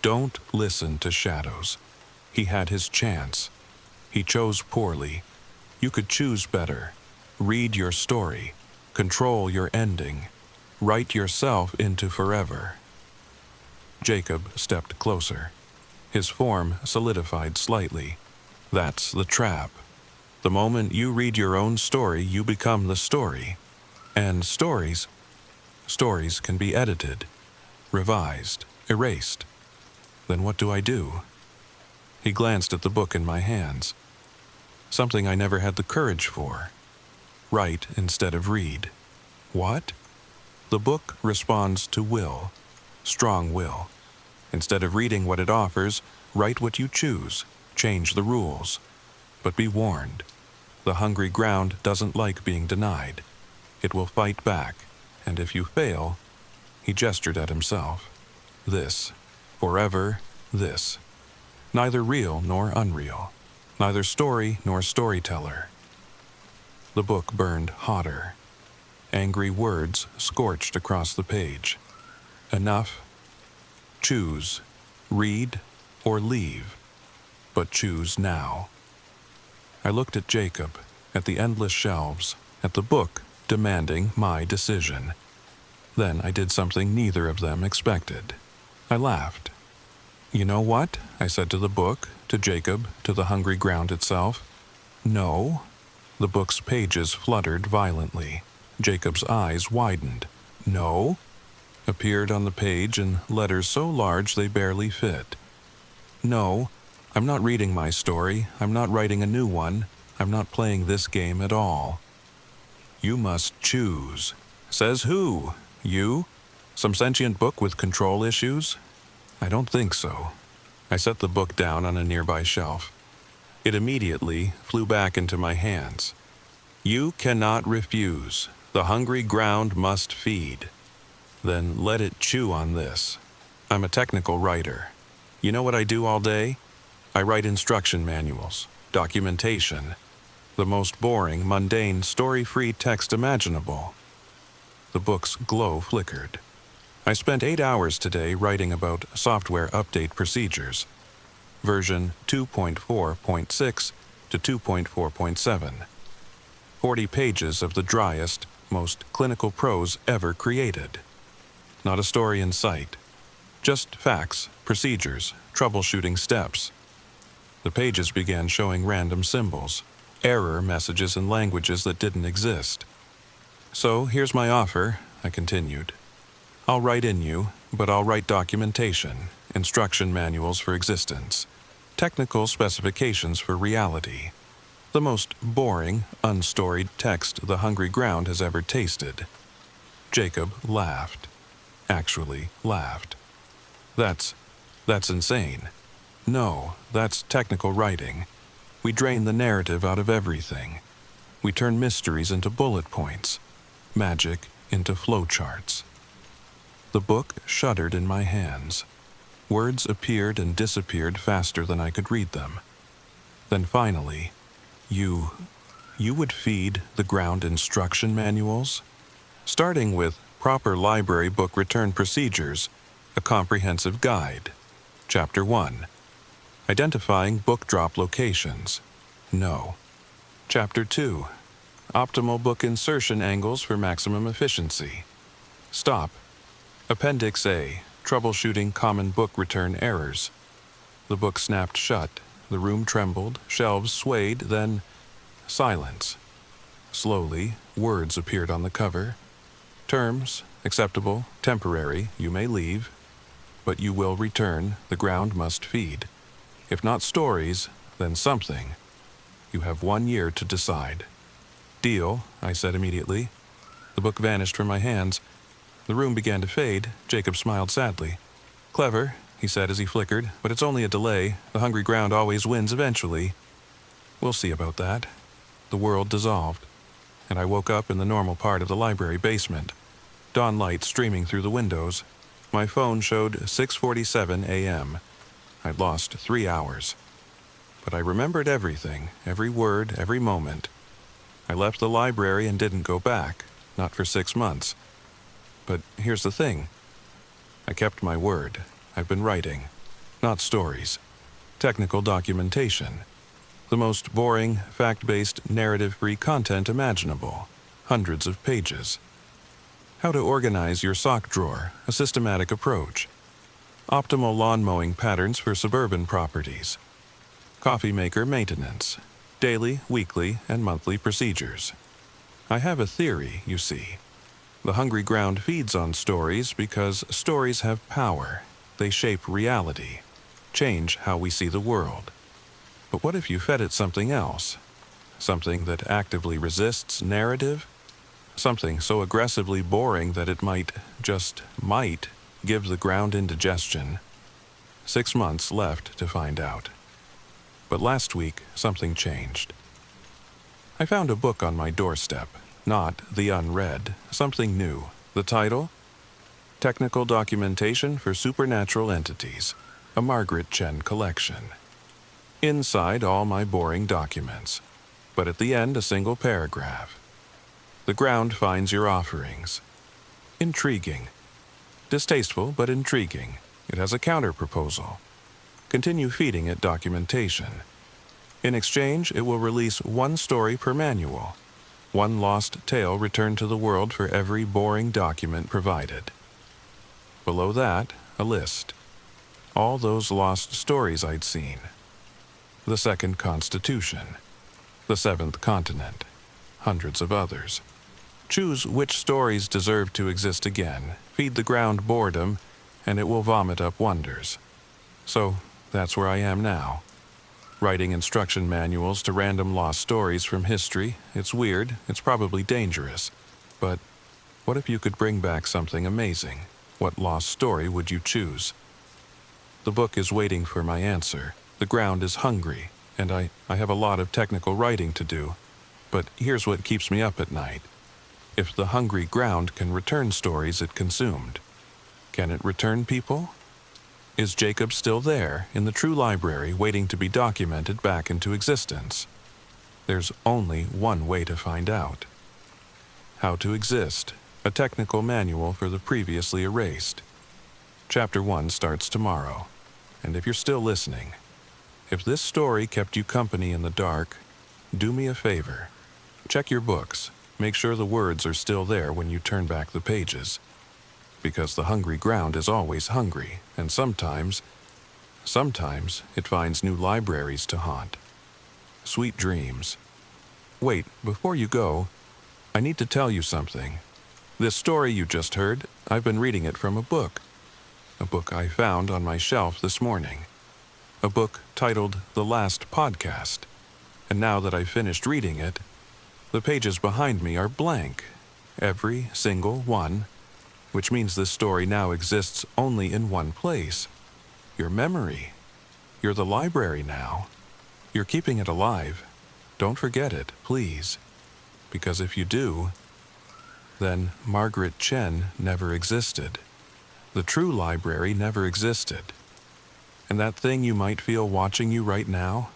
Don't listen to shadows. He had his chance. He chose poorly. You could choose better. Read your story. Control your ending. Write yourself into forever. Jacob stepped closer. His form solidified slightly. That's the trap. The moment you read your own story, you become the story. And stories can be edited, revised, erased. Then what do I do? He glanced at the book in my hands. Something I never had the courage for. Write instead of read. What? The book responds to will, strong will. Instead of reading what it offers, write what you choose, change the rules. But be warned, the hungry ground doesn't like being denied. It will fight back, and if you fail, he gestured at himself. This, forever this. Neither real nor unreal, neither story nor storyteller. The book burned hotter. Angry words scorched across the page. Enough. Choose, read, or leave, but choose now. I looked at Jacob, at the endless shelves, at the book demanding my decision. Then I did something neither of them expected. I laughed. You know what? I said to the book, to Jacob, to the hungry ground itself. No. The book's pages fluttered violently. Jacob's eyes widened. No. Appeared on the page in letters so large they barely fit. No, I'm not reading my story. I'm not writing a new one. I'm not playing this game at all. You must choose. Says who? You? Some sentient book with control issues? I don't think so. I set the book down on a nearby shelf. It immediately flew back into my hands. You cannot refuse. The hungry ground must feed. Then let it chew on this. I'm a technical writer. You know what I do all day? I write instruction manuals, documentation, the most boring, mundane, story-free text imaginable. The book's glow flickered. I spent 8 hours today writing about software update procedures, version 2.4.6 to 2.4.7. 40 pages of the driest, most clinical prose ever created. Not a story in sight. Just facts, procedures, troubleshooting steps. The pages began showing random symbols, error messages in languages that didn't exist. So here's my offer, I continued. I'll write in you, but I'll write documentation, instruction manuals for existence, technical specifications for reality. The most boring, unstoried text the hungry ground has ever tasted. Jacob laughed. Actually laughed. That's insane. No, that's technical writing. We drain the narrative out of everything. We turn mysteries into bullet points, magic into flowcharts. The book shuddered in my hands. Words appeared and disappeared faster than I could read them. Then finally, you would feed the ground instruction manuals? Starting with proper library book return procedures, a comprehensive guide. Chapter 1. Identifying book drop locations. No. Chapter 2. Optimal book insertion angles for maximum efficiency. Stop. Appendix A. Troubleshooting common book return errors. The book snapped shut. The room trembled, shelves swayed, then silence. Slowly, words appeared on the cover. Terms, acceptable, temporary, you may leave. But you will return, the ground must feed. If not stories, then something. You have 1 year to decide. Deal, I said immediately. The book vanished from my hands. The room began to fade. Jacob smiled sadly. Clever, he said as he flickered, but it's only a delay. The hungry ground always wins eventually. We'll see about that. The world dissolved, and I woke up in the normal part of the library basement. Dawn light streaming through the windows. My phone showed 6:47 a.m. I'd lost 3 hours. But I remembered everything, every word, every moment. I left the library and didn't go back, not for 6 months. But here's the thing. I kept my word. I've been writing. Not stories. Technical documentation. The most boring, fact-based, narrative-free content imaginable. Hundreds of pages. How to organize your sock drawer, a systematic approach. Optimal lawn mowing patterns for suburban properties. Coffee maker maintenance. Daily, weekly, and monthly procedures. I have a theory, you see. The hungry ground feeds on stories because stories have power. They shape reality, change how we see the world. But what if you fed it something else? Something that actively resists narrative? Something so aggressively boring that it might give the ground indigestion. 6 months left to find out. But last week, something changed. I found a book on my doorstep, not the unread, something new. The title? Technical Documentation for Supernatural Entities, a Margaret Chen collection. Inside all my boring documents, but at the end a single paragraph. The ground finds your offerings. Intriguing. Distasteful, but intriguing. It has a counter-proposal. Continue feeding it documentation. In exchange, it will release 1 story per manual. 1 lost tale returned to the world for every boring document provided. Below that, a list. All those lost stories I'd seen. The Second Constitution. The Seventh Continent. Hundreds of others. Choose which stories deserve to exist again, feed the ground boredom, and it will vomit up wonders. So, that's where I am now. Writing instruction manuals to random lost stories from history. It's weird, it's probably dangerous. But what if you could bring back something amazing? What lost story would you choose? The book is waiting for my answer. The ground is hungry, and I have a lot of technical writing to do. But here's what keeps me up at night. If the hungry ground can return stories it consumed, can it return people? Is Jacob still there in the true library waiting to be documented back into existence? There's only one way to find out. How to Exist, a technical manual for the previously erased. Chapter 1 starts tomorrow. And if you're still listening, if this story kept you company in the dark, do me a favor. Check your books. Make sure the words are still there when you turn back the pages. Because the hungry ground is always hungry, and sometimes it finds new libraries to haunt. Sweet dreams. Wait, before you go, I need to tell you something. This story you just heard, I've been reading it from a book I found on my shelf this morning. A book titled The Last Podcast. And now that I've finished reading it, the pages behind me are blank. Every single one. Which means this story now exists only in one place. Your memory. You're the library now. You're keeping it alive. Don't forget it, please. Because if you do, then Margaret Chen never existed. The true library never existed. And that thing you might feel watching you right now,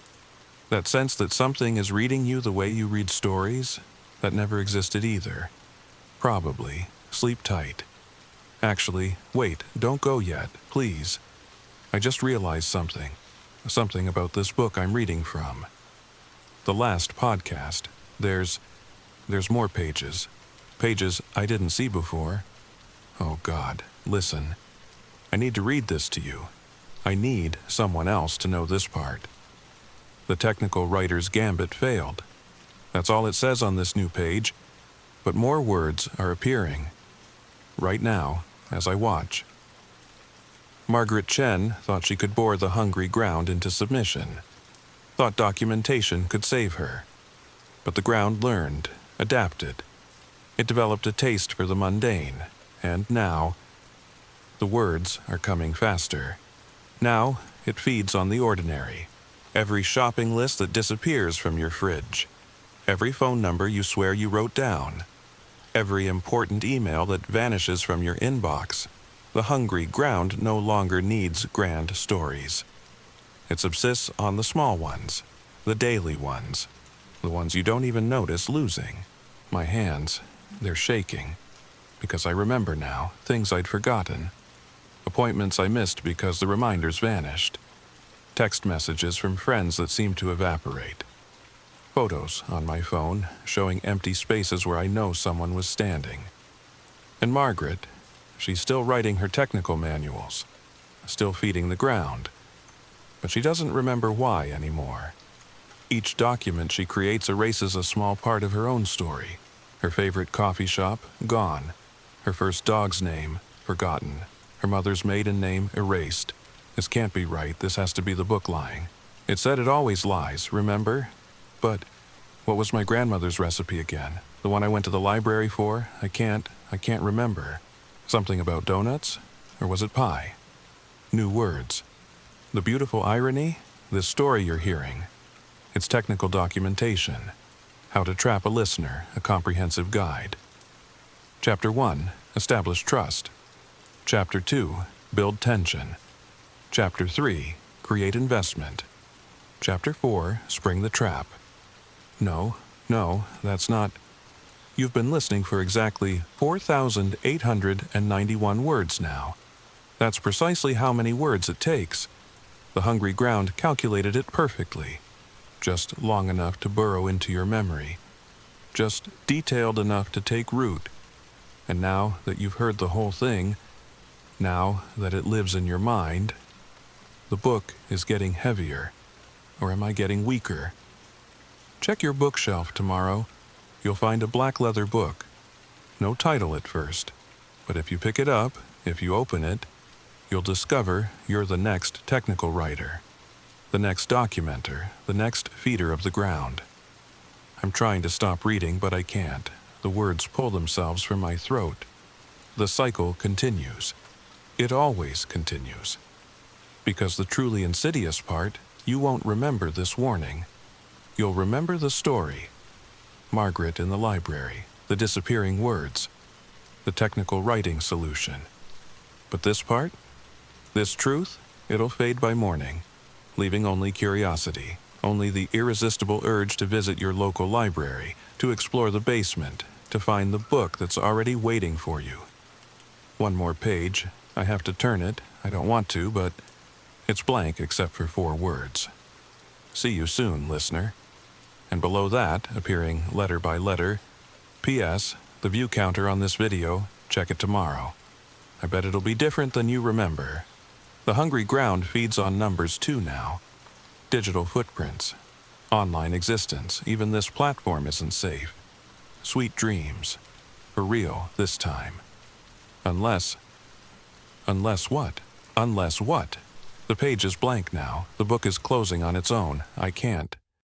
that sense that something is reading you the way you read stories, that never existed either. Probably. Sleep tight. Actually, wait, don't go yet, please. I just realized something. Something about this book I'm reading from. The Last Podcast. There's more pages. Pages I didn't see before. Oh God, listen. I need to read this to you. I need someone else to know this part. The technical writer's gambit failed. That's all it says on this new page, but more words are appearing. Right now, as I watch. Margaret Chen thought she could bore the hungry ground into submission. Thought documentation could save her. But the ground learned, adapted. It developed a taste for the mundane, and now, the words are coming faster. Now, it feeds on the ordinary. Every shopping list that disappears from your fridge. Every phone number you swear you wrote down. Every important email that vanishes from your inbox. The hungry ground no longer needs grand stories. It subsists on the small ones, the daily ones, The ones you don't even notice losing. My hands, they're shaking. Because I remember now, things I'd forgotten. Appointments I missed because the reminders vanished. Text messages from friends that seemed to evaporate. Photos on my phone showing empty spaces where I know someone was standing. And Margaret, she's still writing her technical manuals, still feeding the ground. But she doesn't remember why anymore. Each document she creates erases a small part of her own story. Her favorite coffee shop, gone. Her first dog's name, forgotten. Her mother's maiden name, erased. This can't be right, this has to be the book lying. It said it always lies, remember? But what was my grandmother's recipe again? The one I went to the library for? I can't remember. Something about donuts? Or was it pie? New words. The beautiful irony? This story you're hearing. It's technical documentation. How to trap a listener, a comprehensive guide. Chapter 1, establish trust. Chapter 2, build tension. Chapter 3, create investment. Chapter 4, spring the trap. No, that's not. You've been listening for exactly 4,891 words now. That's precisely how many words it takes. The hungry ground calculated it perfectly. Just long enough to burrow into your memory. Just detailed enough to take root. And now that you've heard the whole thing, now that it lives in your mind, the book is getting heavier. Or am I getting weaker? Check your bookshelf tomorrow. You'll find a black leather book. No title at first. But if you pick it up, if you open it, you'll discover you're the next technical writer. The next documenter, the next feeder of the ground. I'm trying to stop reading, but I can't. The words pull themselves from my throat. The cycle continues. It always continues. Because the truly insidious part, you won't remember this warning. You'll remember the story. Margaret in the library, the disappearing words, the technical writing solution. But this part, this truth, it'll fade by morning, leaving only curiosity, only the irresistible urge to visit your local library, to explore the basement, to find the book that's already waiting for you. One more page. I have to turn it. I don't want to, but it's blank except for 4 words. See you soon, listener. And below that, appearing letter by letter, P.S. The view counter on this video, check it tomorrow. I bet it'll be different than you remember. The hungry ground feeds on numbers too now. Digital footprints. Online existence. Even this platform isn't safe. Sweet dreams. For real, this time. Unless what? Unless what? The page is blank now. The book is closing on its own. I can't.